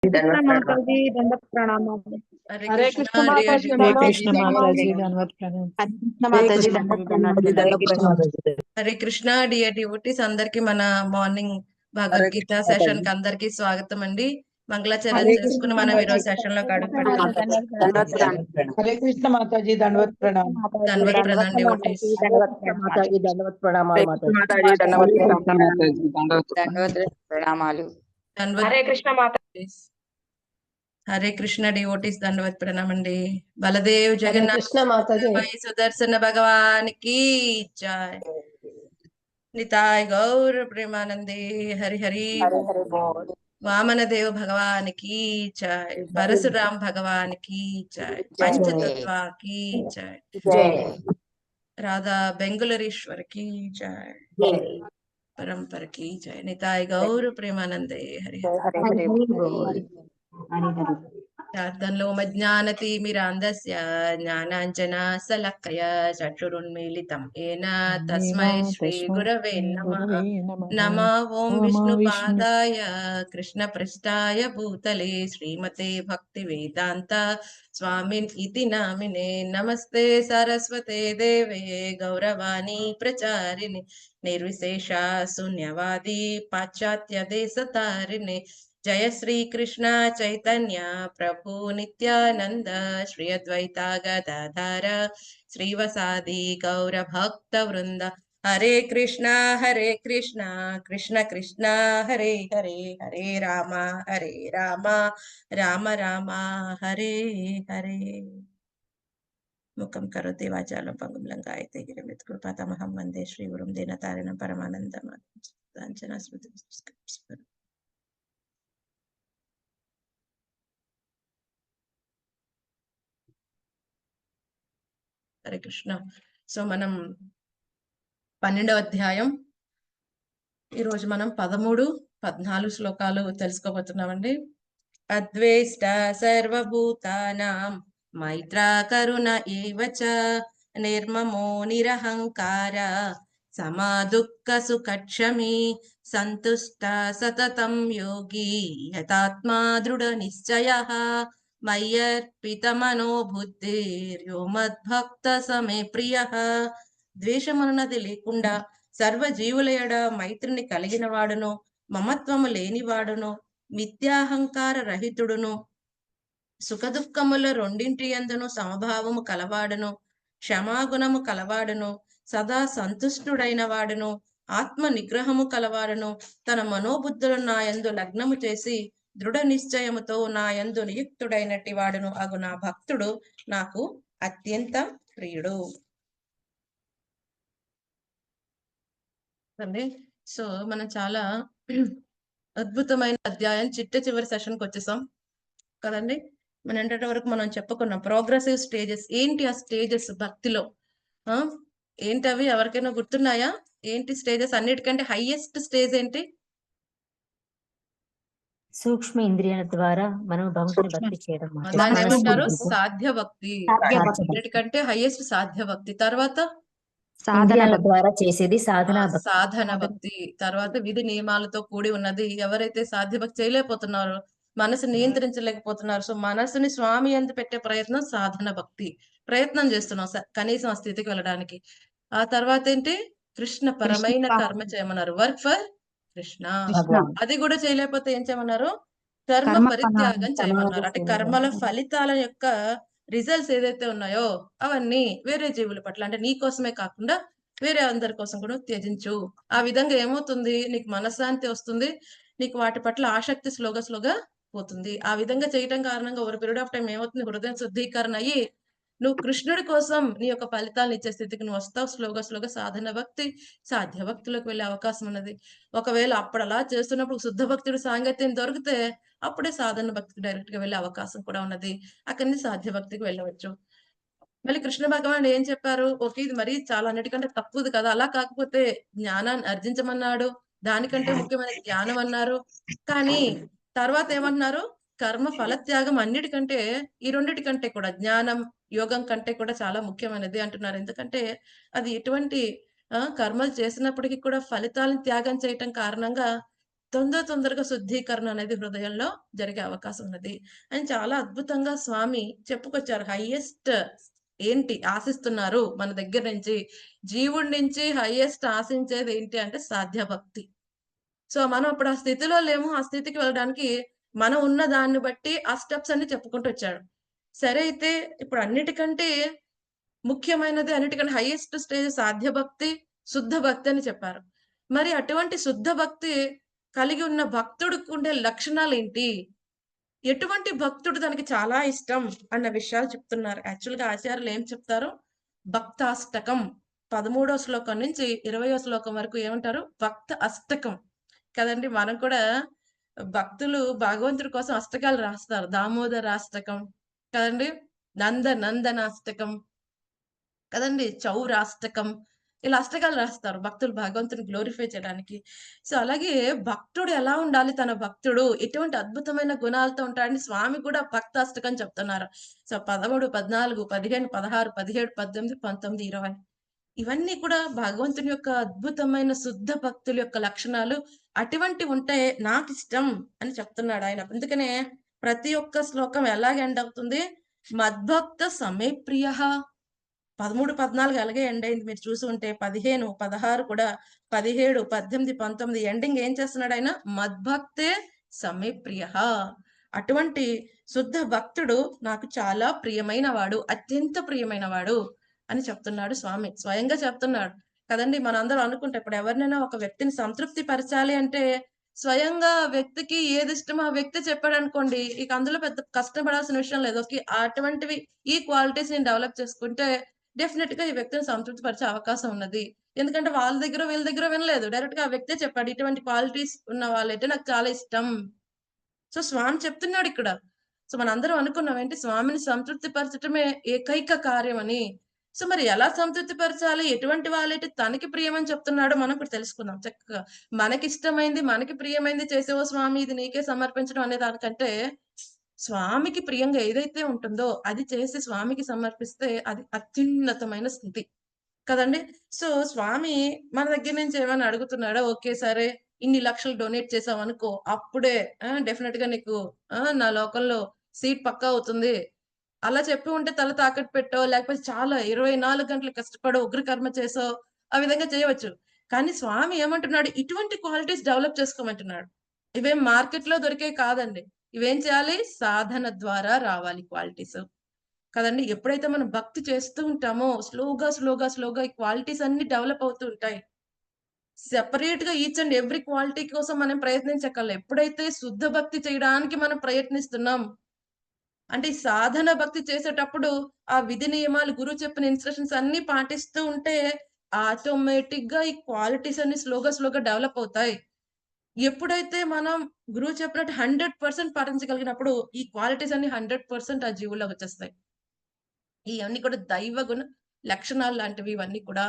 कृष्ण दंडवत माता प्रणाम। जी दंडवत प्रणाम। हरे कृष्ण माता जी हरे दंडवत कृष्ण प्रणाम। माता जी दंडवत प्रणाम। कृष्ण हरे माता जी कृष्ण दंडवत हरे प्रणाम। कृष्ण माता जी హరే కృష్ణ డియర్ డివోటీస్ అందరికి మన మార్నింగ్ हरे భగవద్గీత कृष्ण माता సెషన్ जी కి అందరికి స్వాగతం అండి. మంగళాచరణ हरे చేసుకుని कृष्ण మనం माता ఈరోజు जी సెషన్ లో दंडवत గడుపు प्रणाम। दंडवत प्रणाम। हरे कृष्ण माता जी दंडवत प्रणाम। ధన్వత్ ప్రణాం డివోటీస్. दंडवत कृष्ण प्रणाम। माता जी दंडवत प्रणाम हरे माता कृष्ण जी। माता जी दंडवत हरे प्रणाम। कृष्ण माता जी दंडवत दंडवत प्रणामालु। ధన్వత్ हरे कृष्ण माता హరే కృష్ణ డివోటీస్ ధన్వత్ ప్రణాం అండి. బలదేవ్ हरे జగన్నాథ్ कृष्ण माता जी సుదర్శన భగవానికి జై. నితాయ్ గౌర ప్రేమానందే హరి హరి हरे బోల్. हरे बोल। వామన దేవ్ భగవాన్ की जय, परशुराम भगवान की जय, जय पंचतत्व की जय, जय राधा बेंगुलरेश्वर की जय, जय परंपर की जय। निताय गौर प्रेमानंदे हरि हरि। हरे हरे बोल। हरे हरे शार्दूलो मज्ञानतिमिरान्धस्य ज्ञानाञ्जनशलाकया चक्षुरुन्मीलितं येन तस्मै तस्मै श्रीगुरवे नमः। गुरवे नमः। नमः ॐ ओम विष्णु विष्णुपादाय कृष्णपृष्ठाय भूतले श्रीमते भक्तिवेदान्त स्वामिन् इति नामिने। नमस्ते सरस्वते देवे गौरवाणी प्रचारिणे निर्विशेषा शून्यवादी पाश्चात्य देशतारिणे। जय श्री कृष्ण चैतन्य प्रभु नित्यानंद श्री अद्वैता गदाधर श्रीवसादि गौर भक्त वृंद। हरे कृष्णा कृष्ण कृष्ण हरे हरे, हरे राम राम राम हरे हरे। मुखं करोति वाचालं पंगुं लङ्घयते गिरिं यत्कृपातमहं वन्दे श्रीगुरुं दीनतारिणं परमानन्दमाधवं स्मृति। హరే కృష్ణ. సో మనం 12వ అధ్యాయం ఈరోజు మనం 13, 14 శ్లోకాలు తెలుసుకోబోతున్నామండి. అద్వేష్ట సర్వభూతానాం మైత్రా కరుణ ఏవచ నిర్మమో నిరహంకార సమా దుఃఖ సుఖక్షమి సంతుష్ట సతతం యోగి యతాత్మా దృఢ నిశ్చయః మయ్యర్పితమనో బుద్ధిర్యో మద్భక్త సమే ప్రియః. ద్వేషమన్నది లేకుండా సర్వజీవుల ఎడ మైత్రిని కలిగిన వాడును, మమత్వము లేనివాడును, మిథ్యాహంకార రహితుడును, సుఖదుఖముల రెండింటి యందును సమభావము కలవాడును, క్షమాగుణము కలవాడును, సదా సంతుష్టుడైన వాడును, ఆత్మ నిగ్రహము కలవాడును, తన మనోబుద్ధులను నా యందు లగ్నము చేసి దృఢ నిశ్చయముతో నా యందు నియుక్తుడైనట్టి వాడును అగు నా భక్తుడు నాకు అత్యంత ప్రియుడు. అండి సో మనం చాలా అద్భుతమైన అధ్యాయం చిట్ట చివరి సెషన్కి వచ్చేసాం కదండి. మన ఏంటంటే వరకు మనం చెప్పుకున్నాం ప్రోగ్రెసివ్ స్టేజెస్. ఏంటి ఆ స్టేజెస్ భక్తిలో? ఏంటవి ఎవరికైనా గుర్తున్నాయా? ఏంటి స్టేజెస్? అన్నిటికంటే హైయెస్ట్ స్టేజ్ ఏంటి? సూక్ష్మ ఇంద్రియాల ద్వారా మనం భగవంతుని భక్తి చేయడం దాన్ని ఏమంటారు? మాత్రం సాధ్య భక్తి. అన్నిటికంటే హైయెస్ట్ సాధ్య భక్తి. తర్వాత ఇంద్రియాల ద్వారా చేసేది సాధన భక్తి. సాధన భక్తి. తర్వాత విధి నియమాలతో కూడి ఉన్నది. ఎవరైతే సాధ్య భక్తి చేయలేకపోతున్నారో, మనసు నియంత్రించలేకపోతున్నారు, సో మనసుని స్వామి యందు పెట్టే ప్రయత్నం సాధన భక్తి. ప్రయత్నం చేస్తున్నాం కనీసం ఆ స్థితికి వెళ్ళడానికి. ఆ తర్వాత ఏంటి? కృష్ణ పరమైన కర్మ చేయమన్నారు. Work for Krishna. అది కూడా చేయలేకపోతే ఏం చేయమన్నారు? కర్మ పరిత్యాగం చేయమన్నారు. అంటే కర్మల ఫలితాల యొక్క రిజల్ట్స్ ఏదైతే ఉన్నాయో అవన్నీ వేరే జీవుల పట్ల, అంటే నీ కోసమే కాకుండా వేరే అందరి కోసం కూడా త్యజించు. ఆ విధంగా ఏమవుతుంది? నీకు మనశ్శాంతి వస్తుంది, నీకు వాటి పట్ల ఆసక్తి స్లోగా పోతుంది. ఆ విధంగా చేయటం కారణంగా ఓవర్ పీరియడ్ ఆఫ్ టైం ఏమవుతుంది? హృదయం శుద్ధీకరణ అయ్యి నువ్వు కృష్ణుడి కోసం నీ యొక్క ఫలితాలను ఇచ్చే స్థితికి నువ్వు వస్తావు. స్లోగా సాధన భక్తి, సాధ్య భక్తులకు వెళ్ళే అవకాశం ఉన్నది. ఒకవేళ అప్పుడు అలా చేస్తున్నప్పుడు శుద్ధ భక్తుడి సాంగత్యం దొరికితే అప్పుడే సాధన భక్తికి డైరెక్ట్ గా వెళ్ళే అవకాశం కూడా ఉన్నది. అక్కడి నుంచి సాధ్య భక్తికి వెళ్ళవచ్చు. మళ్ళీ కృష్ణ భగవానుడు ఏం చెప్పారు? ఓకే, ఇది మరీ చాలా అన్నిటికంటే తక్కువది కదా, అలా కాకపోతే జ్ఞానాన్ని అర్జించమన్నాడు, దానికంటే ముఖ్యమైన జ్ఞానం అన్నారు. కానీ తర్వాత ఏమన్నారు? కర్మ ఫలత్యాగం అన్నిటికంటే, ఈ రెండిటికంటే కూడా, జ్ఞానం యోగం కంటే కూడా చాలా ముఖ్యమైనది అంటున్నారు. ఎందుకంటే అది ఎటువంటి కర్మలు చేసినప్పటికీ కూడా ఫలితాలను త్యాగం చేయటం కారణంగా తొందరగా శుద్ధీకరణ అనేది హృదయంలో జరిగే అవకాశం ఉన్నది అని చాలా అద్భుతంగా స్వామి చెప్పుకొచ్చారు. హైయెస్ట్ ఏంటి ఆశిస్తున్నారు మన దగ్గర నుంచి, జీవుడి నుంచి హైయెస్ట్ ఆశించేది ఏంటి అంటే సాధ్య భక్తి. సో మనం ఇప్పుడు ఆ స్థితిలో లేము. ఆ స్థితికి వెళ్ళడానికి మనం ఉన్న దాన్ని బట్టి ఆ స్టెప్స్ అన్ని చెప్పుకుంటూ వచ్చాడు. సరే అయితే ఇప్పుడు అన్నిటికంటే ముఖ్యమైనది, అన్నిటికంటే హైయెస్ట్ స్టేజ్ సాధ్య భక్తి, శుద్ధ భక్తి అని చెప్పారు. మరి అటువంటి శుద్ధ భక్తి కలిగి ఉన్న భక్తుడికి ఉండే లక్షణాలేంటి? ఎటువంటి భక్తుడు తనకి చాలా ఇష్టం అన్న విషయాలు చెప్తున్నారు. యాక్చువల్‌గా ఆచార్యులు ఏం చెప్తారు? భక్తాష్టకం 13వ శ్లోకం నుంచి 20వ శ్లోకం వరకు ఏమంటారు? భక్త అష్టకం. కదండీ! మనం కూడా భక్తులు భగవంతుడి కోసం అష్టకాలు రాస్తారు. దామోదరాష్టకం కదండీ! నందనాష్టకం కదండీ! చౌరాష్టకం ఇలా అష్టకాలు రాస్తారు భక్తులు భగవంతుని గ్లోరిఫై చేయడానికి. సో, అలాగే భక్తుడు ఎలా ఉండాలి? తన భక్తుడు ఎటువంటి అద్భుతమైన గుణాలతో ఉంటాడని స్వామి కూడా భక్తాష్టకం చెప్తున్నారు. సో, 13, 14, 15, 16, 17, 18, 19, 20 ఇవన్నీ కూడా భగవంతుని యొక్క అద్భుతమైన శుద్ధ భక్తుల యొక్క లక్షణాలు. అటువంటివి ఉంటే నాకిష్టం అని చెప్తున్నాడు ఆయన. అందుకనే ప్రతి ఒక్క శ్లోకం ఎలాగ ఎండ్ అవుతుంది? మద్భక్త సమే ప్రియః 13, 14 అలాగే ఎండ్ అయింది. మీరు చూసి ఉంటే 15, 16 కూడా 17, 18, 19 ఎండింగ్ ఏం చేస్తున్నాడు ఆయన? మద్భక్తే సమే ప్రియః. అటువంటి శుద్ధ భక్తుడు నాకు చాలా ప్రియమైన వాడు, అత్యంత ప్రియమైన వాడు అని చెప్తున్నాడు స్వామి. స్వయంగా చెప్తున్నాడు కదండీ! మనందరం అనుకుంటాం ఇప్పుడు ఎవరినైనా ఒక వ్యక్తిని సంతృప్తి పరచాలి అంటే స్వయంగా ఆ వ్యక్తికి ఏది ఇష్టమో ఆ వ్యక్తి చెప్పాడనుకోండి, ఇక అందులో పెద్ద కష్టపడాల్సిన విషయం లేదు. ఓకే. అటువంటివి ఈ క్వాలిటీస్ నేను డెవలప్ చేసుకుంటే డెఫినిట్‌గా ఈ వ్యక్తిని సంతృప్తి పరిచే అవకాశం ఉన్నది. ఎందుకంటే వాళ్ళ దగ్గర వీళ్ళ దగ్గర వినలేదు. డైరెక్ట్‌గా ఆ వ్యక్తే చెప్పాడు. ఇటువంటి క్వాలిటీస్ ఉన్న వాళ్ళంటే నాకు చాలా ఇష్టం. సో, స్వామి చెప్తున్నాడిక్కడ. సో, మనందరం అనుకున్నాం ఏంటి స్వామిని సంతృప్తి పరచటమే ఏకైక కార్యమని. సో, మరి ఎలా సంతృప్తి పరచాలి? ఎటువంటి వాళ్ళైతే తనకి ప్రియమని చెప్తున్నాడో మనం ఇప్పుడు తెలుసుకుందాం చక్కగా. మనకిష్టమైంది, మనకి ప్రియమైంది చేసేవో స్వామి ఇది నీకే సమర్పించడం అనే దానికంటే, స్వామికి ప్రియంగా ఏదైతే ఉంటుందో అది చేసి స్వామికి సమర్పిస్తే అది అత్యున్నతమైన స్థితి. కదండీ! సో, స్వామి మన దగ్గర నుంచి ఏమైనా అడుగుతున్నాడా? ఓకే. సరే ఇన్ని లక్షలు డొనేట్ చేసావనుకో, అప్పుడే డెఫినిట్‌గా నీకు నా లోకంలో సీట్ పక్కా అవుతుంది. అలా చెప్పి ఉంటే తల తాకట్టు పెట్టో, లేకపోతే చాలా 24 గంటలు కష్టపడో, ఉగ్రకర్మ చేసో, ఆ విధంగా చేయవచ్చు. కానీ స్వామి ఏమంటున్నాడు? ఇటువంటి క్వాలిటీస్ డెవలప్ చేసుకోమంటున్నాడు. ఇవేం మార్కెట్‌లో దొరికేవి కాదండి. ఇవేం చేయాలి? సాధన ద్వారా రావాలి క్వాలిటీస్. కదండీ! ఎప్పుడైతే మనం భక్తి చేస్తూ ఉంటామో స్లోగా ఈ క్వాలిటీస్ అన్నీ డెవలప్ అవుతూ ఉంటాయి. సెపరేట్‌గా ఈచ్ అండ్ ఎవ్రి క్వాలిటీ కోసం మనం ప్రయత్నించక్కర్లే. ఎప్పుడైతే శుద్ధ భక్తి చేయడానికి మనం ప్రయత్నిస్తున్నాం, అంటే ఈ సాధన భక్తి చేసేటప్పుడు ఆ విధి నియమాలు గురువు చెప్పిన ఇన్‌స్ట్రక్షన్స్ అన్నీ పాటిస్తూ ఉంటే ఆటోమేటిక్‌గా ఈ క్వాలిటీస్ అన్నీ స్లోగా డెవలప్ అవుతాయి. ఎప్పుడైతే మనం గురువు చెప్పినట్టు 100% పాటించగలిగినప్పుడు ఈ క్వాలిటీస్ అన్నీ 100% ఆ జీవుల్లోకొచ్చేస్తాయి. ఇయన్నీ కూడా దైవ గుణ లక్షణాలు లాంటివి ఇవన్నీ కూడా.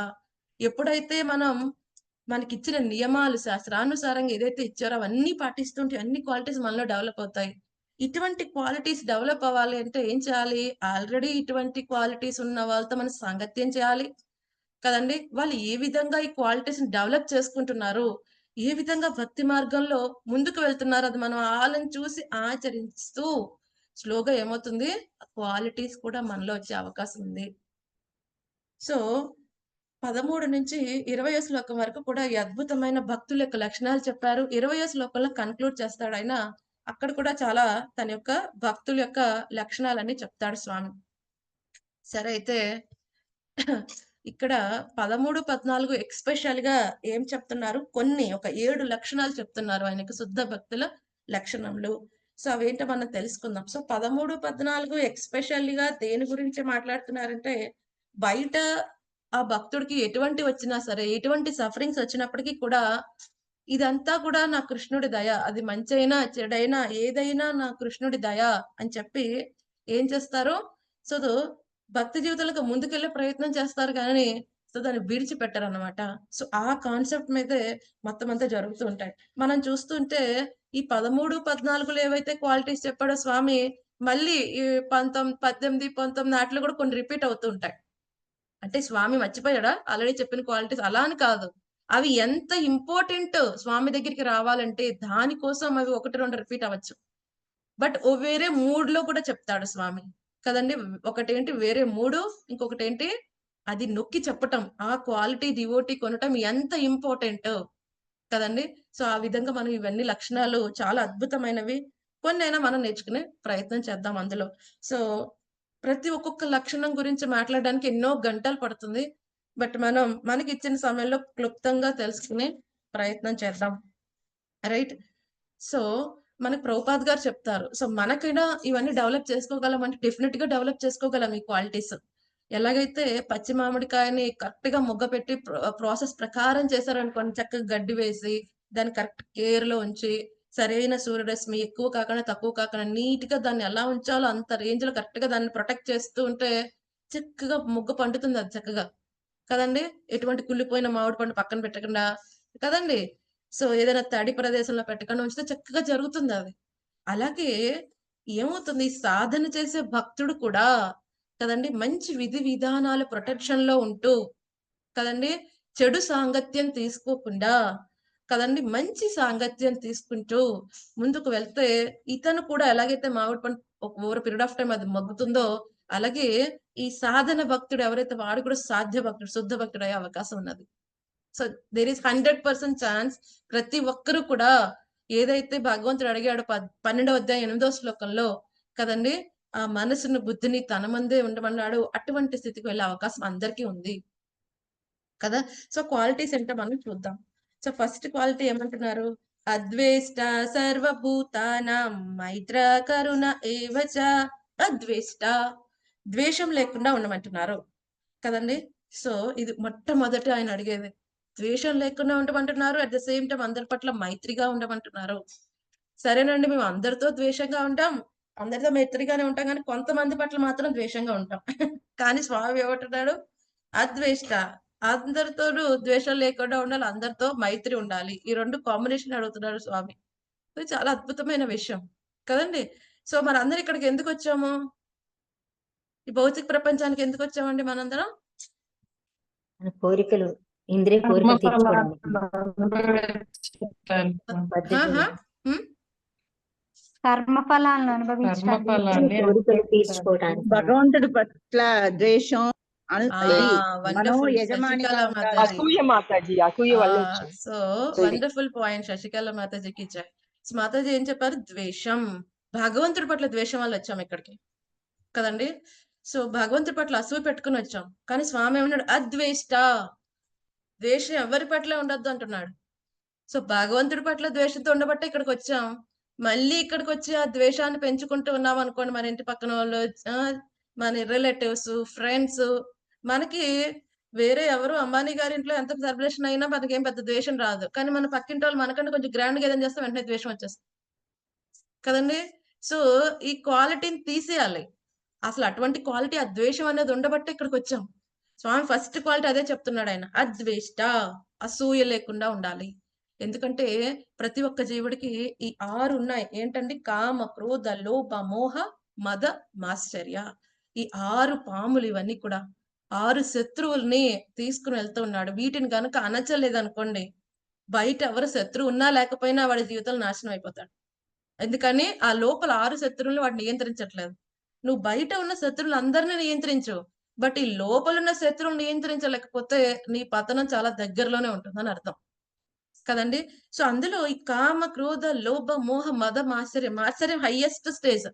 ఎప్పుడైతే మనం మనకిచ్చిన నియమాలు శాస్త్రానుసారంగా ఏదైతే ఇచ్చారో అవన్నీ పాటిస్తుంటే అన్ని క్వాలిటీస్ మనలో డెవలప్ అవుతాయి. ఇటువంటి క్వాలిటీస్ డెవలప్ అవ్వాలి అంటే ఏం చేయాలి? ఆల్రెడీ ఇటువంటి క్వాలిటీస్ ఉన్న వాళ్ళతో మనం సాంగత్యం చేయాలి. కదండీ! వాళ్ళు ఏ విధంగా ఈ క్వాలిటీస్‌ని డెవలప్ చేసుకుంటున్నారు? ఏ విధంగా భక్తి మార్గంలో ముందుకు వెళ్తున్నారు? అది మనం ఆళ్ళని చూసి ఆచరిస్తూ స్లోగా ఏమవుతుంది? ఆ క్వాలిటీస్ కూడా మనలో వచ్చే అవకాశం ఉంది. సో, 13-20 శ్లోకం వరకు కూడా ఈ అద్భుతమైన భక్తుల యొక్క లక్షణాలు చెప్పారు. 20 శ్లోకంలో కన్క్లూడ్ చేస్తాడాయన. అక్కడ కూడా చాలా తన యొక్క భక్తుల యొక్క లక్షణాలన్నీ చెప్తాడు స్వామి. సరే అయితే ఇక్కడ 13, 14 ఎస్పెషల్‌గా ఏం చెప్తున్నారు? కొన్ని ఒక 7 లక్షణాలు చెప్తున్నారు ఆయనకి శుద్ధ భక్తుల లక్షణములు. సో, అవేంటో మనం తెలుసుకుందాం. సో, 13, 14 ఎస్పెషల్‌గా దేని గురించి మాట్లాడుతున్నారంటే, బయట ఆ భక్తుడికి ఎటువంటి వచ్చినా సరే, ఎటువంటి సఫరింగ్స్ వచ్చినప్పటికి కూడా, ఇదంతా కూడా నా కృష్ణుడి దయ. అది మంచైనా, చెడైనా ఏదైనా నా కృష్ణుడి దయ అని చెప్పి ఏం చేస్తారు? సో భక్తి జీవితంలోకి ముందుకెళ్ళే ప్రయత్నం చేస్తారు గానీ, సో దాన్ని విడిచిపెట్టరనమాట. సో ఆ కాన్సెప్ట్ మీదే మొత్తం అంతా జరుగుతూ ఉంటాయి. మనం చూస్తుంటే ఈ 13, 14లో ఏవైతే క్వాలిటీస్ చెప్పాడో స్వామి, మళ్ళీ ఈ 18, 19 ఆటిలో కూడా కొన్ని రిపీట్ అవుతూ ఉంటాయి. అంటే స్వామి మర్చిపోయాడా? ఆల్రెడీ చెప్పిన క్వాలిటీస్ అలా అని కాదు. అవి ఎంత ఇంపార్టెంట్ స్వామి దగ్గరికి రావాలంటే దానికోసం అవి 1, 2 రిపీట్ అవ్వచ్చు. బట్ వేరే మూడ్‌లో కూడా చెప్తాడు స్వామి. కదండీ! ఒకటేంటి వేరే మూడు, ఇంకొకటేంటి అది నొక్కి చెప్పటం. ఆ క్వాలిటీ డివోటీ కొనటం ఎంత ఇంపార్టెంట్ కదండీ! సో, ఆ విధంగా మనం ఇవన్నీ లక్షణాలు చాలా అద్భుతమైనవి. కొన్నైనా మనం నేర్చుకునే ప్రయత్నం చేద్దాం అందులో. సో, ఒక్కొక్క లక్షణం గురించి మాట్లాడడానికి ఎన్నో గంటలు పడుతుంది. బట్ మనం మనకిచ్చిన సమయంలో క్లుప్తంగా తెలుసుకునే ప్రయత్నం చేద్దాం. రైట్? సో, మనకు ప్రభుపాద్ గారు చెప్తారు. సో, మనకైనా ఇవన్నీ డెవలప్ చేసుకోగలం అంటే డెఫినిట్‌గా డెవలప్ చేసుకోగలం ఈ క్వాలిటీస్. ఎలాగైతే పచ్చి మామిడికాయని కరెక్ట్‌గా మొగ్గపెట్టి ప్రాసెస్ ప్రకారం చేశారనుకోండి, చక్కగా గడ్డి వేసి, దాన్ని కరెక్ట్ కేర్‌లో ఉంచి, సరైన సూర్యరశ్మి ఎక్కువ కాకుండా, తక్కువ కాకుండా నీట్‌గా దాన్ని ఎలా ఉంచాలో అంత రేంజ్‌లో కరెక్ట్‌గా దాన్ని ప్రొటెక్ట్ చేస్తూ ఉంటే, చక్కగా మొగ్గ పండుతుంది అది చక్కగా. కదండీ! ఎటువంటి కుళ్ళిపోయిన మామిడి పండు పక్కన పెట్టకుండా కదండీ! సో, ఏదైనా తడి ప్రదేశంలో పెట్టకుండా ఉంచితే చక్కగా జరుగుతుందది. అలాగే ఏమవుతుంది సాధన చేసే భక్తుడు కూడా కదండీ! మంచి విధి విధానాల ప్రొటెక్షన్‌లో ఉంటూ కదండీ! చెడు సాంగత్యం తీసుకోకుండా కదండీ! మంచి సాంగత్యం తీసుకుంటూ ముందుకు వెళ్తే ఇతను కూడా ఎలాగైతే మామిడి పండు ఓవర్ పీరియడ్ ఆఫ్ టైమ్ అది మగ్గుతుందో అలాగే ఈ సాధన భక్తుడు ఎవరైతే వాడు కూడా సాధ్య భక్తుడు, శుద్ధ భక్తుడయ్యే అవకాశం ఉన్నది. సో, దేర్ ఈస్ 100% ఛాన్స్ ప్రతి ఒక్కరు కూడా ఏదైతే భగవంతుడు అడిగాడో 12వ అధ్యాయం 8వ శ్లోకంలో కదండీ! ఆ మనసును, బుద్ధిని తన మందే ఉండమన్నాడు. అటువంటి స్థితికి వెళ్ళే అవకాశం అందరికీ ఉంది. కదా! సో, క్వాలిటీస్ ఏంటో మనం చూద్దాం. సో, ఫస్ట్ క్వాలిటీ ఏమంటున్నారు? అద్వేష్ట సర్వభూతానాం మైత్ర కరుణ ఏవ చ అద్వేష్ట. ద్వేషం లేకుండా ఉండమంటున్నారు. కదండీ! సో, ఇది మొట్టమొదట ఆయన అడిగేది. ద్వేషం లేకుండా ఉండమంటున్నారు. అట్ ద సేమ్ టైమ్ అందరి పట్ల మైత్రిగా ఉండమంటున్నారు. సరేనండి మేము అందరితో ద్వేషంగా ఉంటాం. అందరితో మైత్రిగానే ఉంటాం గానీ, కొంతమంది పట్ల మాత్రం ద్వేషంగా ఉంటాం. కానీ స్వామి ఏమంటున్నాడు? అద్వేష్ట. అందరితోనూ ద్వేషం లేకుండా ఉండాలి. అందరితో మైత్రి ఉండాలి. ఈ 2 కాంబినేషన్ అడుగుతున్నాడు స్వామి. ఇది చాలా అద్భుతమైన విషయం. కదండీ! సో, మనందరం ఇక్కడికి ఎందుకొచ్చాము? ఈ భౌతిక ప్రపంచానికి ఎందుకొచ్చామండి మనందరం? మన కోరికలు, ఇంద్రియ కోరికలు తీర్చుకోవడానికి పద్ధతి ఆహా! హ్మ్. కర్మఫలాలను అనుభవించడానికి కర్మఫలాన్ని కోరికలు తీర్చుకోవడానికి భగవంతుడి పట్ల ద్వేషం ఆ! ఇది మనం వండర్‌ఫుల్ యజమానిగా శశికళ ఉండాలి. మాతాజీ. అసూయ మాతాజీ, అసూయ వల్ల ఆ! వచ్చింది. సో, వండర్‌ఫుల్ పాయింట్ శశికళ మాతాజీకి జై. సో, మాతాజీ ఏం చెప్పారు? ద్వేషం. భగవంతుడి పట్ల ద్వేషం వల్ల వచ్చాం ఇక్కడికి. కదండీ! సో, భగవంతుడి పట్ల అసూయ పెట్టుకొని వచ్చాం. కానీ స్వామి ఏమన్నాడు? అద్వేష్ట. ద్వేషం ఎవరి పట్ల ఉండొద్దు అంటున్నాడు. సో, భగవంతుడి పట్ల ద్వేషంతో ఉండబట్టే ఇక్కడికొచ్చాం. మళ్ళీ ఇక్కడికొచ్చి ఆ ద్వేషాన్ని పెంచుకుంటూ ఉన్నామనుకోండి మన ఇంటి పక్కనోళ్ళు, మన రిలేటివ్స్, ఫ్రెండ్స్ మనకి వేరే ఎవరు అంబానీ గారింట్లో ఎంత సెలబ్రేషన్ అయినా మనకేం పెద్ద ద్వేషం రాదు. కానీ మన పక్కింటోళ్ళు మనకంటే కొంచెం గ్రాండ్‌గా ఏదైనా చేస్తే వెంటనే ద్వేషం వచ్చేస్తది. కదండీ! సో, ఈ క్వాలిటీని తీసేయాలి. అసలు అటువంటి క్వాలిటీ ఆ ద్వేషం అనేది ఉండబట్టే ఇక్కడికొచ్చాం. స్వామి ఫస్ట్ క్వాలిటీ అదే చెప్తున్నాడాయన. అద్వేష్ట. అసూయ లేకుండా ఉండాలి. ఎందుకంటే ప్రతి ఒక్క జీవుడికి ఈ 6 ఉన్నాయి. ఏంటండి? కామ, క్రోధ, లోభ, మోహ, మద, మాశ్చర్య. ఈ 6 పాములు ఇవన్నీ కూడా. 6 శత్రువుల్ని తీసుకొని వెళ్తూ ఉన్నాడు. వీటిని గనక అణచలేదనుకోండి, బయట ఎవరు శత్రువు ఉన్నా లేకపోయినా వాడి జీవితంలో నాశనం అయిపోతాడు. ఎందుకని ఆ లోపల 6 శత్రువుల్ని వాడు నియంత్రించట్లేదు. నువ్వు బయట ఉన్న శత్రువులందరిని నియంత్రించు. బట్ ఈ లోపలున్న శత్రువుని నియంత్రించలేకపోతే నీ పతనం చాలా దగ్గరలోనే ఉంటుందని అర్థం. కదండీ! సో, అందులో ఈ కామ, క్రోధ, లోభ, మోహ, మద, మాత్సర్యం. మాత్సర్యం హైయెస్ట్ స్టేజ్.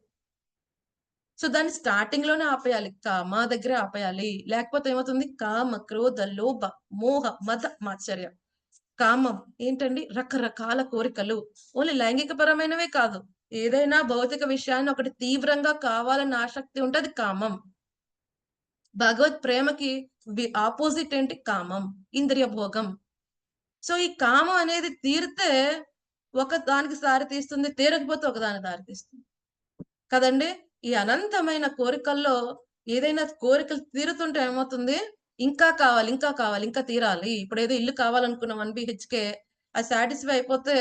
సో, దాన్ని స్టార్టింగ్‌లోనే ఆపేయాలి. కామ దగ్గరే ఆపేయాలి. లేకపోతే ఏమవుతుంది? కామ, క్రోధ, లోభ, మోహ, మద, మాత్సర్యం. కామం ఏంటండి? రకరకాల కోరికలు. ఓన్లీ లైంగికపరమైనవే కాదు. ఏదైనా భౌతిక విషయాన్ని ఒకటి తీవ్రంగా కావాలన్న ఆసక్తి ఉంటే అది కామం. భగవత్ ప్రేమకి ఆపోజిట్ ఏంటి? కామం. ఇంద్రియ భోగం. సో, ఈ కామం అనేది తీరితే ఒక దానికి దారి తీస్తుంది. తీరకపోతే ఒక దానికి దారి తీస్తుంది. కదండీ! ఈ అనంతమైన కోరికల్లో ఏదైనా కోరికలు తీరుతుంటే ఏమవుతుంది? ఇంకా కావాలి, ఇంకా కావాలి, ఇంకా తీరాలి. ఇప్పుడేదో ఇల్లు కావాలనుకున్నాం 1 బీహెచ్‌కే. అది సాటిస్ఫై అయిపోతే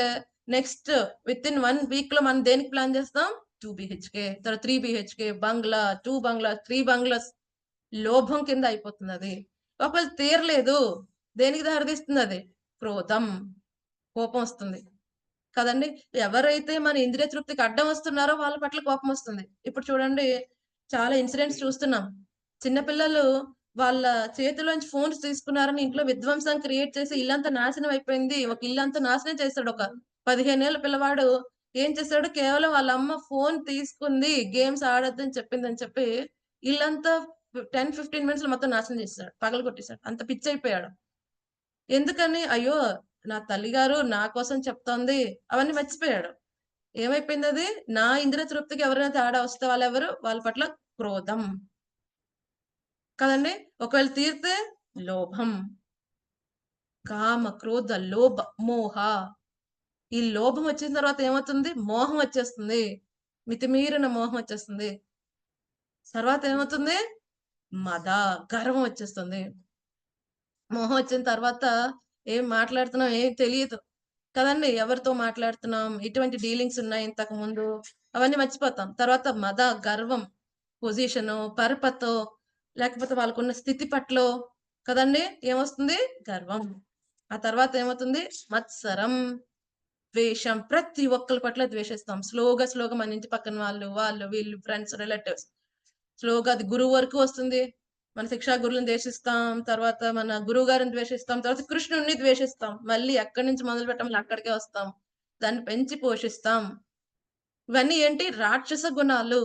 నెక్స్ట్ వితిన్ 1 వీక్‌లో మనం దేనికి ప్లాన్ చేస్తాం? 2 బీహెచ్‌కే. తర్వాత 3 బీహెచ్‌కే, బంగ్లా, 2 బంగ్లాస్, 3 బంగ్లాస్. లోభం కింద అయిపోతుందది. ఒకవేళ తీరలేదు. దేనికి దారి తీస్తుందది? క్రోధం, కోపం వస్తుంది కదండి. ఎవరైతే మన ఇంద్రియ తృప్తికి అడ్డం వస్తున్నారో వాళ్ళ పట్ల కోపం వస్తుంది. ఇప్పుడు చూడండి, చాలా ఇన్సిడెంట్స్ చూస్తున్నాం. చిన్నపిల్లలు వాళ్ళ చేతిలోంచి ఫోన్స్ తీసుకున్నారని ఇంట్లో విధ్వంసం క్రియేట్ చేసి ఇల్లంతా నాశనం అయిపోయింది. ఒక ఇల్లంతా నాశనం చేశాడు. ఒక 15 ఏళ్ల పిల్లవాడు ఏం చేశాడు? కేవలం వాళ్ళ అమ్మ ఫోన్ తీసుకుంది, గేమ్స్ ఆడొద్దని చెప్పిందని చెప్పి ఇల్లంతా 10, 15 మినిట్స్‌లో మొత్తం నాశనం చేసేసాడు. పగలగొట్టేసాడు. అంత పిచ్చయిపోయాడు. ఎందుకని? అయ్యో! నా తల్లిగారు నా కోసం చెప్తోంది. అవన్నీ మర్చిపోయాడు. ఏమైపోయిందది? నా ఇంద్రియ తృప్తికి ఎవరైనా తేడా వస్తే వాళ్ళెవరు? వాళ్ళ పట్ల క్రోధం. కదండీ! ఒకవేళ తీరితే లోభం. కామ, క్రోధ, లోభ, మోహ. ఈ లోభం వచ్చిన తర్వాత ఏమవుతుంది? మోహం వచ్చేస్తుంది. మితిమీరిన మోహం వచ్చేస్తుంది. తర్వాత ఏమవుతుంది? మద, గర్వం వచ్చేస్తుంది. మోహం వచ్చిన తర్వాత ఏం మాట్లాడుతున్నాం ఏం తెలీదు. కదండీ! ఎవరితో మాట్లాడుతున్నాం? ఎటువంటి డీలింగ్స్ ఉన్నాయి ఇంతకు ముందు? అవన్నీ మర్చిపోతాం. తర్వాత మద, గర్వం, పొజిషను, పరపతో, లేకపోతే వాళ్ళకున్న స్థితి పట్లో కదండీ! ఏమొస్తుంది? గర్వం. ఆ తర్వాత ఏమవుతుంది? మత్సరం, ద్వేషం. ప్రతి ఒక్కళ్ళ పట్ల ద్వేషిస్తాం. స్లోగా మన ఇంటి పక్కన వాళ్ళు వీళ్ళు ఫ్రెండ్స్, రిలేటివ్స్. స్లోగా అది గురువు వరకు వస్తుంది. మన శిక్షా గురువులను ద్వేషిస్తాం. తర్వాత మన గురువు గారిని ద్వేషిస్తాం. తర్వాత కృష్ణుడిని ద్వేషిస్తాం. మళ్ళీ ఎక్కడి నుంచి మొదలుపెట్టాం మళ్ళీ అక్కడికే వస్తాం. దాన్ని పెంచి పోషిస్తాం. ఇవన్నీ ఏంటి? రాక్షస గుణాలు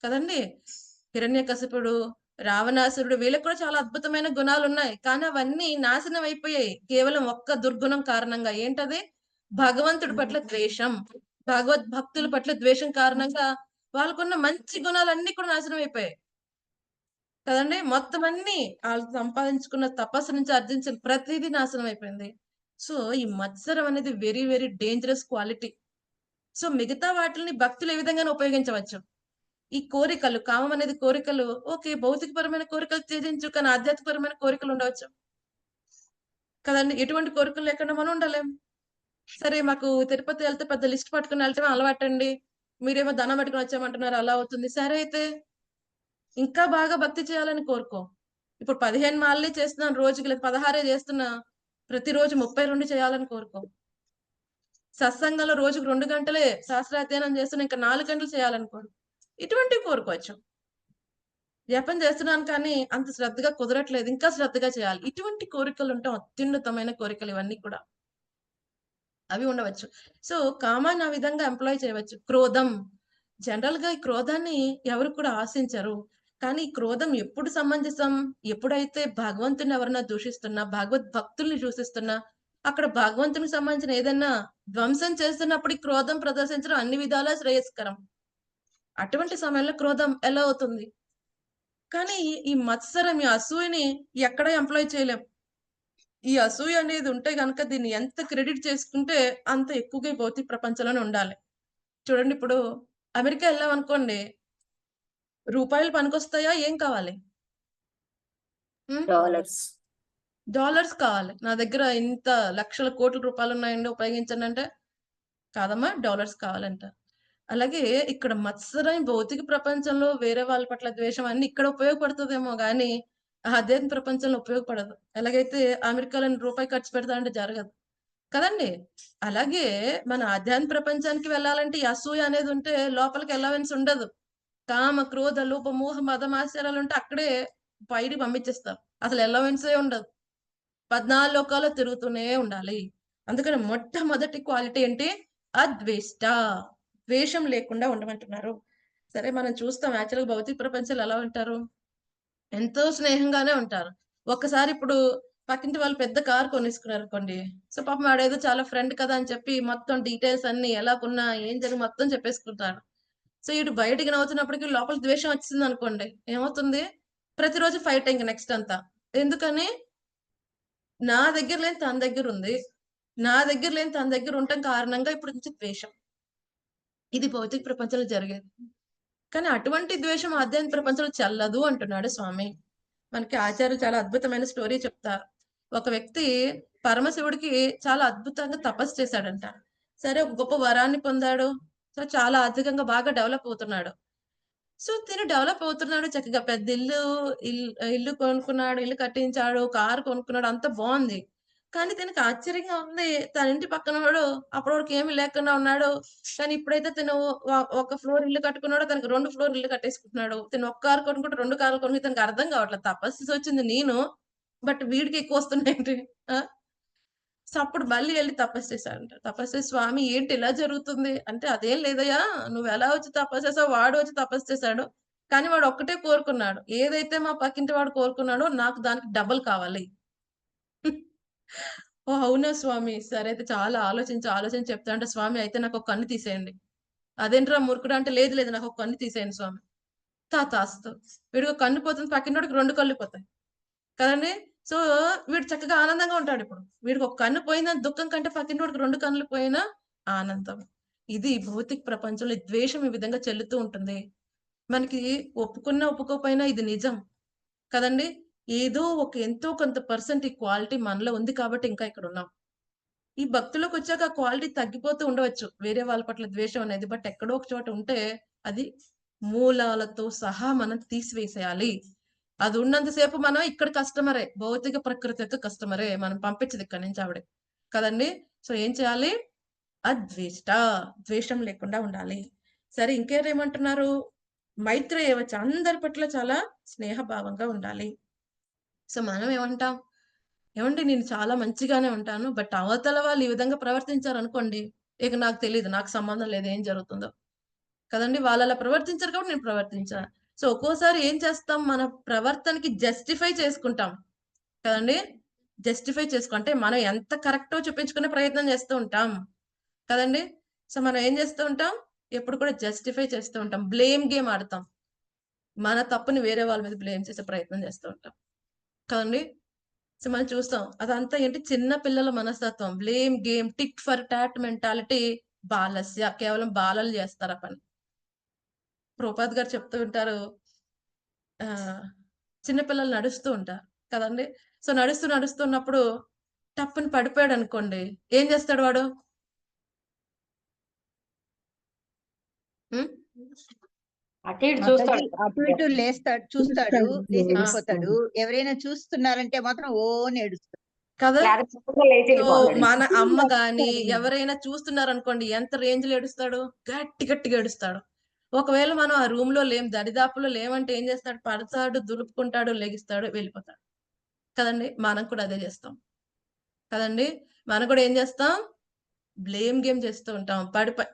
కదండీ! హిరణ్యకశిపుడు, రావణాసురుడు వీళ్ళకి కూడా చాలా అద్భుతమైన గుణాలున్నాయి. కానీ అవన్నీ నాశనం అయిపోయాయి. కేవలం ఒక్క దుర్గుణం కారణంగా. ఏంటది? భగవంతుడి పట్ల ద్వేషం. భగవద్భక్తుల పట్ల ద్వేషం కారణంగా వాళ్ళకున్న మంచి గుణాలన్నీ కూడా నాశనం అయిపోయాయి. కదండీ! మొత్తం అన్నీ ఆళ్ళు సంపాదించుకున్న తపస్సు నుంచి ఆర్జించిన ప్రతీదీ నాశనం అయిపోయింది. సో, ఈ మత్సరం అనేది very, very dangerous quality. So, మిగతా వాటిల్ని భక్తులు ఏ విధంగానూ ఉపయోగించవచ్చు. ఈ కోరికలు, కామం అనేది కోరికలు ఓకే. భౌతికపరమైన కోరికలు త్యజించు. కానీ ఆధ్యాత్మికపరమైన కోరికలు ఉండవచ్చు. కదండీ! ఎటువంటి కోరికలు లేకుండా మనం ఉండలేం. సరే మాకు తిరుపతి ఎళ్తే పెద్ద లిస్ట్ పట్టుకొని ఎళ్ళటమే అలవాటండి. మీరేమో దండం పెట్టుకొని వచ్చామంటున్నారు. అలా అవుతుంది. సరే అయితే ఇంకా బాగా భక్తి చేయాలని కోరుకో. ఇప్పుడు 15 మాలలే చేస్తున్నాను రోజుకి, లేదా 16 చేస్తున్నా. ప్రతిరోజు 32 చేయాలని కోరుకో. సత్సంగంలో రోజుకు 2 గంటలే సహస్రాధ్యయనం చేస్తున్నా. ఇంకా 4 గంటలు చేయాలని కోరు. ఇటువంటివి కోరుకోవచ్చు. జపం చేస్తున్నాను కానీ అంత శ్రద్ధగా కుదరట్లేదు. ఇంకా శ్రద్ధగా చేయాలి. ఇటువంటి కోరికలుంటాం. అత్యున్నతమైన కోరికలు ఇవన్నీ కూడా. అవి ఉండవచ్చు. సో, కామాన్ని ఆ విధంగా ఎంప్లాయ్ చేయవచ్చు. క్రోధం. జనరల్‌గా ఈ క్రోధాన్ని ఎవరు కూడా ఆశించరు. కానీ ఈ క్రోధం ఎప్పుడు సమంజసం? ఎప్పుడైతే భగవంతుడిని ఎవరైనా దూషిస్తున్నా, భగవద్భక్తుల్ని దూషిస్తున్నా, అక్కడ భగవంతునికి సంబంధించిన ఏదన్నా ధ్వంసం చేస్తున్నప్పుడు ఈ క్రోధం ప్రదర్శించడం అన్ని విధాలా శ్రేయస్కరం. అటువంటి సమయంలో క్రోధం ఎలా అవుతుంది? కానీ ఈ మత్సరం, ఈ అసూయని ఎక్కడ ఎంప్లాయ్ చేయలేం. ఈ అసూయ అనేది ఉంటే గనక దీన్ని ఎంత క్రెడిట్ చేసుకుంటే అంత ఎక్కువగా ఈ భౌతిక ప్రపంచంలోనే ఉండాలి. చూడండి ఇప్పుడు అమెరికా ఎళ్ళామనుకోండి, రూపాయలు పనికొస్తాయా? ఏం కావాలి? డాలర్స్. డాలర్స్ కావాలి. నా దగ్గర ఇంత లక్షల కోట్ల రూపాయలున్నాయండి ఉపయోగించండంటే, కాదమ్మా డాలర్స్ కావాలంట. అలాగే ఇక్కడ మత్సరం భౌతిక ప్రపంచంలో వేరే వాళ్ళ పట్ల ద్వేషం అన్నీ ఇక్కడ ఉపయోగపడుతదేమో గానీ, ఆధ్యాత్మిక ప్రపంచంలో ఉపయోగపడదు. ఎలాగైతే అమెరికాలో రూపాయి ఖర్చు పెడతా అంటే జరగదు. కదండీ! అలాగే మన ఆధ్యాత్మిక ప్రపంచానికి వెళ్ళాలంటే ఈ అసూయ అనేది ఉంటే లోపలికి ఎలవెన్స్ ఉండదు. కామ, క్రోధ, లోభ, మోహ, మదమాత్సర్యాలుంటే అక్కడే బయటికి పంపించేస్తారు. అసలు ఎలవెన్సే ఉండదు. 14 లోకాల్లో తిరుగుతూనే ఉండాలి. అందుకని మొట్టమొదటి క్వాలిటీ ఏంటి? అద్వేష్ట. ద్వేషం లేకుండా ఉండమంటున్నారు. సరే మనం చూస్తాం యాక్చువల్‌గా భౌతిక ప్రపంచంలో ఎలా ఉంటారు? ఎంతో స్నేహంగానే ఉంటారు. ఒక్కసారి ఇప్పుడు పక్కింటి వాళ్ళు పెద్ద కార్ కొనేసుకున్నారనుకోండి. సో, పాపం వాడేదో చాలా ఫ్రెండ్ కదా అని చెప్పి మొత్తం డీటెయిల్స్ అన్నీ ఎలా కొన్నా, ఏం జరిగింది మొత్తం చెప్పేసుకుంటాడు. సో, ఇటు బయటికి నవ్వుతున్నప్పటికి లోపల ద్వేషం వచ్చిందనుకోండి. ఏమవుతుంది? ప్రతిరోజు ఫైటే ఇంక నెక్స్ట్ అంతా. ఎందుకని? నా దగ్గర లేనిది తన దగ్గరుంది. నా దగ్గర లేనిది తన దగ్గర ఉండటం కారణంగా ఇప్పుడు నుంచి ద్వేషం. ఇది భౌతిక ప్రపంచంలో జరిగేది. కానీ అటువంటి ద్వేషం ఆధ్యాత్మిక ప్రపంచంలో చెల్లదు అంటున్నాడు స్వామి. మనకి ఆచార్యులు చాలా అద్భుతమైన స్టోరీ చెప్తారు. ఒక వ్యక్తి పరమశివుడికి చాలా అద్భుతంగా తపస్సు చేశాడంట. సరే ఒక గొప్ప వరాన్ని పొందాడు. సో, చాలా ఆర్థికంగా బాగా డెవలప్ అవుతున్నాడు. సో, తిను డెవలప్ అవుతున్నాడు. చక్కగా పెద్ద ఇల్లు కొనుక్కున్నాడు. ఇల్లు కట్టించాడు. కారు కొనుక్కున్నాడు. అంతా బావుంది. కానీ తనకి ఆశ్చర్యంగా ఉంది. తన ఇంటి పక్కనోడు అప్పటి వరకు ఏమి లేకుండా ఉన్నాడు. కానీ ఇప్పుడైతే తను ఒక ఫ్లోర్ ఇల్లు కట్టుకున్నాడు. తనకి 2 ఫ్లోర్ ఇల్లు కట్టేసుకుంటున్నాడు. తను ఒక కారు కొనుక్కుంటే 2 కార్లు కొనుక్కుంటే తనకి అర్థం కావట్లేదు. తపస్సు చేసొచ్చింది నేను. బట్ వీడికి ఎక్కువొస్తున్నాయేంటి? ఆ! సో, అప్పుడు మళ్ళీ ఎళ్లి తపస్సు చేశాడంట. తపస్సు చేసి, "స్వామి ఏంటి ఇలా జరుగుతుంది?" అంటే, "అదేం లేదయ్యా! నువ్వెలా వచ్చి తపస్సు చేసావో వాడు వచ్చి తపస్సు చేశాడు. కానీ వాడు ఒక్కటే కోరుకున్నాడు. ఏదైతే మా పక్కింటి వాడు కోరుకున్నాడో నాకు దానికి డబుల్ కావాలి." ఓహ్! అవునా స్వామి! సరే అయితే చాలా ఆలోచించి చెప్తా అంటే, "స్వామి అయితే నాకొక కన్ను తీసేయండి." "అదేంట్రా మూర్ఖుడా" అంటే, "లేదు లేదు నాకొక కన్ను తీసేయండి స్వామి." తథాస్తు. వీడికి ఒక కన్ను పోతుంది. పక్కింటోడికి 2 కళ్ళు పోతాయి. కదండీ! సో, వీడు చక్కగా ఆనందంగా ఉంటాడిప్పుడు. వీడికి ఒక కన్ను పోయిందని దుఃఖం కంటే పక్కింటోడికి 2 కన్నులు పోయినా ఆనందం. ఇది భౌతిక ప్రపంచంలో ఈ ద్వేషం ఈ విధంగా చెల్లుతూ ఉంటుంది. మనకి ఒప్పుకున్నా, ఒప్పుకోకపోయినా ఇది నిజం. కదండీ! ఏదో ఒక ఎంతో కొంత పర్సెంట్ ఈ క్వాలిటీ మనలో ఉంది కాబట్టి ఇంకా ఇక్కడున్నాం. ఈ భక్తిలోకొచ్చాక ఆ క్వాలిటీ తగ్గిపోతూ ఉండవచ్చు. వేరే వాళ్ళ పట్ల ద్వేషం అనేది. బట్ ఎక్కడో ఒక చోట ఉంటే అది మూలాలతో సహా మనం తీసివేసేయాలి. అది ఉన్నంత సేపు మనం ఇక్కడ కస్టమరే. భౌతిక ప్రకృతి యొక్క కస్టమరే. మనం పంపించదు ఇక్కడి నుంచి ఆవిడ. కదండీ! సో ఏం చేయాలి? అద్వేష్ట. ద్వేషం లేకుండా ఉండాలి. సరే ఇంకేరేమంటున్నారు? మైత్రేయవచ. అందరి పట్ల చాలా స్నేహభావంగా ఉండాలి. సో మనం ఏమంటాం? ఏవండీ నేను చాలా మంచిగానే ఉంటాను. బట్ అవతల వాళ్ళు ఈ విధంగా ప్రవర్తించారనుకోండి, ఇక నాకు తెలీదు. నాకు సంబంధం లేదు ఏం జరుగుతుందో. కదండీ! వాళ్ళలా ప్రవర్తించారు కాబట్టి నేను ప్రవర్తించా. సో, ఒక్కోసారి ఏం చేస్తాం? మన ప్రవర్తనకి జస్టిఫై చేసుకుంటాం. కదండీ! జస్టిఫై అంటే మనం ఎంత కరెక్టో చూపించుకునే ప్రయత్నం చేస్తూ ఉంటాం. కదండీ! సో, మనం ఏం చేస్తూ ఉంటాం? ఎప్పుడు కూడా జస్టిఫై చేస్తూ ఉంటాం. బ్లేమ్ గేమ్ ఆడతాం. మన తప్పుని వేరే వాళ్ళ మీద బ్లేమ్ చేసే ప్రయత్నం చేస్తూ ఉంటాం. కదండీ! సో, మనం చూస్తాం. అదంతా ఏంటి చిన్న పిల్లల మనస్తత్వం. Blame game, tit for tat mentality బాలస్య. కేవలం బాలలు చేస్తారు ఆ పని. ప్రభుపాద్ గారు చెప్తూ ఉంటారు. ఆహ్, చిన్న పిల్లలు నడుస్తూ ఉంటారు కదండీ! సో, నడుస్తున్నప్పుడు టప్పుని పడిపోయాడనుకోండి. ఏం చేస్తాడు వాడు? హ్మ్. అటు ఇటు చూస్తాడు. అటు ఇటు లేస్తాడు, చూస్తాడు, లేచి ఆ! వెళ్ళిపోతాడు. ఎవరైనా చూస్తున్నారంటే మాత్రం ఓ అని ఏడుస్తాడు. కదా! లేకపోతే లేచి సో, వెళ్ళిపోతాడు. మన అమ్మ గాని, ఎవరైనా చూస్తున్నారనుకోండి ఎంత రేంజ్‌లో ఏడుస్తాడు? గట్టిగా ఏడుస్తాడు. ఒకవేళ మనం ఆ రూమ్‌లో లేం, దరిదాపుల్లో లేమంటే ఏం చేస్తాడు? పడతాడు, దులుపుకుంటాడు, లెగిస్తాడు, వెళ్ళిపోతాడు. కదండీ! మనం కూడా అదే చేస్తాం. కదండీ! మనం కూడా ఏం చేస్తాం? బ్లేమ్ గేమ్ చేస్తూ ఉంటాం.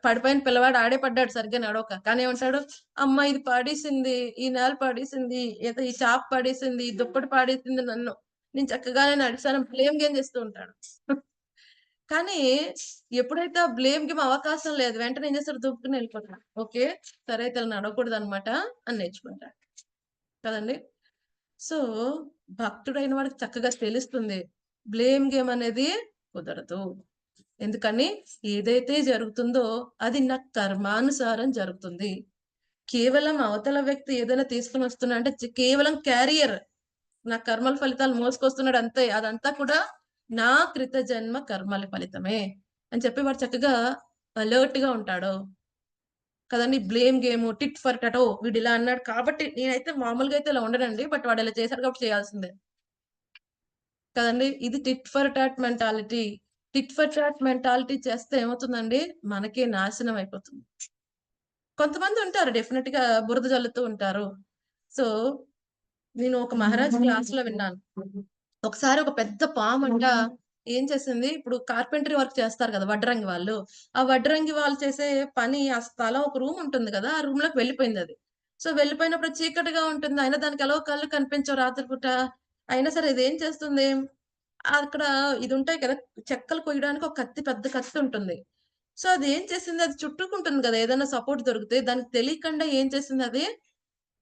పడిపోయిన పిల్లవాడు ఆడే పడ్డాడు సరిగ్గా నడవక. కానీ ఏమంటాడు? అమ్మ ఇది పడేసింది, ఈ నేల పడేసింది, ఏదో ఈ చాప పడేసింది, ఈ దుప్పటి పడేసింది నన్ను. నేను చక్కగానే నడిసాను బ్లేమ్ గేమ్ చేస్తూ ఉంటాడు. కానీ ఎప్పుడైతే ఆ బ్లేమ్ గేమ్ అవకాశం లేదు. వెంటనే ఏం చేస్తాడు? దుబ్బుకుని వెళ్ళిపోతాడు. ఓకే. సరే అయితే ఇలా నడవకూడదనమాట అని నేర్చుకుంటాడు. కదండీ! సో, భక్తుడైన వాడికి చక్కగా తెలుస్తుంది. బ్లేమ్ గేమ్ అనేది కుదరదు. ఎందుకని ఏదైతే జరుగుతుందో అది నా కర్మానుసారం జరుగుతుంది. కేవలం అవతల వ్యక్తి ఏదైనా తీసుకొనొస్తున్నా అంటే కేవలం క్యారియర్. నా కర్మల ఫలితాలు మోసుకొస్తున్నాడు అంతే. అదంతా కూడా నా కృత జన్మ కర్మల ఫలితమే అని చెప్పి వాడు చక్కగా అలర్ట్‌గా ఉంటాడు. కదండీ! Blame game, tit for tat. ఓహ్! వీడిలా అన్నాడు కాబట్టి నేనైతే మామూలుగా అయితే ఇలా ఉండనండి. బట్ వాడిలా చేసాడు కాబట్టి చేయాల్సిందే. కదండీ! ఇది tit for tat mentality. Tit for tat mentality చేస్తే ఏమవుతుందండి? మనకే నాశనం అయిపోతుంది. కొంతమందుంటారు డెఫినెట్‌గా బురద జల్లుతూ ఉంటారు. సో, నేను ఒక మహారాజ్ క్లాస్‌లో విన్నాను. ఒకసారి ఒక పెద్ద పామంట ఏం చేసింది, ఇప్పుడు కార్పెంటరీ వర్క్ చేస్తారు కదా! వడ్రంగి వాళ్ళు. ఆ వడ్రంగి వాళ్ళు చేసే పని ఆ స్థలం ఒక రూమ్ ఉంటుంది కదా! ఆ రూమ్‌లోకి వెళ్ళిపోయిందది. సో, వెళ్ళిపోయినప్పుడు చీకటిగా ఉంటుంది. అయినా దానికి ఎలాగో కళ్ళు కనిపించవు రాత్రి పూట. అయినా సరే ఇదేం చేస్తుంది, అక్కడ ఇదుంటాయి కదా! చెక్కలు కొయ్యడానికి ఒక కత్తి పెద్ద కత్తి ఉంటుంది. సో, అదేం చేసింది, అది చుట్టుకుంటుంది గదా! ఏదైనా సపోర్ట్ దొరికితే దానికి తెలియకుండా ఏం చేసిందది,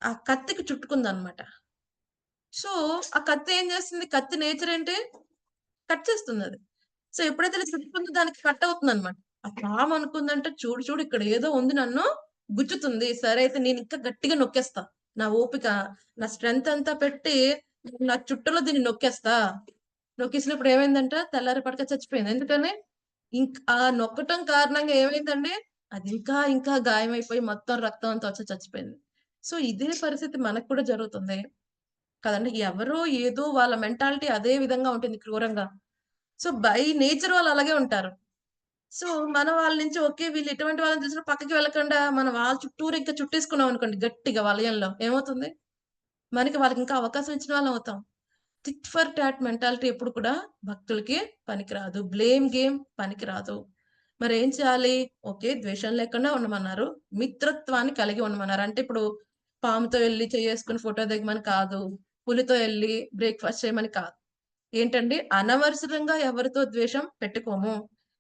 ఆ కత్తికి చుట్టుకుందనమాట. సో, ఆ కత్తి ఏం చేస్తుంది, కత్తి నేచర్ ఏంటి? కట్ చేస్తుందది. సో, ఎప్పుడైతే ఇలా చుట్టుకుందో దానికి కట్ అవుతుందనమాట. ఆ పామనుకుందంటే చూడు చూడు ఇక్కడ ఏదో ఉంది నన్ను గుచ్చుతుంది. సరే అయితే నేనింకా గట్టిగా నొక్కేస్తా. నా ఓపిక, నా స్ట్రెంత్ అంతా పెట్టి నా చుట్టలో దీన్ని నొక్కేస్తా. నొక్కేసినప్పుడు ఏమైందంట తెల్లారేపటికి చచ్చిపోయింది. ఎందుకని? ఆ నొక్కటం కారణంగా ఏమైందండి? అది ఇంకా గాయమైపోయి మొత్తం రక్తం అంతా వచ్చి చచ్చిపోయింది. సో, ఇదే పరిస్థితి మనకు కూడా జరుగుతుంది. కదండీ! ఎవరో ఏదో వాళ్ళ మెంటాలిటీ అదే విధంగా ఉంటుంది క్రూరంగా. సో బై నేచర్ వాళ్ళు అలాగే ఉంటారు. సో మన వాళ్ళ నుంచి ఓకే వీళ్ళు ఎటువంటి వాళ్ళని చూసినా పక్కకి వెళ్ళకుండా మనం వాళ్ళ చుట్టూరు ఇంకా చుట్టేసుకున్నాం అనుకోండి గట్టిగా వలయంలో ఏమవుతుంది? మనకి వాళ్ళకి ఇంకా అవకాశం ఇచ్చిన వాళ్ళం అవుతాం. టిట్ ఫర్ టాట్ మెంటాలిటీ ఎప్పుడు కూడా భక్తులకి పనికిరాదు. బ్లేమ్ గేమ్ పనికిరాదు. మరేం చేయాలి? ఓకే. ద్వేషం లేకుండా ఉండమన్నారు. మిత్రత్వాన్ని కలిగి ఉండమన్నారు. అంటే ఇప్పుడు పాముతో ఎళ్లి చెయ్యేసుకొని ఫోటో దిగమని కాదు. పులితో ఎళ్లి బ్రేక్‌ఫాస్ట్ చేయమని కాదు. ఏంటండి అనవసరంగా ఎవరితో ద్వేషం పెట్టుకోము.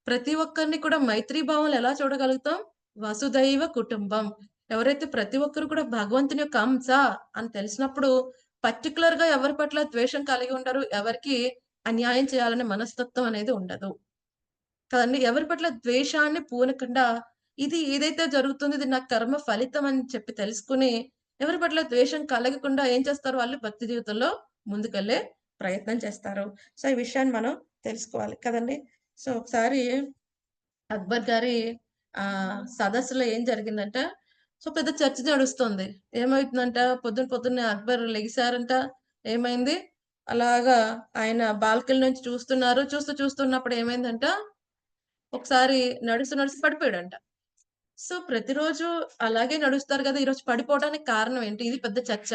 ప్రతి ఒక్కరిని కూడా మైత్రీ భావంలో ఎలా చూడగలుగుతాం? వసుదైవ కుటుంబం. ఎవరైతే ప్రతి ఒక్కరు కూడా భగవంతుని యొక్క అంశ అని తెలిసినప్పుడు పర్టిక్యులర్‌గా ఎవరి పట్ల ద్వేషం కలిగి ఉండరు. ఎవరికీ అన్యాయం చేయాలనే మనస్తత్వం అనేది ఉండదు. కదండీ! ఎవరి పట్ల ద్వేషాన్ని పూనకుండా ఇది ఏదైతే జరుగుతుందో ఇది నా కర్మ ఫలితం అని చెప్పి తెలుసుకొని, ఎవరి పట్ల ద్వేషం కలగకుండా ఏం చేస్తారు వాళ్ళు భక్తి జీవితంలో ముందుకెళ్ళే ప్రయత్నం చేస్తారు. సో, ఈ విషయాన్ని మనం తెలుసుకోవాలి కదండీ! సో, ఒకసారి అక్బర్ గారి సదస్సులో ఏం జరిగిందంటే, సో, పెద్ద చర్చ నడుస్తుంది. ఏమైతుందంట పొద్దున్నే అక్బర్ లెగిసారంట. ఏమైంది? అలాగా ఆయన బాల్కనీ నుంచి చూస్తున్నారు. చూస్తున్నప్పుడు ఏమైందంట, ఒకసారి నడుస్తూ పడిపోయాడంట. సో, ప్రతిరోజు అలాగే నడుస్తారు గదా! ఈరోజు పడిపోవడానికి కారణం ఏంటి? ఇది పెద్ద చర్చ.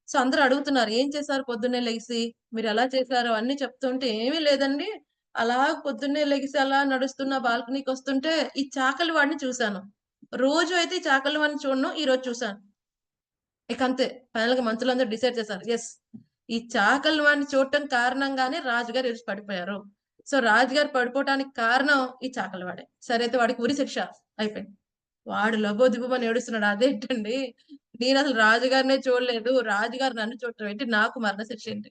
సో, అందరూ అడుగుతున్నారు. "ఏం చేశారు పొద్దున్నే లెగిసి? మీరెలా చేశారు?" అన్నీ చెప్తుంటే, "ఏమీ లేదండి. అలా పొద్దున్నే లెగిసి అలా నడుస్తున్న బాల్కనీకొస్తుంటే ఈ చాకలి వాడిని చూశాను. రోజు అయితే ఈ చాకలి వాడిని చూడను. ఈరోజు చూశాను." ఇకంతే. ఫైనల్‌గా మంత్రులందరూ డిసైడ్ చేశారు. యెస్. ఈ చాకలి వాడిని చూడటం కారణంగానే రాజుగారు ఈరోజు పడిపోయారు. సో, రాజుగారు పడిపోవటానికి కారణం ఈ చాకలి వాడే. సరే అయితే వాడికి ఉరి శిక్ష అయిపోయింది. వాడు లబోదిబోమని ఏడుస్తున్నాడు. అదేంటండి? నేనసలు రాజుగారినే చూడలేదు. రాజుగారు నన్ను చూడటం ఏంటి? నాకు మరణశిక్ష ఏంటి?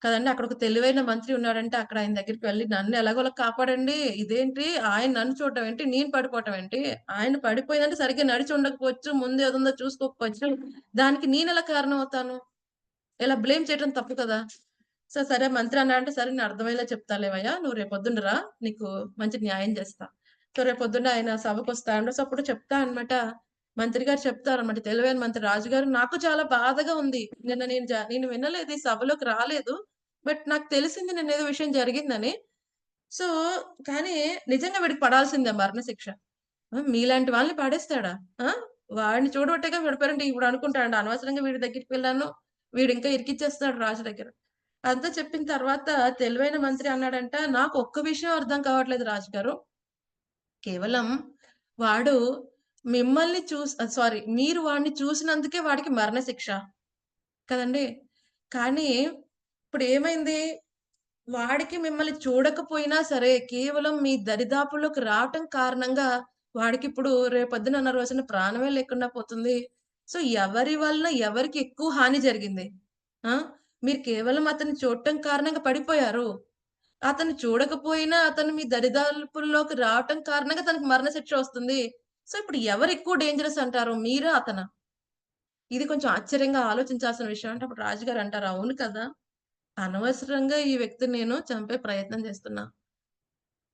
కదండీ! అక్కడ ఒక తెలివైన మంత్రి ఉన్నాడంటే అక్కడ ఆయన దగ్గరికి వెళ్లి నన్ను ఎలాగోలా కాపాడండి. ఇదేంటి? ఆయన నన్ను చూడటం ఏంటి? నేను పడిపోవటం ఏంటి? ఆయన పడిపోయిందంటే సరిగ్గా నడిచి ఉండకపోవచ్చు. ముందు ఏదుందో చూసుకోకపోవచ్చు. దానికి నేనెలా కారణం అవుతాను? ఇలా బ్లేమ్ చేయడం తప్పు కదా! సో, సరే మంత్రి అన్నాడంటే, "సరే నేను అర్థమయ్యేలా చెప్తాలేవయ్యా! నువ్వు రేపొద్దున్న రా. నీకు మంచి న్యాయం చేస్తా." సో, రేపొద్దున్న ఆయన సభకొస్తాడు. సో, అప్పుడు చెప్తా అనమాట. మంత్రి గారు చెప్తారన్నమాట. తెలివైన మంత్రి రాజుగారు, "నాకు చాలా బాధగా ఉంది. నిన్న నేను వినలేదు. ఈ సభలోకి రాలేదు. బట్ నాకు తెలిసింది నిన్నేదో విషయం జరిగిందని. సో, కానీ నిజంగా వీడికి పడాల్సిందే మరణశిక్ష. మీలాంటి వాళ్ళని పడేస్తాడా? ఆ! వాడిని చూడబట్టేగా పడిపోయారంటే ఇప్పుడు అనుకుంటాడంట అనవసరంగా వీడి దగ్గరికి వెళ్ళాను. వీడింకా ఇరికిచ్చేస్తున్నాడు రాజు దగ్గర." అంతా చెప్పిన తర్వాత తెలివైన మంత్రి అన్నాడంట, "నాకు ఒక్క విషయం అర్థం కావట్లేదు రాజుగారు. కేవలం వాడు మిమ్మల్ని సారీ మీరు వాడిని చూసినందుకే వాడికి మరణశిక్ష కదండీ! కానీ ఇప్పుడేమైంది? వాడికి మిమ్మల్ని చూడకపోయినా సరే, కేవలం మీ దరిదాపుల్లోకి రావటం కారణంగా వాడికిప్పుడు రేపొద్దున రోజున ప్రాణమే లేకుండా పోతుంది. సో, ఎవరి వలన ఎవరికి ఎక్కువ హాని జరిగింది? ఆ! మీరు కేవలం అతన్ని చూడటం కారణంగా పడిపోయారు. అతన్ని చూడకపోయినా అతను మీ దరిదాపుల్లోకి రావటం కారణంగా తనకి మరణశిక్ష వస్తుంది. సో, ఇప్పుడు ఎవరెక్కువ డేంజరస్ అంటారు? మీరా? అతనా? ఇది కొంచెం ఆశ్చర్యంగా ఆలోచించాల్సిన విషయం. అంటే అప్పుడు రాజుగారు అంటారు, "అవును కదా! అనవసరంగా ఈ వ్యక్తిని నేను చంపే ప్రయత్నం చేస్తున్నా.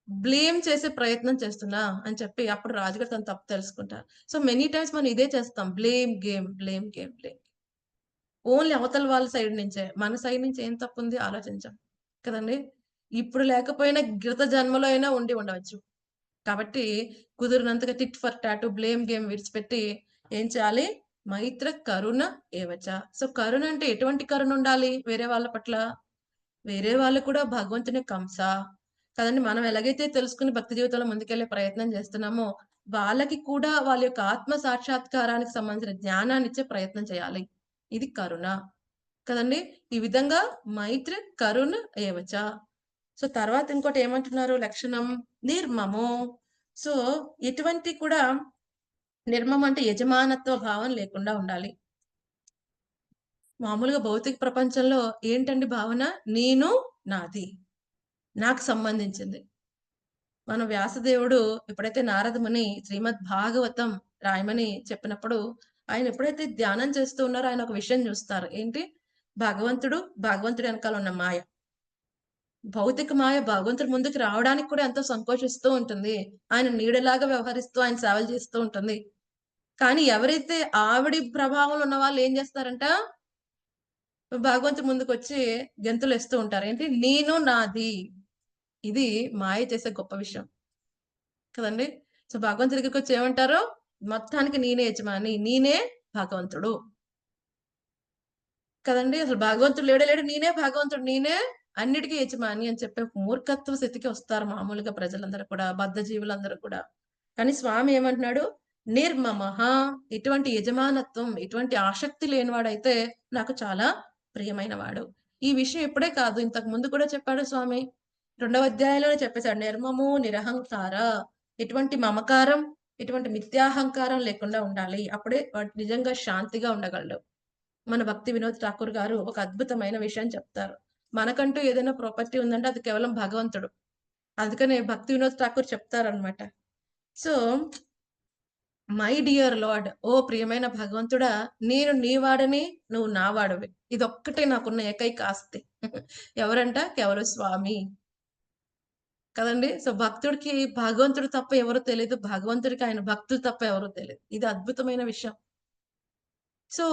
బ్లేమ్ చేసే ప్రయత్నం చేస్తున్నా" అని చెప్పి అప్పుడు రాజుగారు తన తప్పు తెలుసుకుంటారు. సో, మెనీ టైమ్స్ మనం ఇదే చేస్తాం. Blame game, blame game, blame. Only అవతల వాళ్ళ సైడ్ నుంచే. మన సైడ్ నుంచి ఏం తప్పుంది ఆలోచించం. కదండీ! ఇప్పుడు లేకపోయినా గత జన్మలో అయినా ఉండి ఉండవచ్చు. కాబట్టి కుదిరినంతగా tit for tat, blame game విడిచిపెట్టి ఏం చేయాలి? మైత్ర కరుణ ఏవచ. సో, కరుణ అంటే ఎటువంటి కరుణ ఉండాలి వేరే వాళ్ళ పట్ల? వేరే వాళ్ళు కూడా భగవంతుని యొక్క అంశ. కదండీ! మనం ఎలాగైతే తెలుసుకొని భక్తి జీవితంలో ముందుకెళ్ళే ప్రయత్నం చేస్తున్నామో, వాళ్ళకి కూడా వాళ్ళ యొక్క ఆత్మ సాక్షాత్కారానికి సంబంధించిన జ్ఞానాన్నిచ్చే ప్రయత్నం చేయాలి. ఇది కరుణ. కదండీ! ఈ విధంగా మైత్రి కరుణ ఏవచ. సో, తర్వాత ఇంకోటి ఏమంటున్నారు లక్షణం నిర్మమో. సో, ఎటువంటి కూడా నిర్మమం అంటే యజమానత్వ భావం లేకుండా ఉండాలి. మామూలుగా భౌతిక ప్రపంచంలో ఏంటండి భావన? నేను, నాది. నాకు సంబంధించింది. మన వ్యాసదేవుడు ఎప్పుడైతే నారద ముని శ్రీమద్ భాగవతం రాయమని చెప్పినప్పుడు, ఆయన ఎప్పుడైతే ధ్యానం చేస్తూ ఉన్నారో ఆయన ఒక విషయం చూస్తారు. ఏంటి? భగవంతుడి వెనకాల ఉన్న మాయ. భౌతిక మాయ భగవంతుడి ముందుకు రావడానికి కూడా ఎంతో సంకోచిస్తూ ఉంటుంది. ఆయన నీడలాగా వ్యవహరిస్తూ ఆయన సేవలు చేస్తూ ఉంటుంది. కానీ ఎవరైతే ఆవిడి ప్రభావంలో ఉన్న వాళ్ళు ఏం చేస్తారంట? భగవంతుడు ముందుకు వచ్చి గెంతులు వేస్తూ ఉంటారు. ఏంటి? నేను నాది. ఇది మాయ చేసే గొప్ప విషయం కదండి. సో భగవంతుడి దగ్గరికి వచ్చి ఏమంటారు? మొత్తానికి నేనే యజమాని, నేనే భగవంతుడు కదండి. అసలు భగవంతుడు లేడు, నేనే భగవంతుడు, నేనే అన్నిటికీ యజమాని అని చెప్పే మూర్ఖత్వ స్థితికి వస్తారు మామూలుగా ప్రజలందరూ కూడా, బద్ధ జీవులందరూ కూడా. కానీ స్వామి ఏమంటున్నాడు? నిర్మమః, ఇటువంటి యజమానత్వం, ఇటువంటి ఆసక్తి లేనివాడైతే నాకు చాలా ప్రియమైన వాడు. ఈ విషయం ఇప్పుడే కాదు, ఇంతకు ముందు కూడా చెప్పాడు స్వామి. 2వ అధ్యాయంలోనే చెప్పేశాడు. నిర్మమో నిరహంకార, ఎటువంటి మమకారం, ఎటువంటి మిథ్యాహంకారం లేకుండా ఉండాలి. అప్పుడే వాడు నిజంగా శాంతిగా ఉండగలడు. మన భక్తి వినోద్ ఠాకూర్ గారు ఒక అద్భుతమైన విషయం చెప్తారు. మనకంటూ ఏదైనా ప్రాపర్టీ ఉందంటే అది కేవలం భగవంతుడు. అందుకనే భక్తి వినోద్ ఠాకూర్ చెప్తారనమాట. సో మై డియర్ లార్డ్, ఓ ప్రియమైన భగవంతుడా, నేను నీ వాడని, నువ్వు నా వాడవి. ఇదొక్కటే నాకున్న ఏకైక ఆస్తి. ఎవరంట? కేవలం స్వామి కదండి. సో భక్తుడికి భగవంతుడు తప్ప ఎవరో తెలియదు, భగవంతుడికి ఆయన భక్తులు తప్ప ఎవరో తెలియదు. ఇది అద్భుతమైన విషయం. సో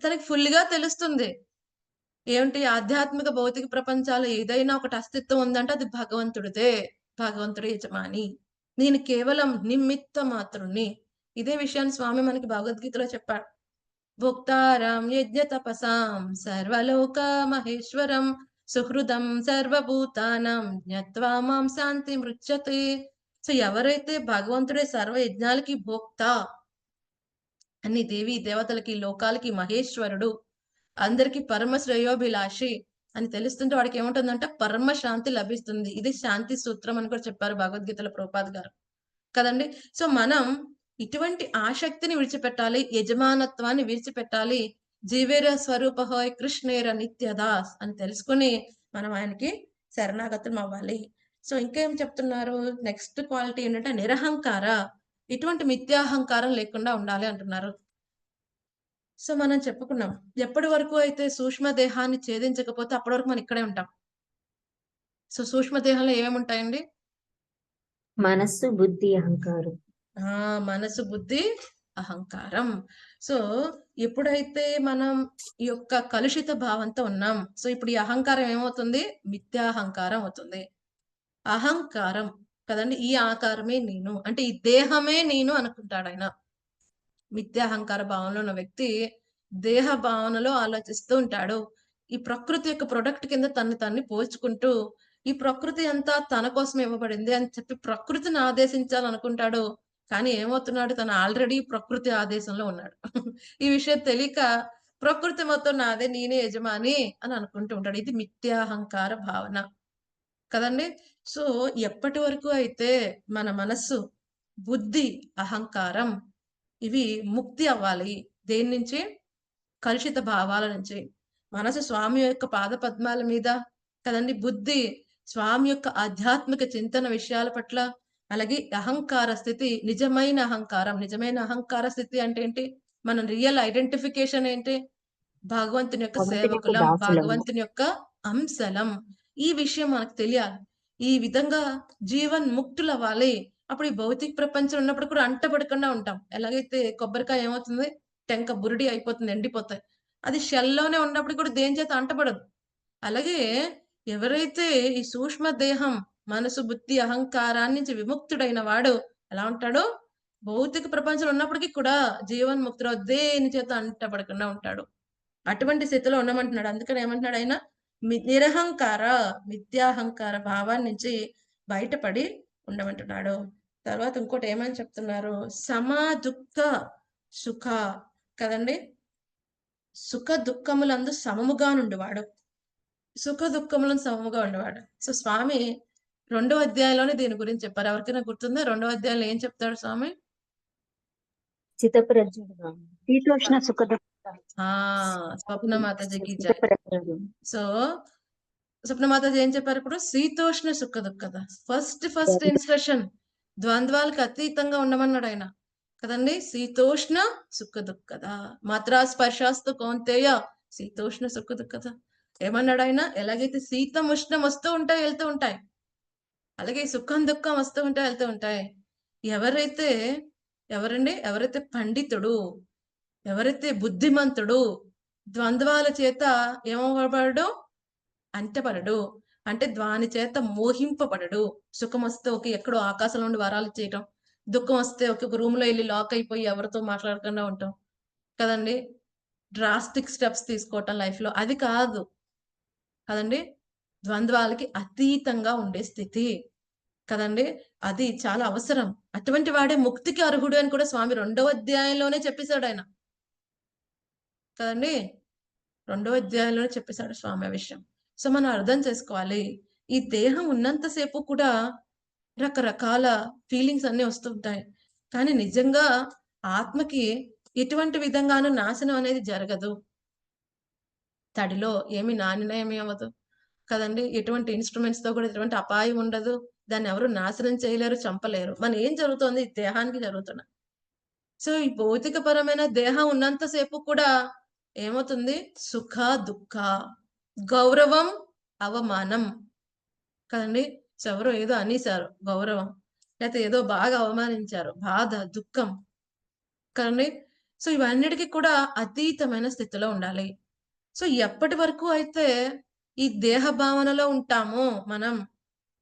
తనకి ఫుల్ గా తెలుస్తుంది. ఏమిటి? ఆధ్యాత్మిక భౌతిక ప్రపంచాలు ఏదైనా ఒకటి అస్తిత్వం ఉందంటే అది భగవంతుడిదే, భగవంతుడి యజమాని, నేను కేవలం నిమిత్త మాత్రుణ్ణి. ఇదే విషయాన్ని స్వామి మనకి భగవద్గీతలో చెప్పాడు. భోక్తారం యజ్ఞ తపసాం సర్వలోక మహేశ్వరం సుహృదం సర్వభూతానం జ్ఞత్వా మాం శాంతి మృచ్చతే. సో ఎవరైతే భగవంతుడే సర్వ యజ్ఞాలకి భోక్త, అన్ని దేవి దేవతలకి లోకాలకి మహేశ్వరుడు, అందరికి పరమ శ్రేయోభిలాషి అని తెలుస్తుంటే వాడికి ఏముంటుందంటే పరమ శాంతి లభిస్తుంది. ఇది శాంతి సూత్రం అని కూడా చెప్పారు భగవద్గీతలో ప్రభుపాద్ గారు కదండి. సో మనం ఇటువంటి ఆసక్తిని విడిచిపెట్టాలి, యజమానత్వాన్ని విడిచిపెట్టాలి. జీవేర స్వరూప హోయ్ కృష్ణేర నిత్యదాస్ అని తెలుసుకుని మనం ఆయనకి శరణాగతం అవ్వాలి. సో ఇంకేం చెప్తున్నారు? నెక్స్ట్ క్వాలిటీ ఏంటంటే నిరహంకార, ఇటువంటి మిథ్యాహంకారం లేకుండా ఉండాలి అంటున్నారు. సో మనం చెప్పుకున్నాం, ఎప్పటి వరకు అయితే సూక్ష్మ దేహాన్ని ఛేదించకపోతే అప్పటి వరకు మనం ఇక్కడే ఉంటాం. సో సూక్ష్మ దేహంలో ఏమేమి ఉంటాయండి? మనస్సు, బుద్ధి, అహంకారం. మనసు, బుద్ధి, అహంకారం. సో ఎప్పుడైతే మనం ఈ యొక్క కలుషిత భావంతో ఉన్నాం, సో ఇప్పుడు ఈ అహంకారం ఏమవుతుంది? మిథ్యాహంకారం అవుతుంది. అహంకారం కదండి, ఈ ఆకారమే నేను, అంటే ఈ దేహమే నేను అనుకుంటాడు ఆయన. మిథ్యాహంకార భావనలో ఉన్న వ్యక్తి దేహ భావనలో ఆలోచిస్తూ ఉంటాడు. ఈ ప్రకృతి యొక్క ప్రొడక్ట్ కింద తన్ని పోల్చుకుంటూ ఈ ప్రకృతి అంతా తన కోసం ఇవ్వబడింది అని చెప్పి ప్రకృతిని ఆదేశించాలనుకుంటాడు. కానీ ఏమవుతున్నాడు? తను ఆల్రెడీ ప్రకృతి ఆదేశంలో ఉన్నాడు. ఈ విషయం తెలియక ప్రకృతి మొత్తం నాదే, నేనే యజమాని అని అనుకుంటూ ఉంటాడు. ఇది మిథ్యాహంకార భావన కదండి. సో ఎప్పటి వరకు అయితే మన మనస్సు, బుద్ధి, అహంకారం ఇవి ముక్తి అవ్వాలి. దేని నుంచి? కలుషిత భావాల నుంచి. మనసు స్వామి యొక్క పాద పద్మాల మీద కదండి, బుద్ధి స్వామి యొక్క ఆధ్యాత్మిక చింతన విషయాల పట్ల, అలాగే అహంకార స్థితి, నిజమైన అహంకారం. నిజమైన అహంకార స్థితి అంటే ఏంటి? మన రియల్ ఐడెంటిఫికేషన్ ఏంటి? భగవంతుని యొక్క సేవకులం, భగవంతుని యొక్క అంశలం. ఈ విషయం మనకు తెలియాలి. ఈ విధంగా జీవన్ ముక్తులు అవ్వాలి. అప్పుడు ఈ భౌతిక ప్రపంచం ఉన్నప్పుడు కూడా అంటపడకుండా ఉంటాం. ఎలాగైతే కొబ్బరికాయ ఏమవుతుంది? టెంక బురిడి అయిపోతుంది, ఎండిపోతాయి. అది షెల్లోనే ఉన్నప్పుడు కూడా దేని చేత అంటపడదు. అలాగే ఎవరైతే ఈ సూక్ష్మ దేహం, మనసు, బుద్ధి, అహంకారాన్ని నుంచి విముక్తుడైన వాడు ఎలా ఉంటాడో, భౌతిక ప్రపంచంలో ఉన్నప్పటికీ కూడా జీవన్ముక్తుడు దేని చేత అంటపడకుండా ఉంటాడు. అటువంటి స్థితిలో ఉండమంటున్నాడు. అందుకని ఏమంటున్నాడు ఆయన? నిరహంకార, మిథ్యాహంకార భావాన్ని నుంచి బయటపడి ఉండమంటున్నాడు. తర్వాత ఇంకోటి ఏమని చెప్తున్నారు? సమా దుఃఖ సుఖ కదండి. సుఖ దుఃఖములందు సమముగా నుండివాడు, సుఖ దుఃఖములను సమముగా ఉండేవాడు. సో స్వామి 2వ అధ్యాయంలోనే దీని గురించి చెప్పారు. ఎవరికైనా గుర్తుందా? 2వ అధ్యాయంలో ఏం చెప్తాడు స్వామి? చిత్తప్రజ్ఞుడుగా, శీతోష్ణ సుఖ స్వప్న మాతాజీకి జై. సో స్వప్న మాతాజీ ఏం చెప్పారు ఇప్పుడు? శీతోష్ణ సుఖ దుఃఖద. ఫస్ట్ ఇన్స్ట్రక్షన్ ద్వంద్వాలకు అతీతంగా ఉండమన్నాడు ఆయన కదండి. శీతోష్ణ సుఖ దుఃఖద, మాత్రా స్పర్శాస్తు కౌంతేయ శీతోష్ణ సుఖ దుఃఖద. ఏమన్నాడు ఆయన? ఎలాగైతే శీతం ఉష్ణం వస్తూ ఉంటాయి, వెళ్తూ ఉంటాయి, అలాగే సుఖం దుఃఖం వస్తూ ఉంటాయి, వెళ్తూ ఉంటాయి. ఎవరైతే పండితుడు, ఎవరైతే బుద్ధిమంతుడు, ద్వంద్వాల చేత ఏమవ్వబడడు, అంటపడడు. అంటే దాని చేత మోహింపబడడు. సుఖం వస్తే ఒక ఎక్కడో ఆకాశం నుండి వరాలు చేయటం, దుఃఖం వస్తే ఒక రూమ్ లో వెళ్ళి లాక్ అయిపోయి ఎవరితో మాట్లాడకుండా ఉంటాం కదండి. డ్రాస్టిక్ స్టెప్స్ తీసుకోవటం లైఫ్ లో, అది కాదు కదండి. ద్వంద్వాలకి అతీతంగా ఉండే స్థితి కదండి, అది చాలా అవసరం. అటువంటి వాడే ముక్తికి అర్హుడు అని కూడా స్వామి 2వ అధ్యాయంలోనే చెప్పేశాడు ఆయన కదండి. 2వ అధ్యాయంలోనే చెప్పేశాడు స్వామి ఆ విషయం. సో మనం అర్థం చేసుకోవాలి, ఈ దేహం ఉన్నంతసేపు కూడా రకరకాల ఫీలింగ్స్ అన్ని వస్తుంటాయి. కానీ నిజంగా ఆత్మకి ఎటువంటి విధంగానూ నాశనం అనేది జరగదు. తడిలో ఏమి నానినా ఏమి అవ్వదు కదండి. ఎటువంటి ఇన్స్ట్రుమెంట్స్ తో కూడా ఎటువంటి అపాయం ఉండదు. దాన్ని ఎవరు నాశనం చేయలేరు, చంపలేరు. మన ఏం జరుగుతుంది, ఈ దేహానికి జరుగుతున్నది. సో ఈ భౌతికపరమైన దేహం ఉన్నంతసేపు కూడా ఏమవుతుంది, సుఖ దుఃఖ, గౌరవం అవమానం కదండి. సో ఎవరో ఏదో అనేశారు గౌరవం, లేకపోతే ఏదో బాగా అవమానించారు, బాధ దుఃఖం కదండి. సో ఇవన్నిటికీ కూడా అతీతమైన స్థితిలో ఉండాలి. సో ఎప్పటి వరకు అయితే ఈ దేహ భావనలో ఉంటామో మనం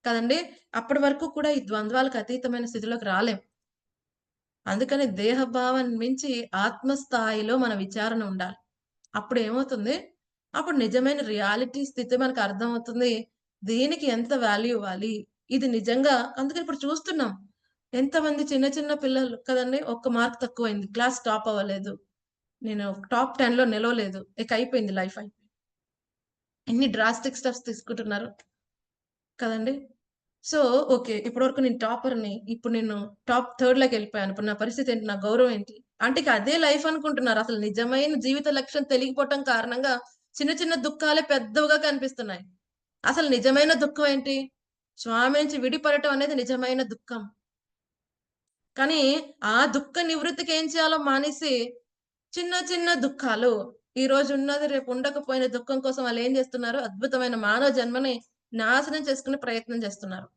కదండి, అప్పటి వరకు కూడా ఈ ద్వంద్వాలకు అతీతమైన స్థితిలోకి రాలేం. అందుకని దేహ భావం మించి ఆత్మస్థాయిలో మన విచారణ ఉండాలి. అప్పుడు ఏమవుతుంది, అప్పుడు నిజమైన రియాలిటీ స్థితి మనకు అర్థమవుతుంది. దీనికి ఎంత వాల్యూ ఇవ్వాలి, ఇది నిజంగా. అందుకని ఇప్పుడు చూస్తున్నాం ఎంతమంది చిన్న చిన్న పిల్లలు కదండి, 1 మార్క్ తక్కువైంది, క్లాస్ టాప్ అవ్వలేదు, నేను టాప్ 10 లో నిలవలేదు, ఇక అయిపోయింది లైఫ్ అయిపోయింది. ఎన్ని డ్రాస్టిక్ స్టెప్స్ తీసుకుంటున్నారు కదండి. సో ఓకే, ఇప్పటివరకు నేను టాపర్ని, ఇప్పుడు నేను టాప్ 3rd లోకి వెళ్ళిపోయాను, ఇప్పుడు నా పరిస్థితి ఏంటి, నా గౌరవం ఏంటి అంటే ఇక అదే లైఫ్ అనుకుంటున్నారు. అసలు నిజమైన జీవిత లక్ష్యం తెలియకపోవటం కారణంగా చిన్న చిన్న దుఃఖాలే పెద్దవిగా కనిపిస్తున్నాయి. అసలు నిజమైన దుఃఖం ఏంటి, స్వామి నుంచి విడిపడటం అనేది నిజమైన దుఃఖం. కానీ ఆ దుఃఖ నివృత్తికి ఏం చేయాలో మానేసి చిన్న చిన్న దుఃఖాలు, ఈ రోజు ఉన్నది రేపు ఉండకపోయిన దుఃఖం కోసం వాళ్ళు ఏం చేస్తున్నారు, అద్భుతమైన మానవ జన్మని నాశనం చేసుకునే ప్రయత్నం చేస్తున్నారు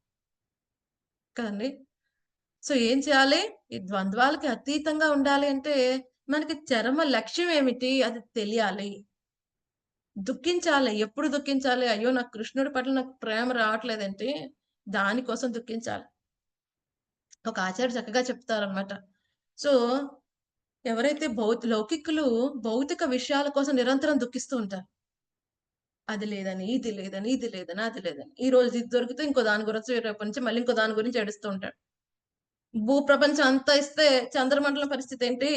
కదండి. సో ఏం చేయాలి, ఈ ద్వంద్వాలకి అతీతంగా ఉండాలి అంటే మనకి చరమ లక్ష్యం ఏమిటి అది తెలియాలి. దుఃఖించాలి, ఎప్పుడు దుఃఖించాలి, అయ్యో నాకు కృష్ణుడి పట్ల నాకు ప్రేమ రావట్లేదంటే దానికోసం దుఃఖించాలి. ఒక ఆచార్య చక్కగా చెప్తారనమాట. సో ఎవరైతే లౌకికులు భౌతిక విషయాల కోసం నిరంతరం దుఃఖిస్తూ ఉంటారు, అది లేదని ఇది లేదని ఇది లేదని అది లేదని, ఈ రోజు ఇది దొరికితే ఇంకో దాని గురించి, రేపు నుంచి మళ్ళీ ఇంకో దాని గురించి ఏడుస్తూ ఉంటాడు. భూప్రపంచం అంతా ఇస్తే చంద్రమండలం పరిస్థితి ఏంటి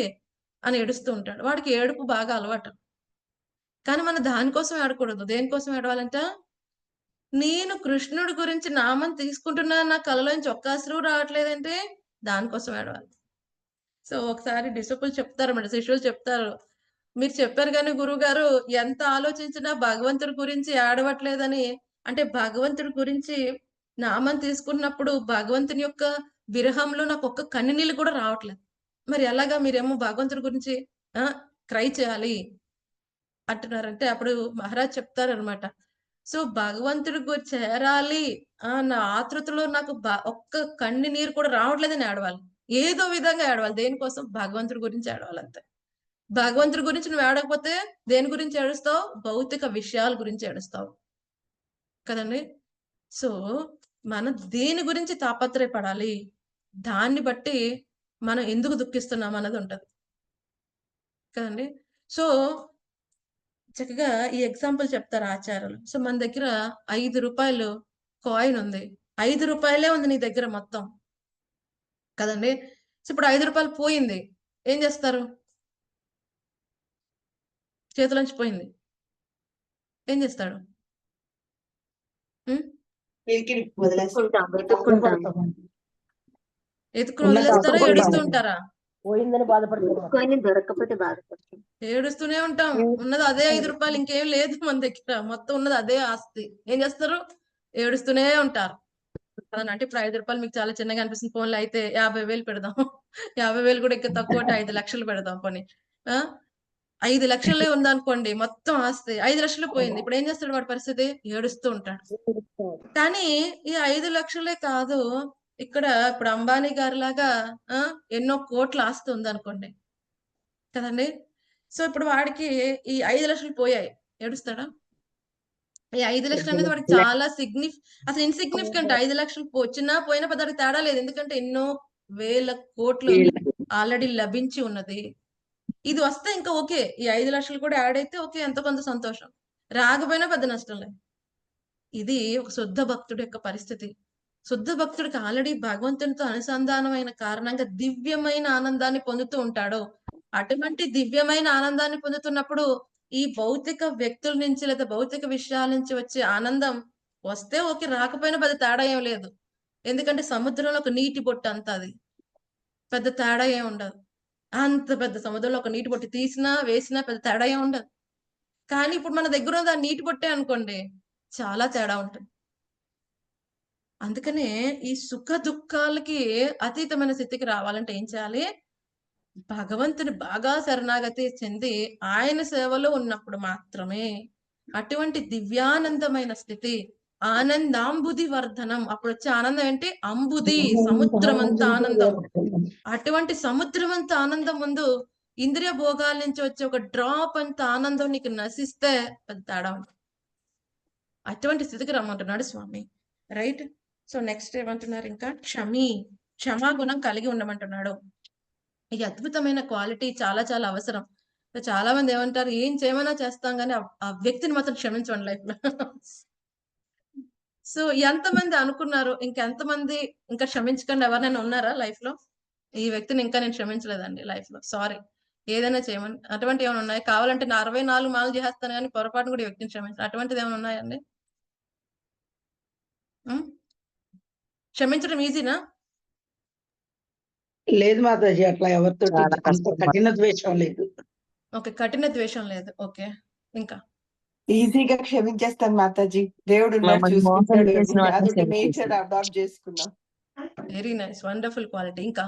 అని ఏడుస్తూ ఉంటాడు. వాడికి ఏడుపు బాగా అలవాటు. కానీ మనం దానికోసం ఏడకూడదు. దేనికోసం ఏడవాలంట, నేను కృష్ణుడి గురించి నామం తీసుకుంటున్నా, నా కళలోంచి ఒక్క అశ్రువు రావట్లేదంటే దానికోసం ఏడవాలి. సో ఒకసారి డిసిపుల్ చెప్తారన్నమాట, శిష్యులు చెప్తారు, మీరు చెప్పారు కానీ గురువు గారు ఎంత ఆలోచించినా భగవంతుడి గురించి ఏడవట్లేదని. అంటే భగవంతుడి గురించి నామం తీసుకున్నప్పుడు భగవంతుని యొక్క విరహంలో నాకు ఒక్క కన్నీళ్ళు కూడా రావట్లేదు, మరి ఎలాగా మీరేమో భగవంతుడి గురించి క్రై చేయాలి అంటున్నారంటే అప్పుడు మహారాజ్ చెప్తారనమాట, సో భగవంతుడి గురించి చేరాలి నా ఆతృతలో నాకు ఒక్క కన్ని నీరు కూడా రావట్లేదని ఏడవాలి. ఏదో విధంగా ఏడవాలి. దేనికోసం, భగవంతుడి గురించి ఏడవాలి అంతే. భగవంతుడి గురించి నువ్వు ఏడకపోతే దేని గురించి ఏడుస్తావు, భౌతిక విషయాల గురించి ఏడుస్తావు కదండి. సో మనం దేని గురించి తాపత్రయపడాలి, దాన్ని బట్టి మనం ఎందుకు దుఃఖిస్తున్నాం అన్నది ఉంటది కదండి. సో చక్కగా ఈ ఎగ్జాంపుల్ చెప్తారు ఆచార్యులు. సో మన దగ్గర 5 రూపాయలు కాయిన్ ఉంది, 5 రూపాయలే ఉంది నీ దగ్గర మొత్తం కదండి. సో ఇప్పుడు 5 రూపాయలు పోయింది, ఏం చేస్తారు, చేతిలోంచి పోయింది, ఏం చేస్తాడు, ఎత్తుకుని వదిలేస్తారా, ఏడుస్తూ ఉంటారా, పోయిందని బాధపడుతుంది, దొరకకపోతే బాధపడుతుంది, ఏడుస్తూనే ఉంటాం. ఉన్నది అదే 5 రూపాయలు, ఇంకేం లేదు మన దగ్గర, మొత్తం ఉన్నది అదే ఆస్తి, ఏం చేస్తారు, ఏడుస్తూనే ఉంటారు కదండి. అంటే ఇప్పుడు 5 రూపాయలు మీకు చాలా చిన్నగా అనిపిస్తుంది, ఫోన్లో అయితే 50,000 పెడదాం, 50,000 కూడా ఇంకా తక్కువ, 5 లక్షలు పెడదాం పని. 5 లక్షలే ఉందనుకోండి మొత్తం ఆస్తి, 5 లక్షలు పోయింది, ఇప్పుడు ఏం చేస్తాడు వాడి పరిస్థితి, ఏడుస్తూ ఉంటాడు. కానీ ఈ 5 లక్షలే కాదు, ఇక్కడ ఇప్పుడు అంబానీ గారి లాగా ఎన్నో కోట్ల ఆస్తి ఉందనుకోండి కదండి. సో ఇప్పుడు వాడికి ఈ 5,00,000 పోయాయి, ఏడుస్తాడా? ఈ 5,00,000 అనేది వాడికి చాలా అసలు ఇన్సిగ్నిఫికెంట్. 5,00,000 వచ్చినా పోయినా పెద్ద తేడా లేదు. ఎందుకంటే ఎన్నో వేల కోట్లు ఆల్రెడీ లభించి ఉన్నది. ఇది వస్తే ఇంకా ఓకే, ఈ 5,00,000 కూడా యాడ్ అయితే ఓకే, ఎంతో కొంత సంతోషం. రాకపోయినా పెద్ద నష్టం లేదు. ఇది ఒక శుద్ధ భక్తుడి యొక్క పరిస్థితి. శుద్ధ భక్తుడికి ఆల్రెడీ భగవంతునితో అనుసంధానమైన కారణంగా దివ్యమైన ఆనందాన్ని పొందుతూ ఉంటాడు. అటువంటి దివ్యమైన ఆనందాన్ని పొందుతున్నప్పుడు ఈ భౌతిక వ్యక్తుల నుంచి లేదా భౌతిక విషయాల నుంచి వచ్చే ఆనందం వస్తే ఓకే, రాకపోయినా పెద్ద తేడా ఏం లేదు. ఎందుకంటే సముద్రంలో ఒక నీటి బొట్టు అంత అది, పెద్ద తేడా ఏం ఉండదు. అంత పెద్ద సముద్రంలో ఒక నీటి బొట్టు తీసినా వేసినా పెద్ద తేడా ఏం ఉండదు. కానీ ఇప్పుడు మన దగ్గర ఉన్న ఆ నీటి బొట్టే అనుకోండి, చాలా తేడా ఉంటుంది. అందుకనే ఈ సుఖ దుఃఖాలకి అతీతమైన స్థితికి రావాలంటే ఏం చేయాలి? భగవంతుని బాగా శరణాగతి చెంది ఆయన సేవలో ఉన్నప్పుడు మాత్రమే అటువంటి దివ్యానందమైన స్థితి, ఆనందాంబుది వర్ధనం. అప్పుడు వచ్చే ఆనందం ఏంటి? అంబుది, సముద్రమంత ఆనందం. అటువంటి సముద్రమంత ఆనందం ముందు ఇంద్రియ భోగాల నుంచి వచ్చే ఒక డ్రాప్ అంత ఆనందం నీకు నశిస్తే పెద్ద తేడా ఉంటుంది. అటువంటి స్థితికి రమ్మంటున్నాడు స్వామి. రైట్. సో నెక్స్ట్ ఏమంటున్నారు? ఇంకా క్షమాగుణం కలిగి ఉండమంటున్నాడు. ఈ అద్భుతమైన క్వాలిటీ చాలా చాలా అవసరం. చాలా మంది ఏమంటారు, ఏం చేయమన్నా చేస్తాం కానీ ఆ వ్యక్తిని మాత్రం క్షమించండి లైఫ్ లో. సో ఎంతమంది అనుకున్నారు? ఇంకెంతమంది ఇంకా క్షమించకుండా ఎవరైనా ఉన్నారా లైఫ్ లో? ఈ వ్యక్తిని ఇంకా నేను క్షమించలేదండి లైఫ్ లో, సారీ, ఏదైనా చేయమని. అటువంటి ఏమైనా ఉన్నాయి? కావాలంటే నా 64 మాలు చేస్తాను కానీ పొరపాటు కూడా ఈ వ్యక్తిని క్షమించాను, అటువంటిది ఏమైనా ఉన్నాయండి? క్షమించడం ఈజీనా? లేదు మాతాజీ, అట్లా ఎవరితో అంత కఠిన ద్వేషం లేదు. ఓకే, కఠిన ద్వేషం లేదు. ఓకే, ఇంకా ఈజీగా క్షమించేస్తాను మాతాజీ. దేవుడు అదొక నేచర్ అడాప్ట్ చేసుకున్నాం. Very nice, wonderful quality. ఇంకా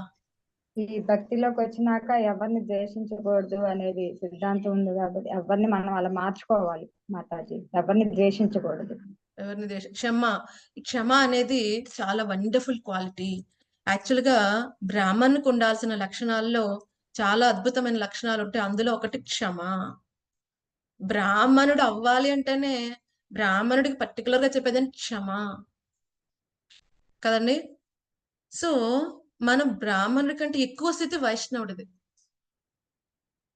ఈ భక్తిలోకి వచ్చినాక ఎవరిని ద్వేషించకూడదు అనేది సిద్ధాంతం ఉంది కాబట్టి ఎవరిని మనం అలా మార్చుకోవాలి మాతాజీ. ఎవరిని ద్వేషించకూడదు. ఎవరిని క్షమ అనేది చాలా వండర్ఫుల్ క్వాలిటీ. యాక్చువల్ గా బ్రాహ్మణునికి ఉండాల్సిన లక్షణాల్లో చాలా అద్భుతమైన లక్షణాలు ఉంటాయి. అందులో ఒకటి క్షమ. బ్రాహ్మణుడు అవ్వాలి అంటేనే బ్రాహ్మణుడికి పర్టికులర్ గా చెప్పేదని క్షమ కదండి. సో మనం బ్రాహ్మణుడి కంటే ఎక్కువ స్థితి వైష్ణవుడిది.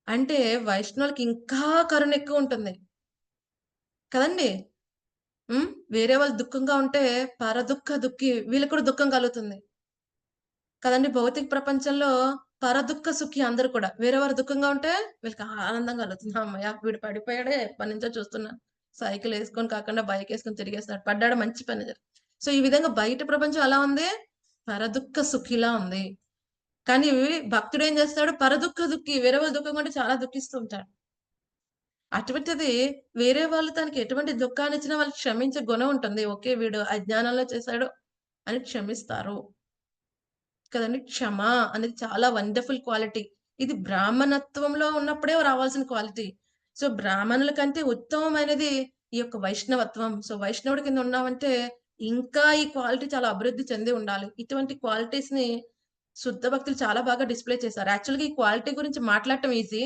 అంటే వైష్ణవులకి ఇంకా కరుణ ఎక్కువ ఉంటుంది కదండి. వేరే వాళ్ళు దుఃఖంగా ఉంటే పరదుఃఖ దుఃఖి వీళ్ళకి కూడా దుఃఖం కలుగుతుంది కదండి. భౌతిక ప్రపంచంలో పరదుఃఖ సుఖి అందరు కూడా. వేరే వారు దుఃఖంగా ఉంటే వీళ్ళకి ఆనందంగా కలుగుతుంది. అమ్మయ్య, వీడు పడిపోయాడే, ఎప్పటి నుంచో చూస్తున్నా, సైకిల్ వేసుకొని కాకుండా బైక్ వేసుకొని తిరిగేస్తున్నాడు, పడ్డాడు, మంచి పని. సో ఈ విధంగా బయట ప్రపంచం ఎలా ఉంది? పరదుఃఖ సుఖిలా ఉంది. కానీ భక్తుడు ఏం చేస్తాడు? పరదుఃఖ దుఃఖి, వేరే వాళ్ళు దుఃఖంగా ఉంటే చాలా దుఃఖిస్తూ ఉంటాడు. అటువంటిది వేరే వాళ్ళు తనకి ఎటువంటి దుఃఖాన్ని ఇచ్చినా వాళ్ళకి క్షమించే గుణం ఉంటుంది. ఓకే, వీడు అజ్ఞానంలో చేశాడు అని క్షమిస్తారు కదండి. క్షమ అనేది చాలా వండర్ఫుల్ క్వాలిటీ. ఇది బ్రాహ్మణత్వంలో ఉన్నప్పుడే రావాల్సిన క్వాలిటీ. సో బ్రాహ్మణుల కంటే ఉత్తమమైనది ఈ యొక్క వైష్ణవత్వం. సో వైష్ణవుడి కింద ఉన్నామంటే ఇంకా ఈ క్వాలిటీ చాలా అభివృద్ధి చెంది ఉండాలి. ఇటువంటి క్వాలిటీస్ ని శుద్ధ భక్తులు చాలా బాగా డిస్ప్లే చేశారు. యాక్చువల్గా ఈ క్వాలిటీ గురించి మాట్లాడటం ఈజీ,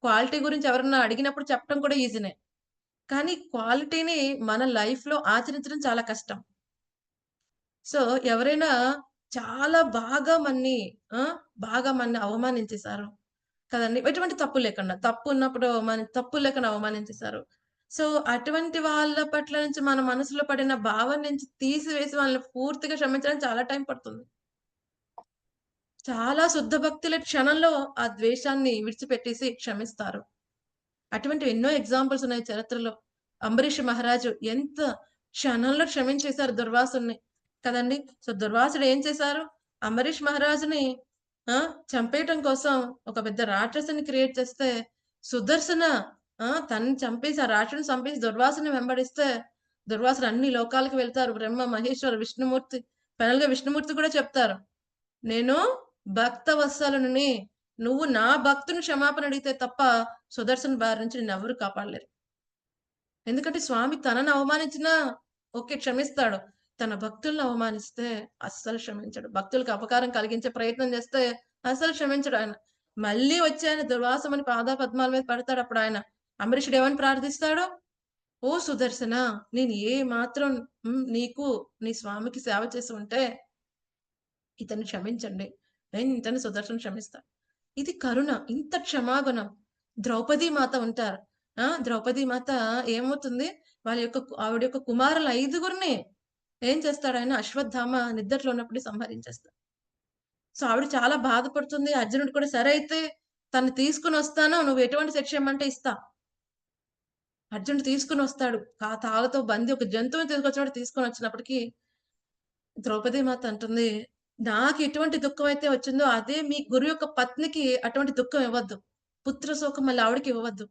క్వాలిటీ గురించి ఎవరన్నా అడిగినప్పుడు చెప్పడం కూడా ఈజీనే. కానీ క్వాలిటీని మన లైఫ్ లో ఆచరించడం చాలా కష్టం. సో ఎవరైనా చాలా బాగా మన్ని అవమానించేశారు కదండి, ఎటువంటి తప్పు లేకుండా, తప్పు ఉన్నప్పుడు తప్పు లేకుండా అవమానించేశారు. సో అటువంటి వాళ్ళ పట్ల నుంచి మన మనసులో పడిన భావం నుంచి తీసివేసి వాళ్ళని పూర్తిగా క్షమించడానికి చాలా టైం పడుతుంది. చాలా శుద్ధ భక్తుల క్షణంలో ఆ ద్వేషాన్ని విడిచిపెట్టేసి క్షమిస్తారు. అటువంటి ఎన్నో ఎగ్జాంపుల్స్ ఉన్నాయి చరిత్రలో. అంబరీష్ మహారాజు ఎంత క్షణంలో క్షమించేశారు దుర్వాసుని కదండి. సో దుర్వాసుడు ఏం చేశారు? అంబరీష్ మహారాజుని చంపేయటం కోసం ఒక పెద్ద రాక్షసుని క్రియేట్ చేస్తే సుదర్శన తనని చంపేసి ఆ రాక్షసుని చంపేసి దుర్వాసుని వెంబడిస్తే దుర్వాసుడు అన్ని లోకాలకు వెళ్తారు. బ్రహ్మ, మహేశ్వర, విష్ణుమూర్తి, ఫైనల్ గా విష్ణుమూర్తి కూడా చెప్తారు, నేను భక్త వత్సలుని, నువ్వు నా భక్తుని క్షమాపణ అడిగితే తప్ప సుదర్శన్ బారి నుంచి నేను ఎవరు కాపాడలేరు. ఎందుకంటే స్వామి తనను అవమానించినా ఓకే క్షమిస్తాడు, తన భక్తులను అవమానిస్తే అస్సలు క్షమించడు. భక్తులకు అపకారం కలిగించే ప్రయత్నం చేస్తే అస్సలు క్షమించడు ఆయన. మళ్ళీ వచ్చి ఆయన దుర్వాసమని పాద పద్మాల మీద పడతాడు. అప్పుడు ఆయన అంబరీషుడు ఏమని ప్రార్థిస్తాడు? ఓ సుదర్శన, నేను ఏ మాత్రం నీకు నీ స్వామికి సేవ చేసి ఉంటే ఇతన్ని క్షమించండి, నేను ఇతన్ని సుదర్శన క్షమిస్తా. ఇది కరుణ, ఇంత క్షమాగుణం. ద్రౌపదీ మాత ఉంటారు. ద్రౌపదీ మాత ఏమవుతుంది, ఆవిడ యొక్క కుమారుల 5గురిని ఏం చేస్తాడు ఆయన? అశ్వత్థామ నిద్రలో ఉన్నప్పుడు సంహరించేస్తాడు. సో ఆవిడ చాలా బాధపడుతుంది. అర్జునుడు కూడా సరే అయితే తను తీసుకుని వస్తాను, నువ్వు ఎటువంటి శిక్ష ఇమ్మంటే ఇస్తా. అర్జునుడు తీసుకుని వస్తాడు. తాళతో బంది ఒక జంతువుని తీసుకొచ్చినప్పుడు తీసుకొని వచ్చినప్పటికీ ద్రౌపదీ మాత అంటుంది, నాకు ఎటువంటి దుఃఖం అయితే వచ్చిందో అదే మీ గురు యొక్క పత్నికి అటువంటి దుఃఖం ఇవ్వద్దు, పుత్ర శోకం మళ్ళీ ఆవిడకి ఇవ్వద్దు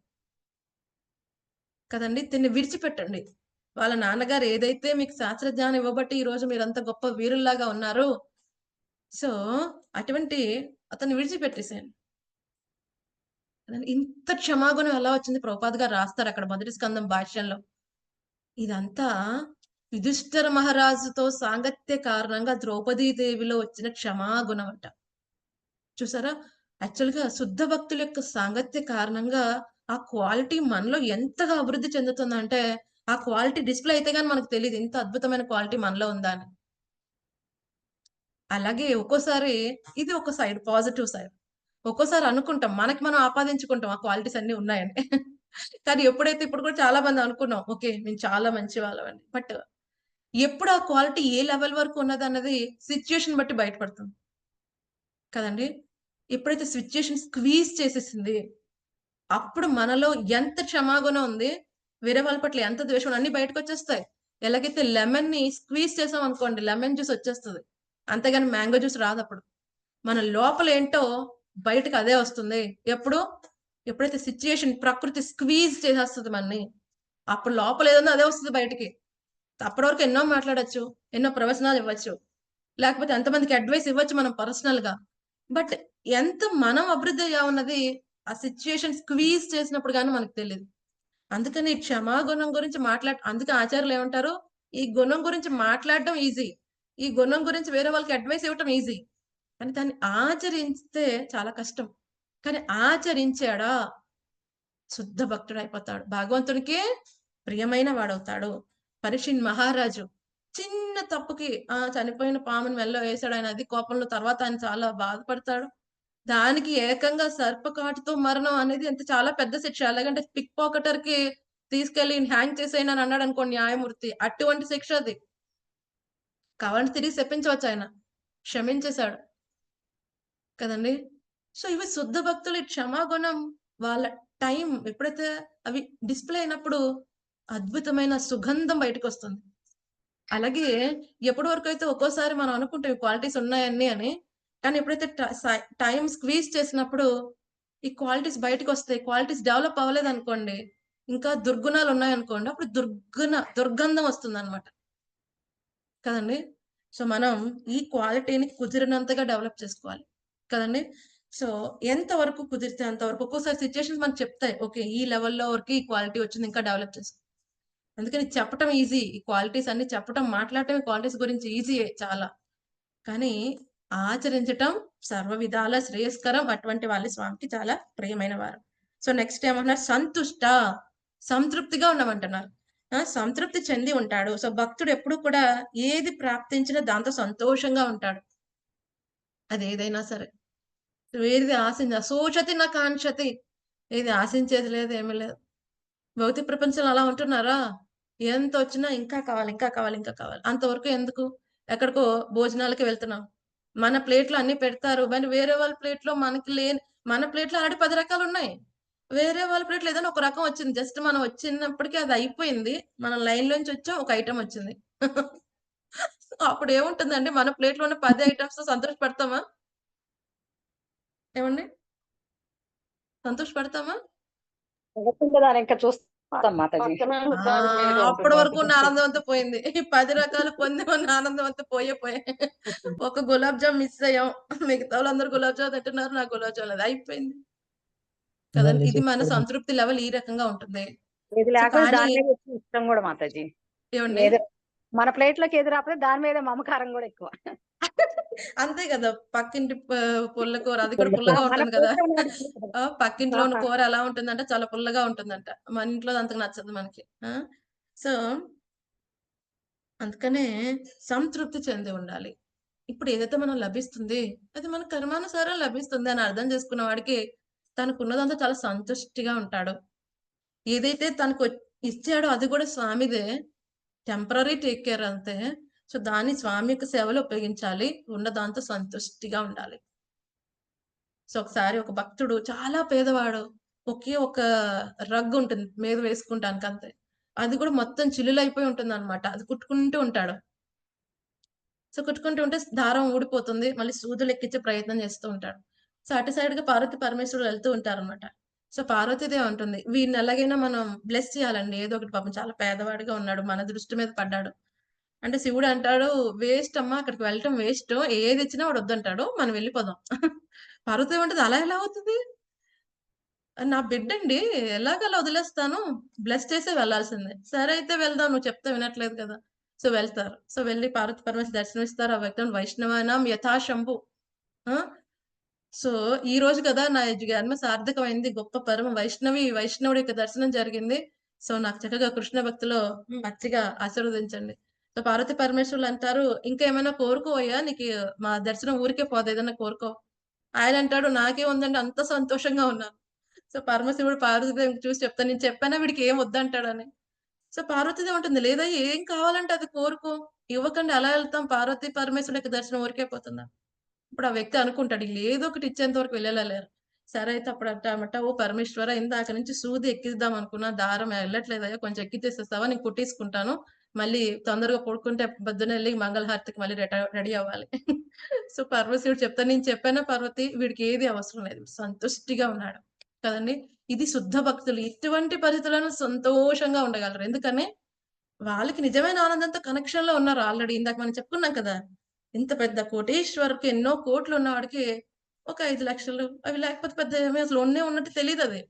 కదండి. తిన్ని విడిచిపెట్టండి. వాళ్ళ నాన్నగారు ఏదైతే మీకు శాస్త్రజ్ఞానం ఇవ్వబట్టి ఈ రోజు మీరంత గొప్ప వీరుల్లాగా ఉన్నారు, సో అటువంటి అతన్ని విడిచిపెట్టేసేయండి. ఇంత క్షమాగుణం ఎలా వచ్చింది? ప్రభుపాద్ గారు రాస్తారు అక్కడ మొదటి స్కందం భాష్యంలో. ఇదంతా యుధిష్ఠిర మహారాజుతో సాంగత్య కారణంగా ద్రౌపదీదేవిలో వచ్చిన క్షమాగుణం అంట. చూసారా, యాక్చువల్ గా శుద్ధ భక్తుల యొక్క సాంగత్య కారణంగా ఆ క్వాలిటీ మనలో ఎంతగా అభివృద్ధి చెందుతుందంటే, ఆ క్వాలిటీ డిస్ప్లే అయితే గానీ మనకు తెలియదు ఇంత అద్భుతమైన క్వాలిటీ మనలో ఉందా అని. అలాగే ఒక్కోసారి ఇది ఒక సైడ్, పాజిటివ్ సైడ్. ఒక్కోసారి అనుకుంటాం, మనకి మనం ఆపాదించుకుంటాం ఆ క్వాలిటీస్ అన్ని ఉన్నాయని. కానీ ఎప్పుడైతే ఇప్పుడు కూడా చాలా మంది అనుకున్నాం, ఓకే మేము చాలా మంచి వాళ్ళమని. బట్ ఎప్పుడు ఆ క్వాలిటీ ఏ లెవెల్ వరకు ఉన్నది అన్నది సిచ్యుయేషన్ బట్టి బయటపడుతుంది కదండి. ఎప్పుడైతే సిచ్యుయేషన్ స్క్వీజ్ చేసేసింది, అప్పుడు మనలో ఎంత క్షమాగుణం ఉంది, వేరే వాళ్ళ పట్ల ఎంత ద్వేషం అన్ని బయటకు వచ్చేస్తాయి. ఎలాగైతే లెమన్ ని స్క్వీజ్ చేసాం అనుకోండి, లెమన్ జ్యూస్ వచ్చేస్తుంది, అంతేగాని మ్యాంగో జ్యూస్ రాదు. అప్పుడు మన లోపల ఏంటో బయటకు అదే వస్తుంది. ఎప్పుడైతే సిచ్యుయేషన్ ప్రకృతి స్క్వీజ్ చేసేస్తుంది మనని, అప్పుడు లోపల ఏదన్నా అదే వస్తుంది బయటికి. అప్పటి వరకు ఎన్నో మాట్లాడచ్చు, ఎన్నో ప్రవచనాలు ఇవ్వచ్చు, లేకపోతే ఎంతమందికి అడ్వైస్ ఇవ్వచ్చు మనం పర్సనల్ గా. బట్ ఎంత మనం అభివృద్ధి అయ్యా ఉన్నది ఆ సిచ్యుయేషన్ స్క్వీజ్ చేసినప్పుడు కానీ మనకు తెలియదు. అందుకని క్షమాగుణం గురించి అందుకే ఆచార్యులు ఏమంటారు, ఈ గుణం గురించి మాట్లాడడం ఈజీ, ఈ గుణం గురించి వేరే వాళ్ళకి అడ్వైస్ ఇవ్వటం ఈజీ, కానీ దాన్ని ఆచరిస్తే చాలా కష్టం. కానీ ఆచరించాడా శుద్ధ భక్తుడు అయిపోతాడు, భగవంతుడికి ప్రియమైన వాడవుతాడు. పరీక్షిత్ మహారాజు చిన్న తప్పుకి చనిపోయిన పాముని మెల్లో వేసాడు ఆయన, అది కోపంలో. తర్వాత ఆయన చాలా బాధపడతాడు. దానికి ఏకంగా సర్పకాటుతో మరణం అనేది ఎంత చాలా పెద్ద శిక్ష. ఎలాగంటే పిక్ పాకెటర్ కి తీసుకెళ్లి హ్యాంగ్ చేసేయను అని అన్నాడు అనుకోండి న్యాయమూర్తి, అటువంటి శిక్ష అది. కావాలంటే తిరిగి శపించవచ్చు, ఆయన క్షమించేశాడు కదండి. సో ఇవి శుద్ధ భక్తులు క్షమాగుణం వాళ్ళ టైం ఎప్పుడైతే అవి డిస్ప్లే అయినప్పుడు అద్భుతమైన సుగంధం బయటకు వస్తుంది. అలాగే ఎప్పటి వరకు అయితే ఒక్కోసారి మనం అనుకుంటాం క్వాలిటీస్ ఉన్నాయన్నీ అని, కానీ ఎప్పుడైతే టైం స్క్వీజ్ చేసినప్పుడు ఈ క్వాలిటీస్ బయటకు వస్తాయి. క్వాలిటీస్ డెవలప్ అవ్వలేదు అనుకోండి, ఇంకా దుర్గుణాలు ఉన్నాయనుకోండి, అప్పుడు దుర్గంధం వస్తుంది అనమాట కదండి. సో మనం ఈ క్వాలిటీని కుదిరినంతగా డెవలప్ చేసుకోవాలి కదండి. సో ఎంతవరకు కుదిరితే అంతవరకు. ఒక్కోసారి సిచ్యుయేషన్స్ మనకు చెప్తాయి, ఓకే ఈ లెవెల్లో వరకు ఈ క్వాలిటీ వచ్చింది, ఇంకా డెవలప్ చేసుకో. అందుకని చెప్పటం ఈజీ, ఈ క్వాలిటీస్ అన్ని చెప్పటం, మాట్లాడటం క్వాలిటీస్ గురించి ఈజీయే చాలా, కానీ ఆచరించటం సర్వ విధాల శ్రేయస్కరం. అటువంటి వాళ్ళ స్వామికి చాలా ప్రియమైన వారు. సో నెక్స్ట్ ఏమన్నారు, సంతృప్తిగా ఉండమంటున్నారు. సంతృప్తి చెంది ఉంటాడు. సో భక్తుడు ఎప్పుడు కూడా ఏది ప్రాప్తించినా దాంతో సంతోషంగా ఉంటాడు, అది ఏదైనా సరే. ఏది అశోచతి నా కాంక్షతి, ఏది ఆశించేది లేదు, ఏమీ లేదు. భౌతిక ప్రపంచంలో అలా ఉంటున్నారా, ఎంత వచ్చినా ఇంకా కావాలి, ఇంకా కావాలి, ఇంకా కావాలి. అంతవరకు ఎందుకు? ఎక్కడికో భోజనాలకి వెళ్తున్నాం, మన ప్లేట్లో అన్ని పెడతారు, మరి వేరే వాళ్ళ ప్లేట్లో మనకి లేని, మన ప్లేట్లో ఆల్రెడీ 10 రకాలు ఉన్నాయి, వేరే వాళ్ళ ప్లేట్లో ఏదైనా ఒక రకం వచ్చింది, జస్ట్ మనం వచ్చినప్పటికీ అది అయిపోయింది, మనం లైన్ లోంచి వచ్చాం, ఒక ఐటమ్ వచ్చింది. అప్పుడు ఏముంటుందండి, మన ప్లేట్లో ఉన్న 10 ఐటమ్స్ తో సంతోషపడతామా? ఏమండి, సంతోషపడతామా? ఇంకా చూస్తాం మాతాజీ. అప్పటి వరకు ఉన్న ఆనందం అంతా పోయింది. 10 రకాలు పొంది ఉన్న ఆనందం అంతా పోయే. ఒక గులాబ్ జామ్ మిస్ అయ్యాం, మిగతా వాళ్ళందరూ గులాబ్ జామ్ తింటున్నారు, నాకు గులాబ్ జామ్ లేదు, అయిపోయింది కదండి. ఇది మన సంతృప్తి లెవెల్ ఈ రకంగా ఉంటుంది. ఇది లేకపోతే దాని మీద ఇష్టం కూడా మాతాజీ. ఏమండి, మన ప్లేట్ లోకి ఏది రాకపోతే దాని మీద మమకారం కూడా ఎక్కువ. అంతే కదా, పక్కింటి పుల్ల కూర అది కూడా పుల్లగా మన ఉంటుంది కదా. ప్లేట్ లోనే పక్కింట్లో ఉన్న కూర ఎలా ఉంటుందంటే చాలా పుల్లగా ఉంటుందంట, మన ఇంట్లో అంతకు నచ్చదు మనకి. సో అందుకనే సంతృప్తి చెంది ఉండాలి. ఇప్పుడు ఏదైతే మనం లభిస్తుంది అది మన కర్మానుసారం లభిస్తుంది అని అర్థం చేసుకున్న వాడికి తనకున్నదంతా చాలా సంతుష్టిగా ఉంటాడు. ఏదైతే తనకు ఇచ్చాడో అది కూడా స్వామిదే, టెంపరరీ టేక్ కేర్ అంతే. సో దాన్ని స్వామి యొక్క సేవలో ఉపయోగించాలి, ఉన్న దాంతో సంతుష్టిగా ఉండాలి. సో ఒకసారి ఒక భక్తుడు చాలా పేదవాడు, ఒకే ఒక రగ్ ఉంటుంది మీద వేసుకుంటానికి అంతే, అది కూడా మొత్తం చిల్లులైపోయి ఉంటుంది అనమాట. అది కుట్టుకుంటూ ఉంటాడు. సో కుట్టుకుంటూ ఉంటే దారం ఊడిపోతుంది, మళ్ళీ సూదులు ఎక్కించే ప్రయత్నం చేస్తూ ఉంటాడు. సో అటు సైడ్ గా పార్వతి పరమేశ్వరుడు వెళ్తూ ఉంటారన్నమాట. సో పార్వతీదేవి ఉంటుంది, వీడిని ఎలాగైనా మనం బ్లెస్ చేయాలండి, ఏదో ఒకటి, పాపం చాలా పేదవాడిగా ఉన్నాడు, మన దృష్టి మీద పడ్డాడు అంటే శివుడు అంటాడు, వేస్ట్ అమ్మా, అక్కడికి వెళ్ళటం వేస్ట్, ఏది ఇచ్చినా వాడు వద్దంటాడు, మనం వెళ్ళిపోదాం. పార్వతీదేవి ఉంటుంది, అలా ఎలా అవుతుంది, నా బిడ్డండి, ఎలాగలా వదిలేస్తాను, బ్లెస్ చేసే వెళ్ళాల్సిందే. సరే అయితే వెళ్దాం, నువ్వు చెప్తే వినట్లేదు కదా. సో వెళ్తారు. సో వెళ్ళి పార్వతి పరమేశ్వరు దర్శనమిస్తారు. ఆ వ్యక్తం వైష్ణవానాం యథాశంభు. సో ఈ రోజు కదా నా జన్మ సార్థకమైంది, గొప్ప పరమ వైష్ణవుడి యొక్క దర్శనం జరిగింది. సో నాకు చక్కగా కృష్ణ భక్తిలో మంచిగా ఆశీర్వదించండి. సో పార్వతి పరమేశ్వరులు అంటారు, ఇంకా ఏమైనా కోరుకోవయ్యా, నీకు మా దర్శనం ఊరికే పోదు, ఏదైనా కోరుకో. ఆయన అంటాడు, నాకే ఉందండి, అంత సంతోషంగా ఉన్నాను. సో పరమశివుడు పార్వతీదేవిని చూసి చెప్తాను, నేను చెప్పానా వీడికి ఏం వద్దంటాడని. సో పార్వతీదేవి ఉంటుంది, లేదా ఏం కావాలంటే అది కోరుకో, ఇవ్వకండి అలా వెళ్తాం, పార్వతీ పరమేశ్వరుడు యొక్క దర్శనం ఊరికే పోతుందా. ఇప్పుడు ఆ వ్యక్తి అనుకుంటాడు, ఏదో ఒకటి ఇచ్చేంత వరకు వెళ్ళలేరు. సరే అయితే అప్పుడు అంటామట, ఓ పరమేశ్వర, ఇందాక నుంచి సూది ఎక్కిద్దాం అనుకున్నా, దారం వెళ్ళట్లేదయ్యా, కొంచెం ఎక్కిచ్చేసేస్తావా, నేను కుట్టించుకుంటాను, మళ్ళీ తొందరగా పడుకుంటే పొద్దున వెళ్ళి మంగళహారతికి మళ్ళీ రెడీ అవ్వాలి. సో పరమశివుడు చెప్తాను, నేను చెప్పానా పార్వతి, వీడికి ఏది అవసరం లేదు, సంతుష్టిగా ఉన్నాడు కదండి. ఇది శుద్ధ భక్తులు, ఇటువంటి పరిస్థితులను సంతోషంగా ఉండగలరు. ఎందుకని వాళ్ళకి నిజమైన ఆనందంతో కనెక్షన్ లో ఉన్నారు ఆల్రెడీ. ఇందాక మనం చెప్పుకున్నాం కదా, ఇంత పెద్ద కోటేశ్వరికి ఎన్నో కోట్లు ఉన్నవాడికి ఒక 5 లక్షలు అవి లేకపోతే పెద్ద ఏమీ అసలు ఉన్నట్టు తెలియదు అది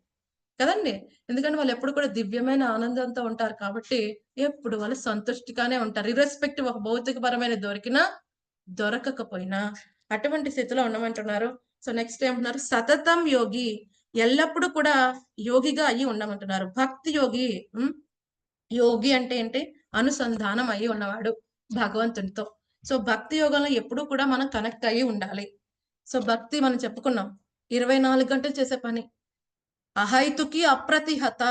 కదండి. ఎందుకంటే వాళ్ళు ఎప్పుడు కూడా దివ్యమైన ఆనందంతో ఉంటారు కాబట్టి ఎప్పుడు వాళ్ళు సంతుష్టిగానే ఉంటారు, ఇర్రెస్పెక్టివ్ ఆఫ్ భౌతికపరమైన దొరికినా దొరకకపోయినా అటువంటి స్థితిలో ఉండమంటున్నారు. సో నెక్స్ట్ ఏమంటున్నారు, సతతం యోగి, ఎల్లప్పుడూ కూడా యోగిగా అయ్యి ఉండమంటున్నారు. భక్తి యోగి, యోగి అంటే ఏంటి, అనుసంధానం అయ్యి ఉన్నవాడు భగవంతునితో. సో భక్తి యోగంలో ఎప్పుడూ కూడా మనం కనెక్ట్ అయ్యి ఉండాలి. సో భక్తి మనం చెప్పుకున్నాం 24 గంటలు చేసే పని. అహైతుకి అప్రతిహత,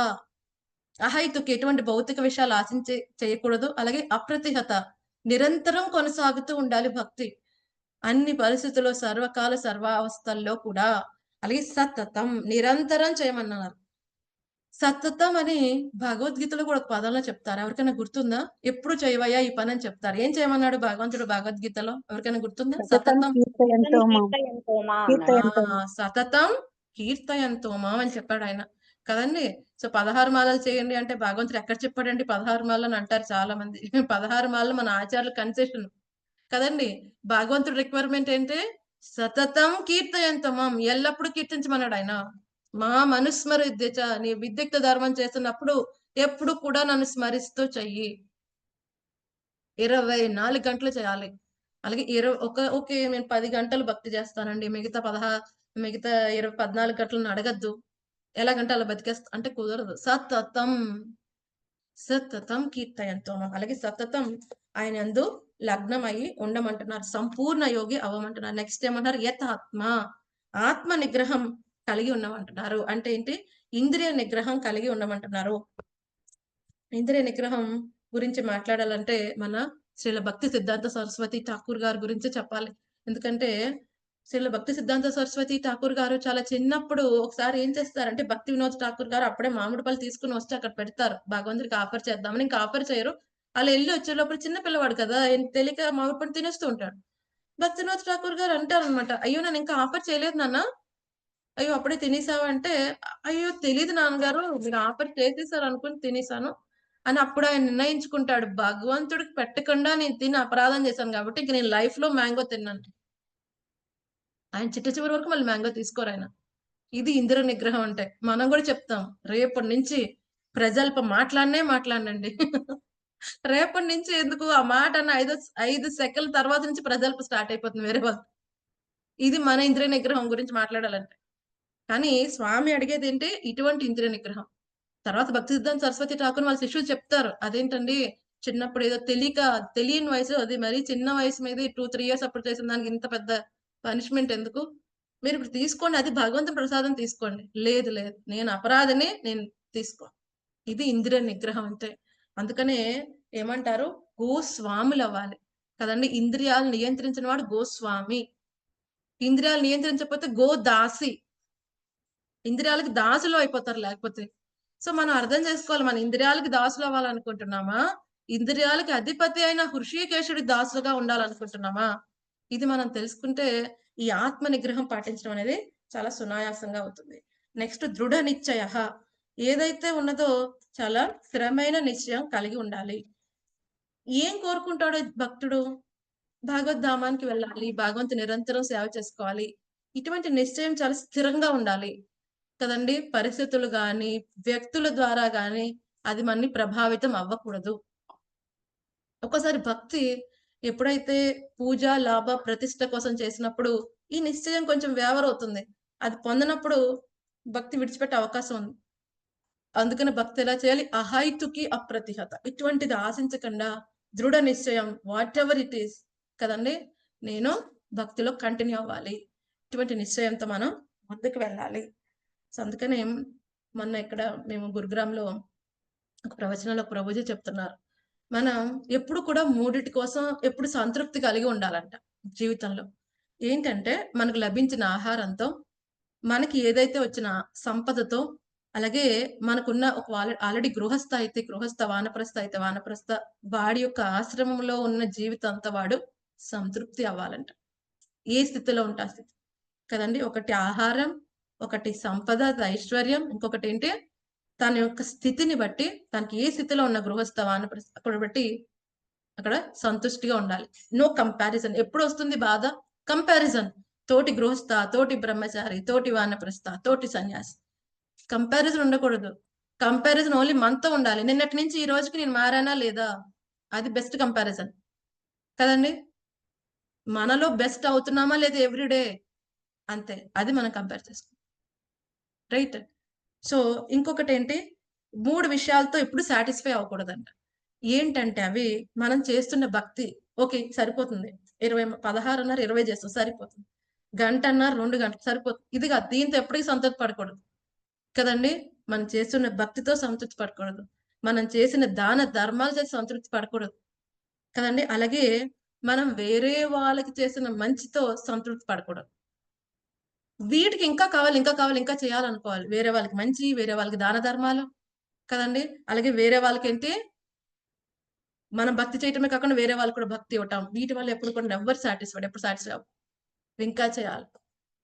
అహైతుకి ఎటువంటి భౌతిక విషయాలు ఆశించి చేయకూడదు. అలాగే అప్రతిహత, నిరంతరం కొనసాగుతూ ఉండాలి భక్తి అన్ని పరిస్థితుల్లో, సర్వకాల సర్వావస్థల్లో కూడా. అలాగే సతతం, నిరంతరం చేయమన్నారు. సతతం అని భగవద్గీతలో కూడా ఒక పదంలో చెప్తారు, ఎవరికైనా గుర్తుందా? ఎప్పుడు చేయవయ్యా ఈ పని అని చెప్తారు. ఏం చేయమన్నాడు భగవంతుడు భగవద్గీతలో, ఎవరికైనా గుర్తుందా? సతతం సతతం కీర్తయంతోమా అని చెప్పాడు ఆయన కదండి. సో 16 మాలలు చేయండి అంటే భగవంతుడు ఎక్కడ చెప్పాడండి 16 మాలలు అని అంటారు చాలా మంది. 16 మాలలు మన ఆచార్యుల కన్సెషన్ కదండి. భగవంతుడు రిక్వైర్మెంట్ ఏంటి, సతతం కీర్తయంతమం, ఎల్లప్పుడూ కీర్తించమన్నాడు ఆయన. మా మనుస్మరిద్యచ, నీ విద్యుక్త ధర్మం చేస్తున్నప్పుడు ఎప్పుడు కూడా నన్ను స్మరిస్తూ చెయ్యి. 24 గంటలు చేయాలి. అలాగే ఓకే నేను 10 గంటలు భక్తి చేస్తానండి, మిగతా 14 గంటలను అడగద్దు, ఎలాగంటే అలా బతికేస్తా అంటే కుదరదు. సతతం సతతం కీర్తయంతో, అలాగే సతతం ఆయన యందు లగ్నం అయ్యి ఉండమంటున్నారు, సంపూర్ణ యోగి అవ్వమంటున్నారు. నెక్స్ట్ ఏమంటారు, యథాత్మ, ఆత్మ నిగ్రహం కలిగి ఉండమంటున్నారు. అంటే ఏంటి, ఇంద్రియ నిగ్రహం కలిగి ఉండమంటున్నారు. ఇంద్రియ నిగ్రహం గురించి మాట్లాడాలంటే మన శ్రీల భక్తి సిద్ధాంత సరస్వతి ఠాకూర్ గారి గురించి చెప్పాలి. ఎందుకంటే శ్రీల భక్తి సిద్ధాంత సరస్వతి ఠాకూర్ గారు చాలా చిన్నప్పుడు ఒకసారి ఏం చేస్తారంటే, భక్తి వినోద్ ఠాకూర్ గారు అప్పుడే మామిడి పళ్ళు తీసుకుని వస్తే అక్కడ పెడతారు, భగవంతుడికి ఆఫర్ చేద్దామని. ఇంకా ఆఫర్ చేయరు, అలా వెళ్ళి వచ్చే లోపల చిన్న పిల్లవాడు కదా, తెలియక మామిడి పళ్ళు తినేస్తూ ఉంటాడు. భక్తి వినోద్ ఠాకూర్ గారు అంటారు అనమాట, అయ్యో నేను ఇంకా ఆఫర్ చేయలేదు నాన్న, అయ్యో అప్పుడే తినేసావా అంటే, అయ్యో తెలియదు నాన్నగారు, మీరు ఆఫర్ చేసేసారు అనుకుని తినేసాను అని అప్పుడు ఆయన నిర్ణయించుకుంటాడు, భగవంతుడికి పెట్టకుండా నేను తిని అపరాధం చేశాను కాబట్టి ఇంక నేను లైఫ్ లో మ్యాంగో తిన్నాను. ఆయన చివరి వరకు మళ్ళీ మ్యాంగో తీసుకోరు ఆయన. ఇది ఇంద్ర నిగ్రహం అంటే. మనం కూడా చెప్తాం, రేపటి నుంచి ప్రజల్ప మాట్లాడనండి. రేపటి నుంచి ఎందుకు ఆ మాట అన్న 5 సెకండ్ల తర్వాత నుంచి ప్రజలకు స్టార్ట్ అయిపోతుంది వేరే వాళ్ళు. ఇది మన ఇంద్రియ నిగ్రహం గురించి మాట్లాడాలంటే. కానీ స్వామి అడిగేది ఏంటి? ఇటువంటి ఇంద్రియ నిగ్రహం. తర్వాత భక్తి సిద్ధాంత సరస్వతి ఠాకూర్ వాళ్ళ శిష్యులు చెప్తారు. అదేంటండి చిన్నప్పుడు ఏదో తెలియని వయసు అది మరి చిన్న వయసు మీద 2, 3 ఇయర్స్ అప్పుడు చేసిన దానికి ఇంత పెద్ద పనిష్మెంట్ ఎందుకు? మీరు ఇప్పుడు తీసుకోండి, అది భగవంతుని ప్రసాదం తీసుకోండి. లేదు లేదు నేను అపరాధిని, నేను తీసుకో. ఇది ఇంద్రియ నిగ్రహం అంటే. అందుకనే ఏమంటారు? గోస్వాములు అవ్వాలి కదండి. ఇంద్రియాలు నియంత్రించిన వాడు గోస్వామి. ఇంద్రియాలు నియంత్రించకపోతే గోదాసి. ఇంద్రియాలకి దాసులు అయిపోతారు లేకపోతే. సో మనం అర్థం చేసుకోవాలి, మన ఇంద్రియాలకి దాసులు అవ్వాలనుకుంటున్నామా, ఇంద్రియాలకి అధిపతి అయిన హృషికేశుడి దాసులుగా ఉండాలనుకుంటున్నామా? ఇది మనం తెలుసుకుంటే ఈ ఆత్మ నిగ్రహం పాటించడం అనేది చాలా సునాయాసంగా అవుతుంది. నెక్స్ట్ దృఢ నిశ్చయ. ఏదైతే ఉన్నదో చాలా స్థిరమైన నిశ్చయం కలిగి ఉండాలి. ఏం కోరుకుంటాడో భక్తుడు? భగవద్ధామానికి వెళ్ళాలి, భగవంతు నిరంతరం సేవ చేసుకోవాలి. ఇటువంటి నిశ్చయం చాలా స్థిరంగా ఉండాలి కదండి. పరిస్థితులు గాని వ్యక్తుల ద్వారా గాని అది మనని ప్రభావితం అవ్వకూడదు. ఒక్కసారి భక్తి ఎప్పుడైతే పూజ లాభ ప్రతిష్ట కోసం చేసినప్పుడు ఈ నిశ్చయం కొంచెం వేవరవుతుంది. అది పొందినప్పుడు భక్తి విడిచిపెట్టే అవకాశం ఉంది. అందుకని భక్తి ఎలా చేయాలి? అహైతుకి అప్రతిహత. ఇటువంటిది ఆశించకుండా దృఢ నిశ్చయం, వాట్ ఎవర్ ఇట్ ఈస్ కదండి, నేను భక్తిలో కంటిన్యూ అవ్వాలి. ఇటువంటి నిశ్చయంతో మనం ముందుకు వెళ్ళాలి. సో అందుకనే మొన్న ఇక్కడ మేము గురుగ్రామ్లో ఒక ప్రవచనంలో ప్రభుజీ చెప్తున్నారు, మనం ఎప్పుడు కూడా మూడిటి కోసం ఎప్పుడు సంతృప్తి కలిగి ఉండాలంట జీవితంలో. ఏంటంటే మనకు లభించిన ఆహారంతో, మనకి ఏదైతే వచ్చిన సంపదతో, అలాగే మనకున్న ఒక ఆల్రెడీ గృహస్థ అయితే గృహస్థ, వానప్రస్థ అయితే వానప్రస్థ, వాడి యొక్క ఆశ్రమంలో ఉన్న జీవితంతో వాడు సంతృప్తి అవ్వాలంట. ఏ స్థితిలో ఉంటా స్థితి కదండి. ఒకటి ఆహారం, ఒకటి సంపద ఐశ్వర్యం, ఇంకొకటి ఏంటి తన యొక్క స్థితిని బట్టి, తనకి ఏ స్థితిలో ఉన్న గృహస్థ వానప్రస్థ అక్కడ బట్టి అక్కడ సంతుష్టిగా ఉండాలి. No comparison. ఎప్పుడు వస్తుంది బాధ? కంపారిజన్. తోటి గృహస్థ, తోటి బ్రహ్మచారి, తోటి వానప్రస్థ, తోటి సన్యాసి, కంపారిజన్ ఉండకూడదు. కంపారిజన్ ఓన్లీ మనతో ఉండాలి. నిన్నటి నుంచి ఈ రోజుకి నేను మారానా లేదా, అది బెస్ట్ కంపారిజన్ కదండి. మనలో బెస్ట్ అవుతున్నామా లేదా ఎవ్రీడే, అంతే. అది మనం కంపేర్ చేసుకో, రైట్. సో ఇంకొకటి ఏంటి, 3 విషయాలతో ఎప్పుడు సాటిస్ఫై అవ్వకూడదంట. ఏంటంటే అవి మనం చేస్తున్న భక్తి. ఓకే సరిపోతుంది, 16 అన్నారు 20 చేస్తాం సరిపోతుంది, గంట అన్నారు 2 గంటలు సరిపోతుంది, ఇది కాదు. దీంతో ఎప్పటికీ సంతృప్తి పడకూడదు కదండి. మనం చేస్తున్న భక్తితో సంతృప్తి పడకూడదు, మనం చేసిన దాన ధర్మాలు చేసి సంతృప్తి పడకూడదు కదండి. అలాగే మనం వేరే వాళ్ళకి చేసిన మంచితో సంతృప్తి పడకూడదు. వీటికి ఇంకా కావాలి, ఇంకా కావాలి, ఇంకా చేయాలనుకోవాలి. వేరే వాళ్ళకి మంచి, వేరే వాళ్ళకి దాన ధర్మాలు కదండి. అలాగే వేరే వాళ్ళకి ఏంటి, మనం భక్తి చేయటమే కాకుండా వేరే వాళ్ళు కూడా భక్తి ఇవ్వటం. వీటి వల్ల ఎప్పుడు కూడా ఎవరు సాటిస్ఫైడ్, ఎప్పుడు సాటిస్ఫై ఇంకా చేయాలి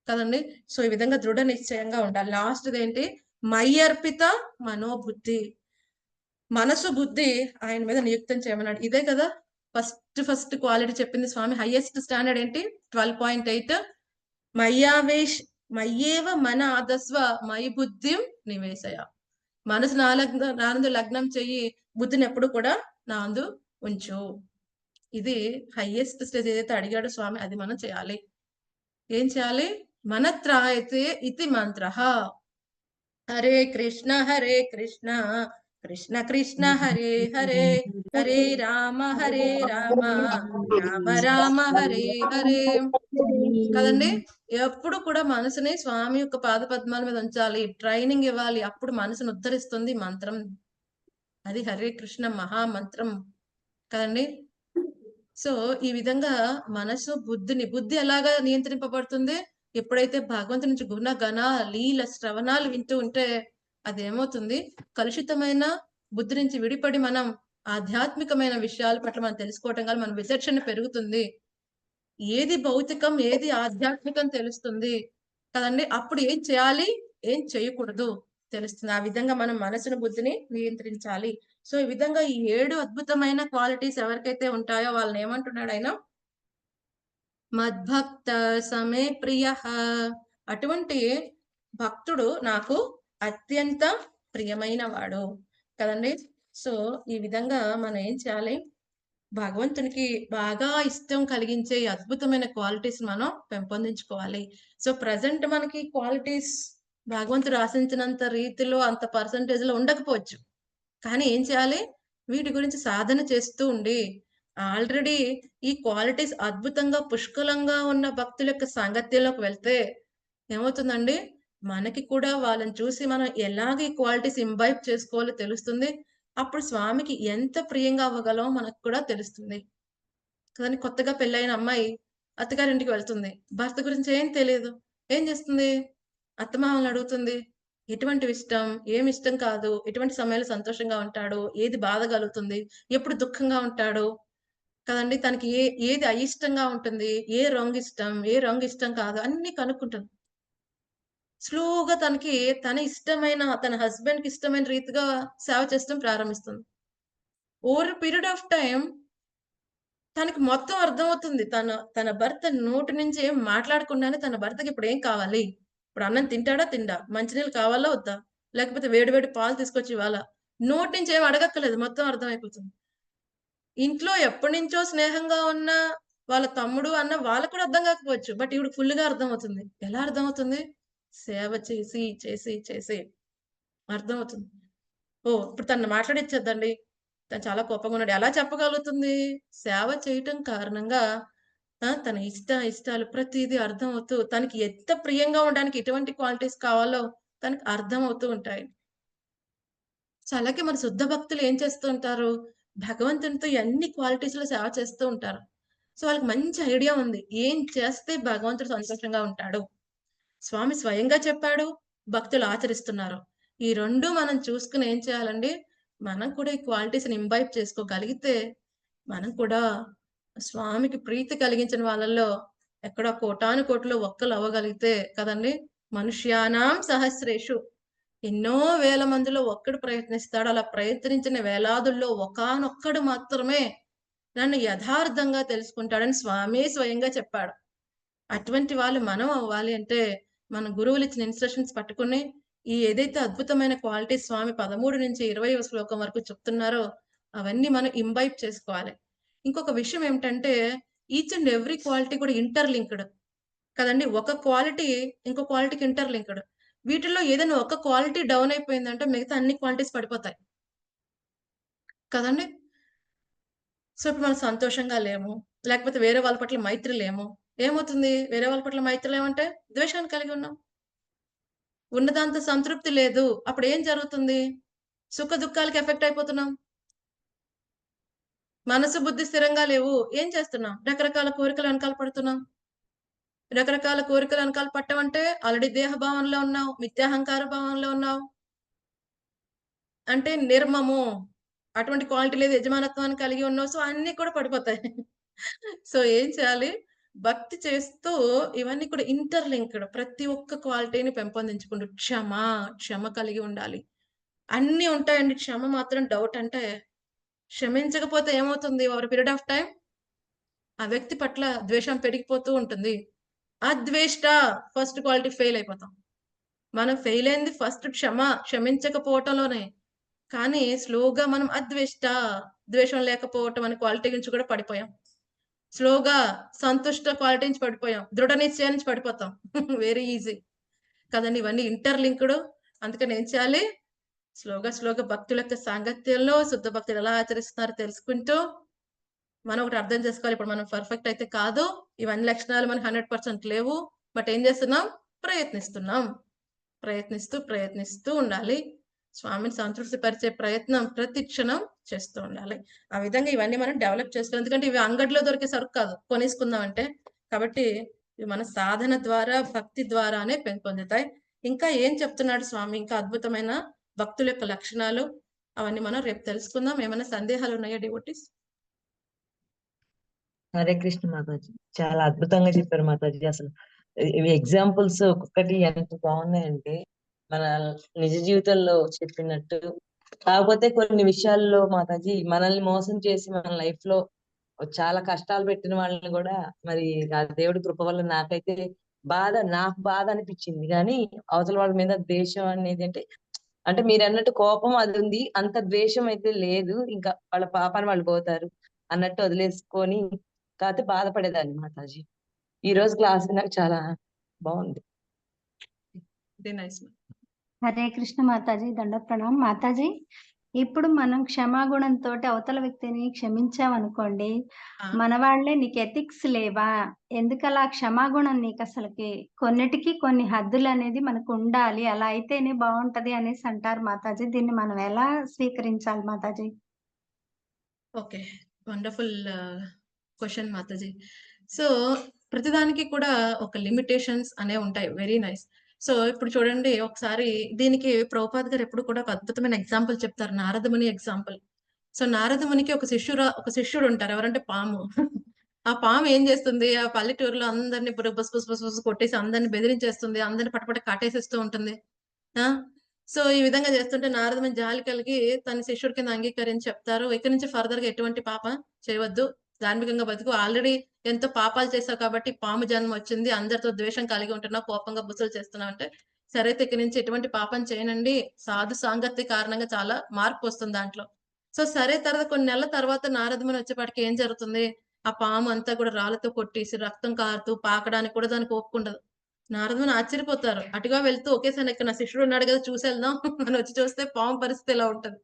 కదండి. సో ఈ విధంగా దృఢ నిశ్చయంగా ఉండాలి. లాస్ట్ ఏంటి, మయ్యర్పిత మనోబుద్ధి. మనసు బుద్ధి ఆయన మీద నియుక్తం చేయమన్నాడు. ఇదే కదా ఫస్ట్ క్వాలిటీ చెప్పింది స్వామి. హైయెస్ట్ స్టాండర్డ్ ఏంటి? 12.8 మయ్యేవ మన ఆదస్వ మయి బుద్ధిం నివేశయ. మనసు నాందు లగ్నం చెయ్యి, బుద్ధిని ఎప్పుడు కూడా నాందు ఉంచు. ఇది హైయెస్ట్ స్టేజ్ ఏదైతే అడిగాడో స్వామి, అది మనం చేయాలి. ఏం చేయాలి? మనత్రాయతే ఇతి మంత్ర. హరే కృష్ణ కృష్ణ కృష్ణ హరే హరే, హరే రామ రామ రామ హరే హరే కదండి. ఎప్పుడు కూడా మనసుని స్వామి యొక్క పాద పద్మాల మీద ఉంచాలి, ట్రైనింగ్ ఇవ్వాలి. అప్పుడు మనసును ఉద్ధరిస్తుంది మంత్రం. అది హరే కృష్ణ మహామంత్రం కదండి. సో ఈ విధంగా మనసు బుద్ధి ఎలాగా నియంత్రింపబడుతుంది? ఎప్పుడైతే భగవంతుని నుంచి గుణ గణ లీల శ్రవణాలు వింటూ ఉంటే అదేమవుతుంది, కలుషితమైన బుద్ధి నుంచి విడిపడి మనం ఆధ్యాత్మికమైన విషయాల పట్ల మనం తెలుసుకోవటం వల్ల మన విచక్షణ పెరుగుతుంది. ఏది భౌతికం, ఏది ఆధ్యాత్మికం తెలుస్తుంది కదండి. అప్పుడు ఏం చేయాలి, ఏం చేయకూడదు తెలుస్తుంది. ఆ విధంగా మనం మనసును బుద్ధిని నియంత్రించాలి. సో ఈ విధంగా ఈ 7 అద్భుతమైన క్వాలిటీస్ ఎవరికైతే ఉంటాయో వాళ్ళని ఏమంటున్నాడు ఆయన? మద్భక్త సమే ప్రియ. అటువంటి భక్తుడు నాకు అత్యంత ప్రియమైన వాడు కదండి. సో ఈ విధంగా మనం ఏం చేయాలి, భగవంతునికి బాగా ఇష్టం కలిగించే ఈ అద్భుతమైన క్వాలిటీస్ మనం పెంపొందించుకోవాలి. సో ప్రజెంట్ మనకి క్వాలిటీస్ భగవంతుడు ఆశించినంత రీతిలో అంత పర్సంటేజ్ లో ఉండకపోవచ్చు. కానీ ఏం చేయాలి, వీటి గురించి సాధన చేస్తూ ఉండి ఆల్రెడీ ఈ క్వాలిటీస్ అద్భుతంగా పుష్కలంగా ఉన్న భక్తుల యొక్క సాంగత్యంలోకి వెళ్తే ఏమవుతుందండి, మనకి కూడా వాళ్ళని చూసి మనం ఎలాగ ఈ క్వాలిటీస్ ఇంబైబ్ చేసుకోవాలో తెలుస్తుంది. అప్పుడు స్వామికి ఎంత ప్రియంగా అవ్వగలమో మనకు కూడా తెలుస్తుంది. కానీ కొత్తగా పెళ్ళైన అమ్మాయి అత్తగారింటికి వెళ్తుంది, భర్త గురించి ఏం తెలియదు. ఏం చేస్తుంది, అత్తమామల్ని అడుగుతుంది. ఎటువంటి ఇష్టం, ఏమి ఇష్టం కాదు, ఎటువంటి సమయంలో సంతోషంగా ఉంటాడు, ఏది బాధ కలుగుతుంది, ఎప్పుడు దుఃఖంగా ఉంటాడు కదండి, తనకి ఏది అయిష్టంగా ఉంటుంది, ఏ రంగు ఇష్టం, ఏ రంగు ఇష్టం కాదు, అన్ని కనుక్కుంటుంది. స్లోగా తనకి తన ఇష్టమైన తన హస్బెండ్ కి ఇష్టమైన రీతిగా సేవ చేస్తూ ప్రారంభిస్తుంది. ఓవర్ పీరియడ్ ఆఫ్ టైం తనకి మొత్తం అర్థమవుతుంది. తన భర్త నోటి నుంచి ఏం మాట్లాడకుండానే తన భర్తకి ఇప్పుడు ఏం కావాలి, ఇప్పుడు అన్నం తింటాడా తిండా, మంచినీళ్ళు కావాలా వద్దా, లేకపోతే వేడి వేడి పాలు తీసుకొచ్చి ఇవ్వాలా, నోటి నుంచి ఏం అడగక్కర్లేదు, మొత్తం అర్థమైపోతుంది. ఇంట్లో ఎప్పటి నుంచో స్నేహంగా ఉన్న వాళ్ళ తమ్ముడు అన్న వాళ్ళకు కూడా అర్థం కాకపోవచ్చు, బట్ ఈవిడ ఫుల్ గా అర్థమవుతుంది. ఎలా అర్థమవుతుంది, సేవ చేసి చేసి చేసి అర్థమవుతుంది. ఓ ఇప్పుడు తను మాట్లాడిచ్చేద్దండి, తను చాలా కోపంగా ఉన్నాడు, ఎలా చెప్పగలుగుతుంది, సేవ చేయటం కారణంగా తన ఇష్టాలు ప్రతిదీ అర్థమవుతూ తనకి ఎంత ప్రియంగా ఉండడానికి ఎటువంటి క్వాలిటీస్ కావాలో తనకి అర్థమవుతూ ఉంటాయి. సో అలాగే మన శుద్ధ భక్తులు ఏం చేస్తూ ఉంటారు, భగవంతునితో అన్ని క్వాలిటీస్ లో సేవ చేస్తూ ఉంటారు. సో వాళ్ళకి మంచి ఐడియా ఉంది, ఏం చేస్తే భగవంతుడు సంతోషంగా ఉంటాడు. స్వామి స్వయంగా చెప్పాడు, భక్తులు ఆచరిస్తున్నారు. ఈ రెండు మనం చూసుకుని ఏం చేయాలండి, మనం కూడా ఈ క్వాలిటీస్ ని ఇంబైబ్ చేసుకోగలిగితే మనం కూడా స్వామికి ప్రీతి కలిగించిన వాళ్ళల్లో ఎక్కడో కోటాను కోట్లు ఒక్కలు అవ్వగలిగితే కదండి, మనుష్యానాం సహస్రేషు, ఎన్నో వేల మందిలో ఒక్కడు ప్రయత్నిస్తాడు. అలా ప్రయత్నించిన వేలాదుల్లో ఒకానొక్కడు మాత్రమే నన్ను యథార్థంగా తెలుసుకుంటాడని స్వామి స్వయంగా చెప్పాడు. అటువంటి వాళ్ళు మనం అవ్వాలి అంటే మన గురువులు ఇచ్చిన ఇన్స్ట్రక్షన్స్ పట్టుకుని ఈ ఏదైతే అద్భుతమైన క్వాలిటీ స్వామి 13 నుంచి 20వ శ్లోకం వరకు చెప్తున్నారో అవన్నీ మనం ఇంబైబ్ చేసుకోవాలి. ఇంకొక విషయం ఏమిటంటే ఈచ్ అండ్ ఎవ్రీ క్వాలిటీ కూడా ఇంటర్లింక్డ్ కదండి. ఒక క్వాలిటీ ఇంకో క్వాలిటీకి ఇంటర్లింక్డ్. వీటిల్లో ఏదైనా ఒక క్వాలిటీ డౌన్ అయిపోయిందంటే మిగతా అన్ని క్వాలిటీస్ పడిపోతాయి కదండి. సో ఇప్పుడు మనం సంతోషంగా లేము, లేకపోతే వేరే వాళ్ళ పట్ల మైత్రి లేము, ఏమవుతుంది, వేరే వాళ్ళ పట్ల మైత్రి లేమంటే ద్వేషాన్ని కలిగి ఉన్నాం, ఉన్నదాంతో సంతృప్తి లేదు. అప్పుడు ఏం జరుగుతుంది, సుఖ దుఃఖాలకి ఎఫెక్ట్ అయిపోతున్నాం. మనసు బుద్ధి స్థిరంగా లేవు, ఏం చేస్తున్నాం, రకరకాల కోరికలు వెనకాల పడుతున్నాం. రకరకాల కోరికలు వెనకాల పట్టమంటే ఆల్రెడీ దేహ భావంలో ఉన్నావు, మిథ్యాహంకార భావంలో ఉన్నావు, అంటే నిర్మము, అటువంటి క్వాలిటీ లేదు, యజమానత్వాన్ని కలిగి ఉన్నావు. సో అన్ని కూడా పడిపోతాయి. సో ఏం చేయాలి, భక్తి చేస్తూ ఇవన్నీ కూడా ఇంటర్లింక్డ్, ప్రతి ఒక్క క్వాలిటీని పెంపొందించుకుంటూ క్షమ కలిగి ఉండాలి. అన్ని ఉంటాయండి, క్షమ మాత్రం డౌట్. అంటే క్షమించకపోతే ఏమవుతుంది, ఓవర్ పీరియడ్ ఆఫ్ టైం ఆ వ్యక్తి పట్ల ద్వేషం పెరిగిపోతూ ఉంటుంది. అద్వేష్ట ఫస్ట్ క్వాలిటీ ఫెయిల్ అయిపోతాం. మనం ఫెయిల్ అయింది ఫస్ట్ క్షమించకపోవటంలోనే. కానీ స్లోగా మనం అద్వేష్ట, ద్వేషం లేకపోవటం అనే క్వాలిటీ నుంచి కూడా పడిపోయాం. స్లోగా సంతుష్ట క్వాలిటీ నుంచి పడిపోయాం, దృఢ నిశ్చయం నుంచి పడిపోతాం. వెరీ ఈజీ కదండి, ఇవన్నీ ఇంటర్లింక్డ్. అందుకని ఏం చేయాలి, స్లోగా భక్తుల యొక్క సాంగత్యంలో శుద్ధ భక్తులు ఎలా ఆచరిస్తున్నారో తెలుసుకుంటూ మనం ఒకటి అర్థం చేసుకోవాలి, ఇప్పుడు మనం పర్ఫెక్ట్ అయితే కాదు, ఇవన్నీ లక్షణాలు మనకు 100% లేవు, బట్ ఏం చేస్తున్నాం, ప్రయత్నిస్తూ ఉండాలి. స్వామిని సంతృప్తి పరిచే ప్రయత్నం ప్రతి క్షణం చేస్తూ ఉండాలి. ఆ విధంగా ఇవన్నీ మనం డెవలప్ చేసుకోవాలి. ఎందుకంటే ఇవి అంగడిలో దొరికే సరుకు కాదు, కొనేసుకుందాం అంటే. కాబట్టి ఇవి మన సాధన ద్వారా భక్తి ద్వారానే పెంపొందుతాయి. ఇంకా ఏం చెప్తున్నాడు స్వామి, ఇంకా అద్భుతమైన భక్తుల యొక్క లక్షణాలు, అవన్నీ మనం రేపు తెలుసుకుందాం. ఏమైనా సందేహాలు ఉన్నాయా డివోటీస్? హరే కృష్ణ మాతాజీ, చాలా అద్భుతంగా చెప్పారు మాతాజీ. అసలు ఇవి ఎగ్జాంపుల్స్ ఒక్కొక్కటి ఎంత బాగున్నాయంటే మన నిజ జీవితంలో చెప్పినట్టు. కాకపోతే కొన్ని విషయాల్లో మాతాజీ మనల్ని మోసం చేసి మన లైఫ్ లో చాలా కష్టాలు పెట్టిన వాళ్ళని కూడా మరి ఆ దేవుడి కృప వల్ల నాకైతే నాకు బాధ అనిపించింది. కానీ అవతల వాళ్ళ మీద ద్వేషం అనేది అంటే అంటే మీరు అన్నట్టు కోపం అది ఉంది, అంత ద్వేషం అయితే లేదు, ఇంకా వాళ్ళ పాపాన్ని వాళ్ళు పోతారు అన్నట్టు వదిలేసుకొని కాకపోతే బాధపడేదాన్ని మాతాజీ. ఈ రోజు క్లాస్ నాకు చాలా బాగుంది. Very nice. హరే కృష్ణ మాతాజీ, దండ ప్రణామం మాతాజీ. ఇప్పుడు మనం క్షమాగుణంతో అవతల వ్యక్తిని క్షమించామనుకోండి, మన వాళ్ళే నీకు ఎథిక్స్ లేవా, ఎందుకలా క్షమాగుణం నీకు అసలుకి, కొన్నిటికి కొన్ని హద్దులు అనేది మనకు ఉండాలి, అలా అయితేనే బాగుంటది అనేసి అంటారు మాతాజీ. దీన్ని మనం ఎలా స్వీకరించాలి Mataji? Okay, wonderful question Mataji. So ప్రతిదానికి కూడా ఒక లిమిటేషన్స్ అనేవి ఉంటాయి. Very nice. సో ఇప్పుడు చూడండి ఒకసారి, దీనికి ప్రభుపాద్ గారు ఎప్పుడు కూడా ఒక అద్భుతమైన ఎగ్జాంపుల్ చెప్తారు, నారదముని ఎగ్జాంపుల్. సో నారదమునికి ఒక శిష్యుడు ఉంటారు, ఎవరంటే పాము. ఆ పాము ఏం చేస్తుంది, ఆ పల్లెటూరులో అందరినీ బుస్ బుస్ బుస్ బుస్ కొట్టేసి అందరిని బెదిరించేస్తుంది, అందరిని పటపట కాటేసేస్తూ ఉంటుంది. సో ఈ విధంగా చేస్తుంటే నారదముని జాలి కలిగి తన శిష్యుడి కింద అంగీకరించి చెప్తారు, ఇక్కడి నుంచి ఫర్దర్ గా ఎటువంటి పాప చేయవద్దు, ధార్మికంగా బతుకు, ఆల్రెడీ ఎంతో పాపాలు చేశావు కాబట్టి పాము జన్మ వచ్చింది, అందరితో ద్వేషం కలిగి ఉంటున్నావు, కోపంగా బుసలు చేస్తున్నావు అంటే, సరే అయితే ఇక్కడి నుంచి ఎటువంటి పాపం చేయనండి, సాధు సాంగత్య కారణంగా చాలా మార్పు వస్తుంది దాంట్లో. సో సరే, తర్వాత కొన్ని నెలల తర్వాత నారదముని వచ్చేపాటికి ఏం జరుగుతుంది, ఆ పాము అంతా కూడా రాళ్ళతో కొట్టేసి రక్తం కారుతూ పాకడానికి కూడా దానికి ఒప్పుకుండదు. నారదముని ఆశ్చర్యపోతారు, అటుగా వెళ్తూ ఒకేసారి ఇక్కడ నా శిష్యుడు ఉన్నాడు కదా చూసి వెళ్దాం అని వచ్చి చూస్తే పాము పరిస్థితి ఎలా ఉంటది.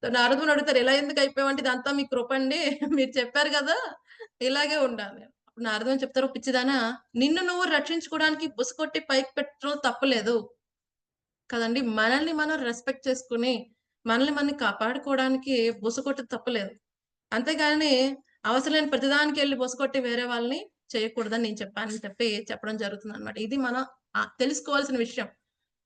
సో నారదముని అడుగుతారు, ఎలా ఎందుకు అయిపోయావంటే ఇదంతా మీ కృప అండి, మీరు చెప్పారు కదా ఇలాగే ఉండాలి. అప్పుడు నారదముని చెప్తారు, పిచ్చిదానా, నిన్ను నువ్వు రక్షించుకోవడానికి బుసకొట్టి పైకి పెట్టడం తప్పలేదు కదండి, మనల్ని మనం రెస్పెక్ట్ చేసుకుని మనల్ని మనం కాపాడుకోవడానికి బుసకొట్టి తప్పలేదు, అంతేగాని అవసరం లేని ప్రతిదానికి వెళ్ళి బొసకొట్టి వేరే వాళ్ళని చేయకూడదని నేను చెప్పడం జరుగుతుంది అనమాట. ఇది మనం తెలుసుకోవాల్సిన విషయం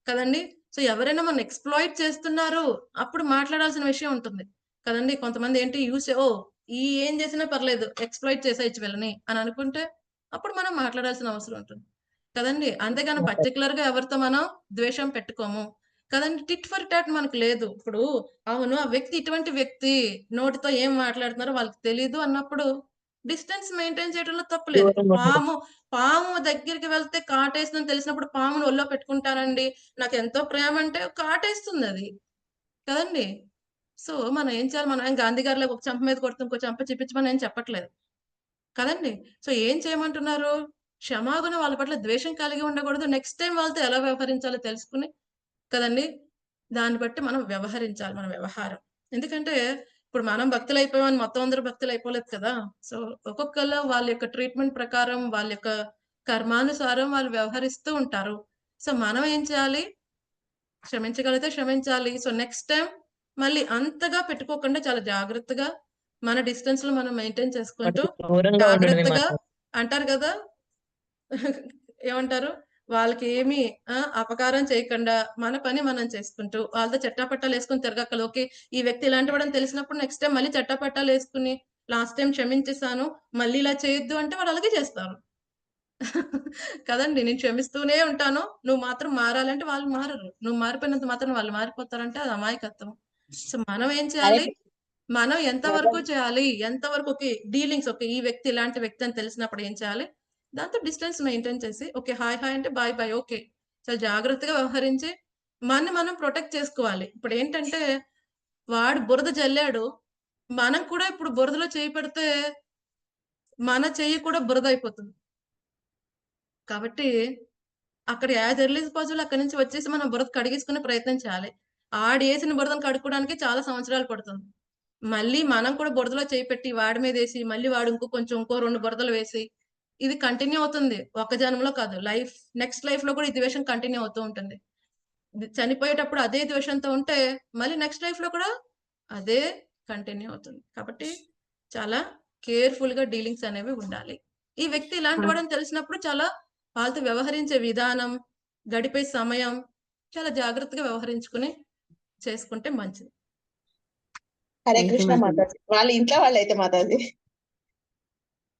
కదండి. సో ఎవరైనా మనం ఎక్స్ప్లాయిట్ చేస్తున్నారు అప్పుడు మాట్లాడాల్సిన విషయం ఉంటుంది కదండి. కొంతమంది ఏంటి ఏం చేసినా పర్లేదు, ఎక్స్ప్లాయిట్ చేసేయచ్చు వీళ్ళని అని అనుకుంటే అప్పుడు మనం మాట్లాడాల్సిన అవసరం ఉంటుంది కదండి. అంతేగాని పర్టికులర్ గా ఎవరితో మనం ద్వేషం పెట్టుకోము కదండి. టిట్ ఫర్ టాట్ మనకు లేదు. ఇప్పుడు అవును ఆ వ్యక్తి ఇటువంటి వ్యక్తి, నోటితో ఏం మాట్లాడుతున్నారో వాళ్ళకి తెలీదు అన్నప్పుడు డిస్టెన్స్ మెయింటైన్ చేయడంలో తప్పులేదు. పాము దగ్గరికి వెళ్తే కాటేస్తుందని తెలిసినప్పుడు పామును ఒళ్ళో పెట్టుకుంటానండి, నాకు ఎంతో ప్రేమ అంటే కాటేస్తుంది అది కదండి. సో మనం ఏం చేయాలి, మనం ఏం గాంధీ గారిలో ఒక చెంప మీద కొడుతూ ఇంకో చెంప చూపించమని ఏం చెప్పట్లేదు కదండి. సో ఏం చేయమంటున్నారు, క్షమాగుణ వాళ్ళ పట్ల ద్వేషం కలిగి ఉండకూడదు, నెక్స్ట్ టైం వాళ్ళతో ఎలా వ్యవహరించాలో తెలుసుకుని కదండి దాన్ని బట్టి మనం వ్యవహరించాలి, మన వ్యవహారం. ఎందుకంటే ఇప్పుడు మనం భక్తులు అయిపోయామని మొత్తం అందరూ భక్తులు అయిపోలేదు కదా. సో ఒక్కొక్కరు వాళ్ళ యొక్క ట్రీట్మెంట్ ప్రకారం, వాళ్ళ యొక్క కర్మానుసారం వాళ్ళు వ్యవహరిస్తూ ఉంటారు. సో మనం ఏం చేయాలి, క్షమించగలిగితే క్షమించాలి. సో నెక్స్ట్ టైం మళ్ళీ అంతగా పెట్టుకోకుండా చాలా జాగ్రత్తగా మన డిస్టెన్స్ లో మనం మెయింటైన్ చేసుకుంటూ జాగ్రత్తగా అంటారు కదా ఏమంటారు, వాళ్ళకి ఏమి అపకారం చేయకుండా మన పని మనం చేసుకుంటూ వాళ్ళతో చట్టాపట్టాలు వేసుకుని తిరగక్కలు. ఓకే ఈ వ్యక్తి ఇలాంటి వాడని తెలిసినప్పుడు నెక్స్ట్ టైం మళ్ళీ చట్టాపట్టాలు వేసుకుని లాస్ట్ టైం క్షమించేసాను మళ్ళీ ఇలా చేయొద్దు అంటే వాడు అలాగే చేస్తారు కదండి. నేను క్షమిస్తూనే ఉంటాను, నువ్వు మాత్రం మారాలంటే వాళ్ళు మారరు, నువ్వు మారిపోయినంత మాత్రం వాళ్ళు మారిపోతారంటే అది అమాయకత్వం. సో మనం ఏం చేయాలి, మనం ఎంతవరకు చేయాలి, ఎంతవరకు డీలింగ్స్ ఈ వ్యక్తి ఇలాంటి వ్యక్తి అని తెలిసినప్పుడు ఏం చేయాలి, దాంతో డిస్టెన్స్ మెయింటైన్ చేసి ఓకే హాయ్ హాయ్ అంటే బాయ్ బాయ్, ఓకే చాలా జాగ్రత్తగా వ్యవహరించి మనం ప్రొటెక్ట్ చేసుకోవాలి. ఇప్పుడు ఏంటంటే వాడు బురద జల్లాడు, మనం కూడా ఇప్పుడు బురదలో చేయి పెడితే మన చెయ్యి కూడా బురద అయిపోతుంది కాబట్టి అక్కడ యాజ్ ఎర్లీ యాజ్ పాసిబుల్ అక్కడి నుంచి వచ్చేసి మనం బురద కడిగేసుకునే ప్రయత్నం చేయాలి. ఆడు వేసిన బురదను కడుక్కోవడానికి చాలా సంవత్సరాలు పడుతుంది, మళ్ళీ మనం కూడా బురదలో చేయి పెట్టి వాడి మీద వేసి మళ్ళీ వాడు ఇంకో 2 బురదలు వేసి ఇది కంటిన్యూ అవుతుంది. ఒక జన్మలో కాదు, నెక్స్ట్ లైఫ్ లో కూడా ఈ ద్వేషం కంటిన్యూ అవుతూ ఉంటుంది. చనిపోయేటప్పుడు అదే ద్వేషంతో ఉంటే మళ్ళీ నెక్స్ట్ లైఫ్ లో కూడా అదే కంటిన్యూ అవుతుంది. కాబట్టి చాలా కేర్ఫుల్ గా డీలింగ్స్ అనేవి ఉండాలి. ఈ వ్యక్తి ఇలాంటి వాడని తెలిసినప్పుడు చాలా వాళ్ళతో వ్యవహరించే విధానం, గడిపే సమయం చాలా జాగ్రత్తగా వ్యవహరించుకుని చేసుకుంటే మంచిది. హరే కృష్ణ మాతాజీ. వాళ్ళ ఇంట్లో వాళ్ళైతే మాతాజీ,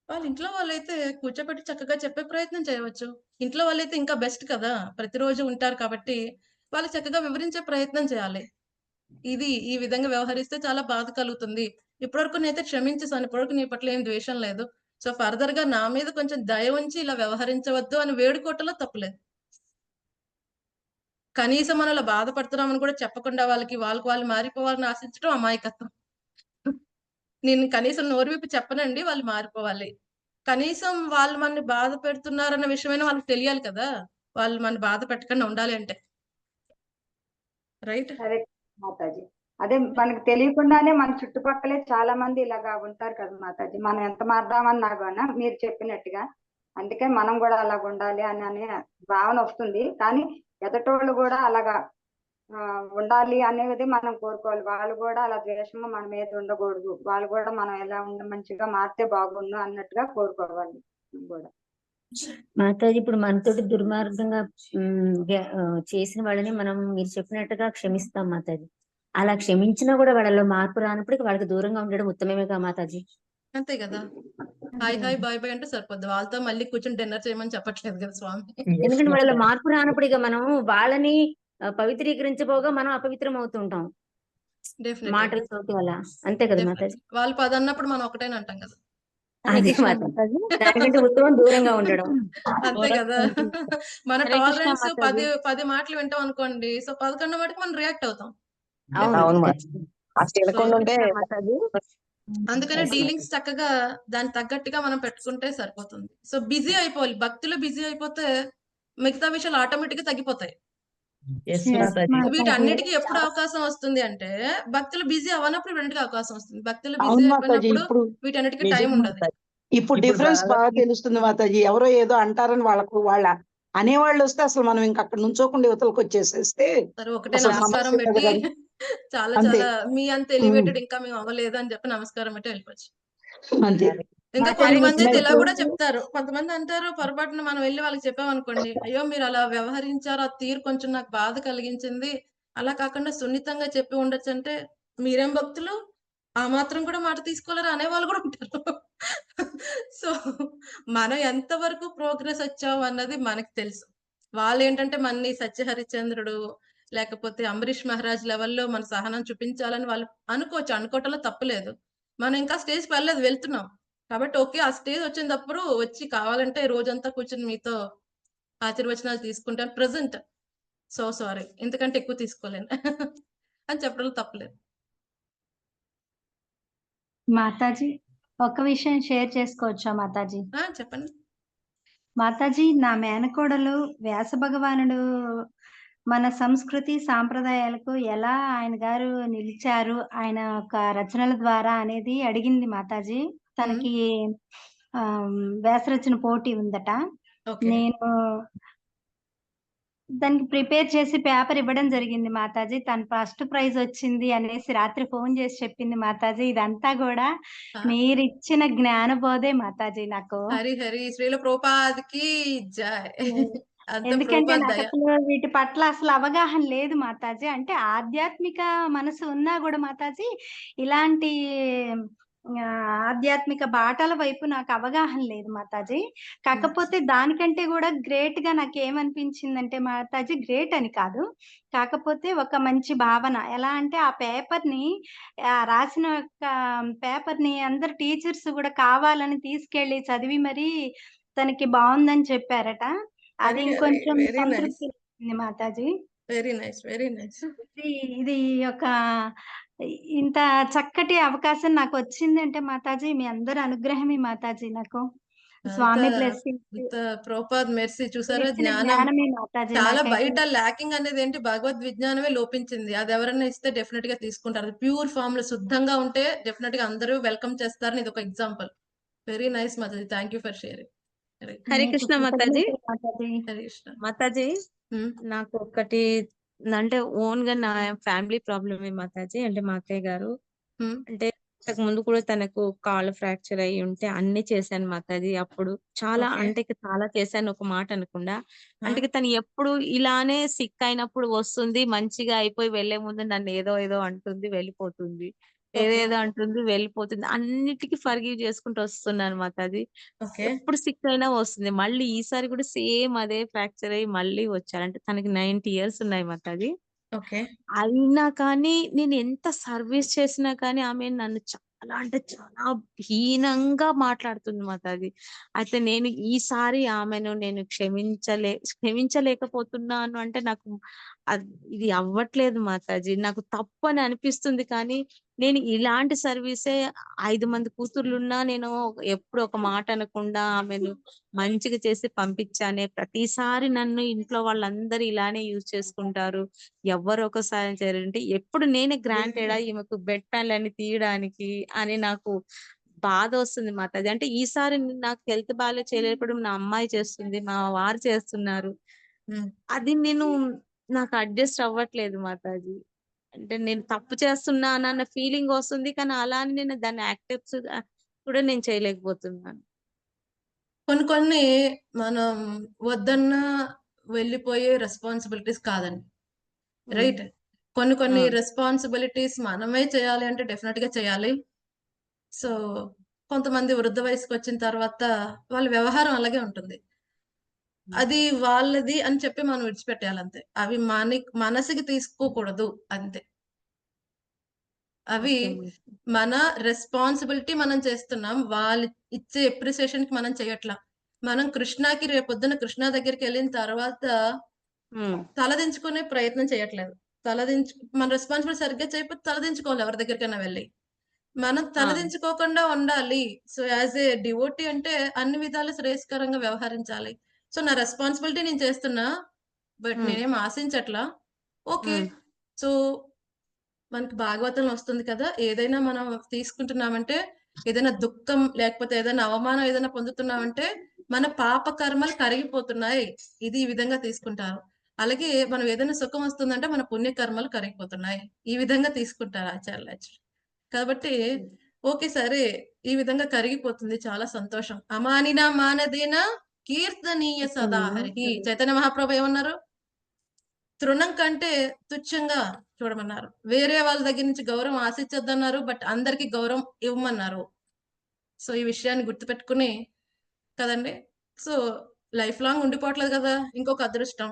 వాళ్ళ ఇంట్లో వాళ్ళైతే కూర్చోబెట్టి చక్కగా చెప్పే ప్రయత్నం చేయవచ్చు. ఇంట్లో వాళ్ళైతే ఇంకా బెస్ట్ కదా, ప్రతిరోజు ఉంటారు కాబట్టి వాళ్ళు చక్కగా వివరించే ప్రయత్నం చేయాలి. ఈ విధంగా వ్యవహరిస్తే చాలా బాధ కలుగుతుంది, ఇప్పటివరకు నేనైతే క్షమించేసాను, ఇప్పటివరకు నీ పట్ల ఏం ద్వేషం లేదు, సో ఫర్దర్ గా నా మీద కొంచెం దయ ఉంచి ఇలా వ్యవహరించవద్దు అని వేడుకోవటంలో తప్పులేదు. కనీసం మనం అలా బాధపడుతున్నామని కూడా చెప్పకుండా వాళ్ళకి వాళ్ళు మారిపోవాలని ఆశించడం అమాయకత్వం. నేను కనీసం నోరు విప్పి చెప్పనండి, వాళ్ళు మారిపోవాలి. కనీసం వాళ్ళు మనని బాధ పెడుతున్నారన్న విషయమైనా వాళ్ళకి తెలియాలి కదా! వాళ్ళు మనని బాధ పెట్టకుండా ఉండాలి అంటే. రైట్? కరెక్ట్ మాతాజీ. అదే మనకు తెలియకుండానే మన చుట్టుపక్కలే చాలా మంది ఇలాగా ఉంటారు కదా మాతాజీ. మనం ఎంత మారుదామన్నా కూడా మీరు చెప్పినట్టుగా, అందుకే మనం కూడా అలాగ ఉండాలి అనే భావన వస్తుంది. కానీ ఎదటోళ్ళు కూడా అలాగా ఉండాలి అనేది మనం కోరుకోవాలి. వాళ్ళు కూడా అలా ద్వేషంగా మన మీద ఉండకూడదు. వాళ్ళు కూడా మనం ఎలా మంచిగా మారితే బాగుండు అన్నట్టుగా కోరుకోవాలి కూడా. మాతాజీ ఇప్పుడు మనతోటి దుర్మార్గంగా చేసిన వాళ్ళని మనం మీరు చెప్పినట్టుగా క్షమిస్తాం మాతాజీ. అలా క్షమించినా కూడా వాళ్ళలో మార్పు రానప్పటికీ వాళ్ళకి దూరంగా ఉండడం ఉత్తమమేగా మాతాజీ. అంతే కదా! హాయ్ హాయ్ బాయ్ బాయ్ అంటే సరిపోద్ది. వాళ్ళతో మళ్ళీ కూర్చొని డిన్నర్ చేయమని చెప్పట్లేదు కదా స్వామి. ఎందుకంటే వాళ్ళలో మార్పు రానప్పుడు ఇక మనం వాళ్ళని పవిత్రీకరించబోగా మనం అపవిత్రం అవుతుంటాం డెఫినెట్‌గా. మాటలతోటి అలా. అంతే కదా మాతాజీ. వాళ్ళు 10 అన్నప్పుడు మనం ఒకటేనా అంటాం కదా! అదే మాతాజీ. దానికంటే ఉత్తమం దూరంగా ఉండడం. అంతే కదా! మన హరే కృష్ణ టాలరెన్స్ మాతాజీ. 10 మాటలు వింటాం అనుకోండి. సో 11 మటుకు మనం రియాక్ట్ అవుతాం. అవును అవును డెఫినెట్‌గా. మాతాజీ. ఆ తినకుండా ఉంటే మాతాజీ. అందుకనే Yes, డీలింగ్స్ చక్కగా దానికి తగ్గట్టుగా మనం పెట్టుకుంటే సరిపోతుంది. సో బిజీ అయిపోవాలి. భక్తిలో బిజీ అయిపోతే మిగతా విషయాలు ఆటోమేటిక్ గా తగ్గిపోతాయి. Yes Yes, Mataji. మాతాజీ. వీటన్నిటికి ఎప్పుడు అవకాశం వస్తుంది అంటే భక్తులు బిజీ అవ్వనప్పుడు వీటన్నిటికి అవకాశం వస్తుంది. భక్తులు బిజీ అవును మాతాజీ. అయిపోయినప్పుడు ఇప్పుడు వీటన్నిటికి టైం నిజం ఉండదు. మాతాజీ. ఇప్పుడు ఇప్పుడు డిఫరెన్స్ బాగా బాగా తెలుస్తుంది మాతాజీ. ఎవరో ఏదో అంటారని వాళ్ళ అనేవాళ్ళు వస్తే అసలు మనం ఇంకా అక్కడ నుంచోకుండా యువతలకు వచ్చేసేస్తే సరే ఒకటే అసలు నమస్కారం సమస్య పెట్టి ఉండదు. చాలా అంతే. చాలా మీ అంత ఎలివేటెడ్ ఇంకా మేము అవ్వలేదు అని చెప్పి నమస్కారం పెట్టి వెళ్ళిపోవచ్చు. అంతే. ఇంకా మాతాజీ కొంతమంది అయితే ఇలా ఇప్పుడు కూడా చెప్తారు. కొంతమంది అంటారు పొరపాటున మనం వెళ్లి వాళ్ళకి చెప్పామనుకోండి, అయ్యో మీరు అలా వ్యవహరించారు, ఆ తీరు కొంచెం నాకు బాధ కలిగించింది. అలా కాకుండా సున్నితంగా చెప్పి ఉండొచ్చు అంటే మీరేం భక్తులు? ఆ మాత్రం కూడా మాట తీసుకోలేరు అనేవాళ్ళు కూడా ఉంటారు. సో మనం ఎంత వరకు ప్రోగ్రెస్ వచ్చాం అన్నది మనకు తెలుసు. వాళ్ళేంటంటే మనని సత్య హరిశ్చంద్రుడు లేకపోతే అంబరీష్ మహారాజ్ లెవెల్‌లో మన సహనం చూపించాలని వాళ్ళు అనుకోవచ్చు. అనుకోవటంలో తప్పులేదు. మనం ఇంకా స్టేజ్‌కి వెళ్ళలేదు, వెళ్తున్నాం. కాబట్టి ఓకే. ఆ స్టేజ్ వచ్చినప్పుడు వచ్చి కావాలంటే రోజంతా కూర్చొని మీతో ఆశీర్వచనాలు తీసుకుంటాను. Present so sorry. ఇంతకంటే ఎక్కువ తీసుకోలేను అని చెప్పడంలో తప్పులేదు. మాతాజీ ఒక విషయం షేర్ చేసుకోవచ్చా మాతాజీ? చెప్పండి. మాతాజీ నా మేనకోడలు వ్యాస భగవానుడు మన సంస్కృతి సాంప్రదాయాలకు ఎలా ఆయన గారు నిలిచారు ఆయన యొక్క రచనల ద్వారా అనేది అడిగింది మాతాజీ. తనకి వ్యాస రచన పోటీ ఉందట. ఓకే. నేను దానికి ప్రిపేర్ చేసి పేపర్ ఇవ్వడం జరిగింది మాతాజీ. తను ఫస్ట్ ప్రైజ్ వచ్చింది అనేసి రాత్రి ఫోన్ చేసి చెప్పింది మాతాజీ. ఇదంతా కూడా మీరిచ్చిన జ్ఞానబోధే మాతాజీ నాకు. హరి హరి శ్రీల ప్రభుపాదకి జై. అంత ఎందుకంటే ప్రభుపాద నాకు దయ. అసలు వీటి పట్ల అసలు అవగాహన లేదు మాతాజీ. అంటే ఆధ్యాత్మిక మనసు ఉన్నా కూడా మాతాజీ ఇలాంటి ఆధ్యాత్మిక బాటల వైపు నాకు అవగాహన లేదు మాతాజీ. కాకపోతే దానికంటే కూడా గ్రేట్ గా నాకేమనిపించిందంటే మాతాజీ, గ్రేట్ అని కాదు, కాకపోతే ఒక మంచి భావన. ఎలా అంటే ఆ పేపర్ ని రాసిన పేపర్ ని అందరు టీచర్స్ కూడా కావాలని తీసుకెళ్లి చదివి మరి తనకి బాగుందని చెప్పారట. అది వెరీ ఇంకొంచెం వెరీ నైస్. సంతృప్తి ఇచ్చింది Mataji. Very nice. Very nice. ఇది ఒక ఇంత చక్కటి అవకాశం నాకు వచ్చిందంటే మాతాజీ మీ అందరి అనుగ్రహమే మాతాజీ. నాకు స్వామి బ్లెస్సింగ్ అంత ప్రభుపాద్ మెర్సీ చూసారా? ఇచ్చిన జ్ఞానం జ్ఞానమే మాతాజీ చాలా నాకైతే. బయట ల్యాకింగ్ అనేది ఏంటి, భగవద్ విజ్ఞానమే లోపించింది. అది ఎవరైనా ఇస్తే డెఫినెట్ గా తీసుకుంటారు. ప్యూర్ ఫామ్ లో శుద్ధంగా ఉంటే డెఫినెట్ గా అందరూ వెల్కమ్ చేస్తారని ఇది ఒక example. Very nice Mataji. Thank you for sharing. Hare మీకు కృష్ణ మాతాజీ. కృతజ్ఞతలు మాతాజీ. హరే కృష్ణ. మాతాజీ నాకు ఒకటి అంటే ఓన్ గా నా ఫ్యామిలీ ప్రాబ్లమే మాతాజీ. అంటే మా అత్తయ్య గారు అంటే ఇంతకు ముందు కూడా తనకు కాలు ఫ్రాక్చర్ అయ్యి ఉంటే అన్ని చేశాను మాతాజీ. అప్పుడు చాలా ఓకే. అంటే చాలా చేశాను, ఒక మాట అనకుండా. అంటే తను ఎప్పుడు ఇలానే సిక్ అయినప్పుడు వస్తుంది, మంచిగా అయిపోయి వెళ్లే ముందు నన్ను ఏదో ఏదో అంటుంది, వెళ్ళిపోతుంది, ఏదేదో అంటుంది, వెళ్ళిపోతుంది. అన్నిటికీ ఫర్గివ్ చేసుకుంటూ వస్తున్నాను మాతాజీ. ఓకే. ఎప్పుడు సిక్ అయినా వస్తుంది. మళ్ళీ ఈసారి కూడా సేమ్ అదే ఫ్రాక్చర్ అయ్యి మళ్ళీ వచ్చారు. అంటే తనకి 90 years ఉన్నాయి మాతాజీ. ఓకే. అయినా కానీ నేను ఎంత సర్వీస్ చేసినా కానీ ఆమె నన్ను చాలా అంటే చాలా హీనంగా మాట్లాడుతుంది మాతాజీ. అయితే నేను ఈసారి ఆమెను నేను క్షమించలేకపోతున్నాను అంటే నాకు ఇది అవ్వట్లేదు మాతాజీ. నాకు తప్పు అని అనిపిస్తుంది కానీ నేను ఇలాంటి సర్వీసే 5 మంది కూతుర్లున్నా నేను ఎప్పుడు ఒక మాట అనకుండా ఆమెను మంచిగా చేసి పంపించానే. ప్రతిసారి నన్ను ఇంట్లో వాళ్ళందరూ ఇలానే యూజ్ చేసుకుంటారు. ఎవ్వరు ఒకసారి చేయాలంటే ఎప్పుడు నేనే గ్రాంటెడా ఈమెకు బెడ్ ప్యాన్లన్నీ తీయడానికి అని నాకు బాధ వస్తుంది మాతాజీ. అంటే ఈసారి నాకు హెల్త్ బాగాలేదు చేయలేకపోవడం నా అమ్మాయి చేస్తుంది, మా వారు చేస్తున్నారు. అది నాకు అడ్జస్ట్ అవ్వట్లేదు మాతాజీ. అంటే నేను తప్పు చేస్తున్నాను అన్న ఫీలింగ్ వస్తుంది కానీ అలా అని నేను దాన్ని యాక్సెప్ట్ కూడా నేను చేయలేకపోతున్నాను. కొన్ని మనం వద్దన్నా వెళ్ళిపోయే రెస్పాన్సిబిలిటీస్ కాదండి, రైట్? కొన్ని రెస్పాన్సిబిలిటీస్ మనమే చేయాలి అంటే డెఫినెట్ గా చేయాలి. సో కొంతమంది వృద్ధ వయసుకు వచ్చిన తర్వాత వాళ్ళ వ్యవహారం అలాగే ఉంటుంది. అది వాళ్ళది అని చెప్పి మనం విడిచిపెట్టాలి అంతే. అవి మనసుకి తీసుకోకూడదు అంతే. అవి మన రెస్పాన్సిబిలిటీ మనం చేస్తున్నాం, వాళ్ళు ఇచ్చే ఎప్రిసియేషన్ కి మనం చేయట్లా. మనం కృష్ణకి రేపొద్దున కృష్ణ దగ్గరికి వెళ్ళిన తర్వాత తలదించుకునే ప్రయత్నం చేయట్లేదు. మన రెస్పాన్సిబిలిటీ సరిగ్గా చేయకపోతే తలదించుకోవాలి ఎవరి దగ్గరికైనా వెళ్ళి. మనం తలదించుకోకుండా ఉండాలి. సో యాజ్ ఏ డివోటీ అంటే అన్ని విధాలు శ్రేయస్కరంగా వ్యవహరించాలి. సో నా రెస్పాన్సిబిలిటీ నేను చేస్తున్నా, బట్ నేనేం ఆశించట్లా. ఓకే, సో మనకి భాగవతంలో వస్తుంది కదా, ఏదైనా మనం తీసుకుంటున్నామంటే, ఏదైనా దుఃఖం లేకపోతే ఏదైనా అవమానం ఏదైనా పొందుతున్నామంటే మన పాప కర్మలు కరిగిపోతున్నాయి, ఇది ఈ విధంగా తీసుకుంటారు. అలాగే మనం ఏదైనా సుఖం వస్తుందంటే మన పుణ్య కర్మలు కరిగిపోతున్నాయి, ఈ విధంగా తీసుకుంటారు ఆచార్యులు. కాబట్టి ఓకే సరే, ఈ విధంగా కరిగిపోతుంది, చాలా సంతోషం. అమానిన మానదేన కీర్తనీయ సదా హరి. చైతన్య మహాప్రభు ఏమన్నారు? తృణం కంటే తుచ్చంగా చూడమన్నారు. వేరే వాళ్ళ దగ్గర నుంచి గౌరవం ఆశించొద్దన్నారు, బట్ అందరికి గౌరవం ఇవ్వమన్నారు. సో ఈ విషయాన్ని గుర్తుపెట్టుకుని కదండి. సో లైఫ్ లాంగ్ ఉండిపోవట్లేదు కదా, ఇంకొక అదృష్టం.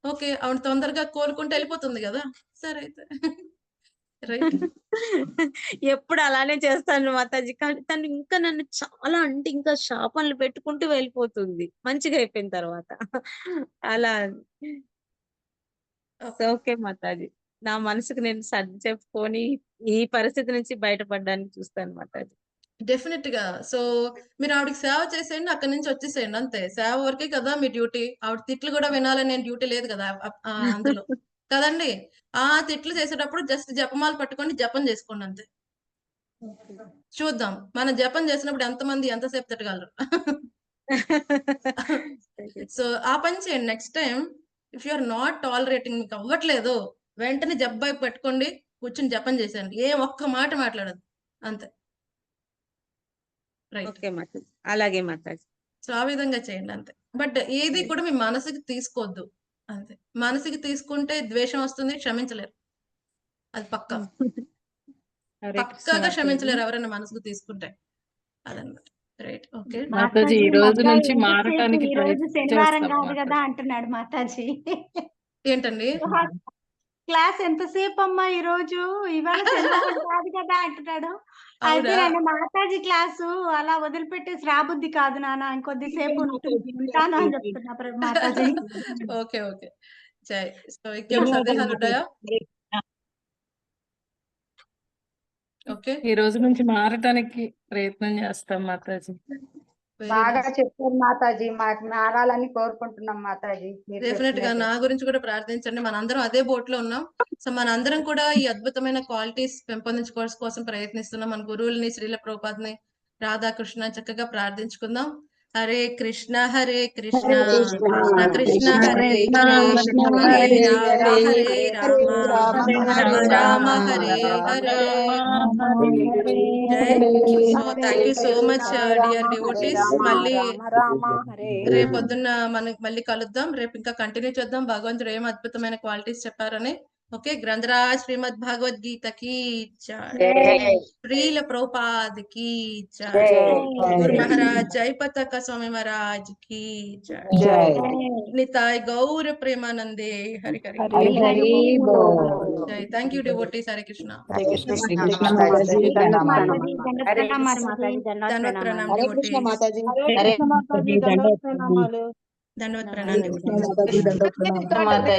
ఓకే, ఆవిడ తొందరగా కోలుకుంటే వెళ్ళిపోతుంది కదా, సరే అయితే రైట్. ఎప్పుడు అలానే చేస్తాను మాతాజీ. కానీ తను ఇంకా నన్ను చాలా అంటే ఇంకా శాపనలు పెట్టుకుంటూ వెళ్ళిపోతుంది మంచిగా అయిపోయిన తర్వాత. అలా ఓకే మాతాజీ, నా మనసుకు నేను సర్ది చెప్పుకొని ఈ పరిస్థితి నుంచి బయటపడడానికి చూస్తాను మాతాజీ. డెఫినెట్ గా. సో మీరు ఆవిడకి సేవ చేసేయండి, అక్కడి నుంచి వచ్చేసేయండి అంతే. సేవ వరకే కదా మీ డ్యూటీ. ఆవిడ తిట్లు కూడా వినాలని నేను డ్యూటీ లేదు కదా అందులో కదండి. ఆ తిట్లు చేసేటప్పుడు జస్ట్ జపమాల పట్టుకొని జపం చేసుకోండి అంతే. చూద్దాం మన జపం చేసినప్పుడు ఎంతమంది ఎంతసేపు తిట్టగలరు. సో ఆ పని చేయండి. Next time if you are not tolerating, మీకు అవ్వట్లేదు, వెంటనే జబ్బాయి పెట్టుకోండి, కూర్చుని జపం చేసేయండి, ఏ ఒక్క మాట మాట్లాడదు అంతే. రైట్, అలాగే మాతాజీ. సో ఆ విధంగా చేయండి అంతే. బట్ ఏది కూడా మీ మనసుకి తీసుకోవద్దు అంతే. మనసుకి తీసుకుంటే ద్వేషం వస్తుంది, క్షమించలేరు, అది పక్కా. పక్కాగా క్షమించలేరు ఎవరైనా మనసుకు తీసుకుంటే, అదనమాట. Right, okay Mataji. ఈ రోజు నుంచి మారటానికి ఈ రోజు శనివారం కాదు కదా అంటున్నాడు మాతాజీ. ఏంటండి క్లాస్ ఎంతసేపు అమ్మా ఈ రోజు, ఇవాళ శనివారం కాదు కదా అంటున్నాడు. అయితే నన్ను మాతాజీ క్లాసు అలా వదిలిపెట్టేసి రాబుద్ది కాదు నాన్న, ఇంకొద్దిసేపు ఉంటాను అని చెప్తున్నా మాతాజీ. ఓకే ఓకే, జై. సో ఇక్కడ సందేహాలు ఉంటాయా? ఓకే, ఈ రోజు నుంచి మారటానికి ప్రయత్నం చేస్తాం మాతాజీ. బాగా చెప్పారు మాతాజీ, మాకు మారాలని కోరుకుంటున్నాం మాతాజీ. డెఫినెట్ గా నా గురించి కూడా ప్రార్థించండి. మనందరం అదే బోట్ లో ఉన్నాం. సో మనందరం కూడా ఈ అద్భుతమైన క్వాలిటీస్ పెంపొందించుకోవడం కోసం ప్రయత్నిస్తున్నాం. మన గురువుల్ని, శ్రీల ప్రభుపాద్ని, రాధాకృష్ణ చక్కగా ప్రార్థించుకుందాం. Hare Krishna Hare Krishna Krishna Krishna Hare Hare, Hare Rama Hare Rama Hare Hare. So thank you so much dear devotees. మళ్ళీ రేపొద్దున్న మనం మళ్ళీ కలుద్దాం. రేపు ఇంకా కంటిన్యూ చేద్దాం భగవంతుడు ఏం అద్భుతమైన క్వాలిటీస్ చెప్పారని. ఓకే, గ్రంథరాజ్ శ్రీమద్ భగవద్ గీత की जय, श्रील प्रभुपाद की जय, गुरु महाराज जय पताका स्वामी महाराज की जय, निताय गौर प्रेमानंदे हरि हरि हरि हरि बोल। जय। थैंक यू डिवोटीज, हरे कृष्णा। हरे कृष्ण हरे माताजी, कृष्ण माताजी, దండం మాతాజీ ప్రణామం। దండ ప్రణామం మాతాజీ धन्यवाद प्रणाम हरे कृष्ण डिवोटीज, माताजी। హరే మాతాజీ దండోత్ ప్రణామాలు. धन्यवाद हरे प्रणाम कृष्ण डिवोटीज। माताजी, దండం ప్రణామం। మాతాజీ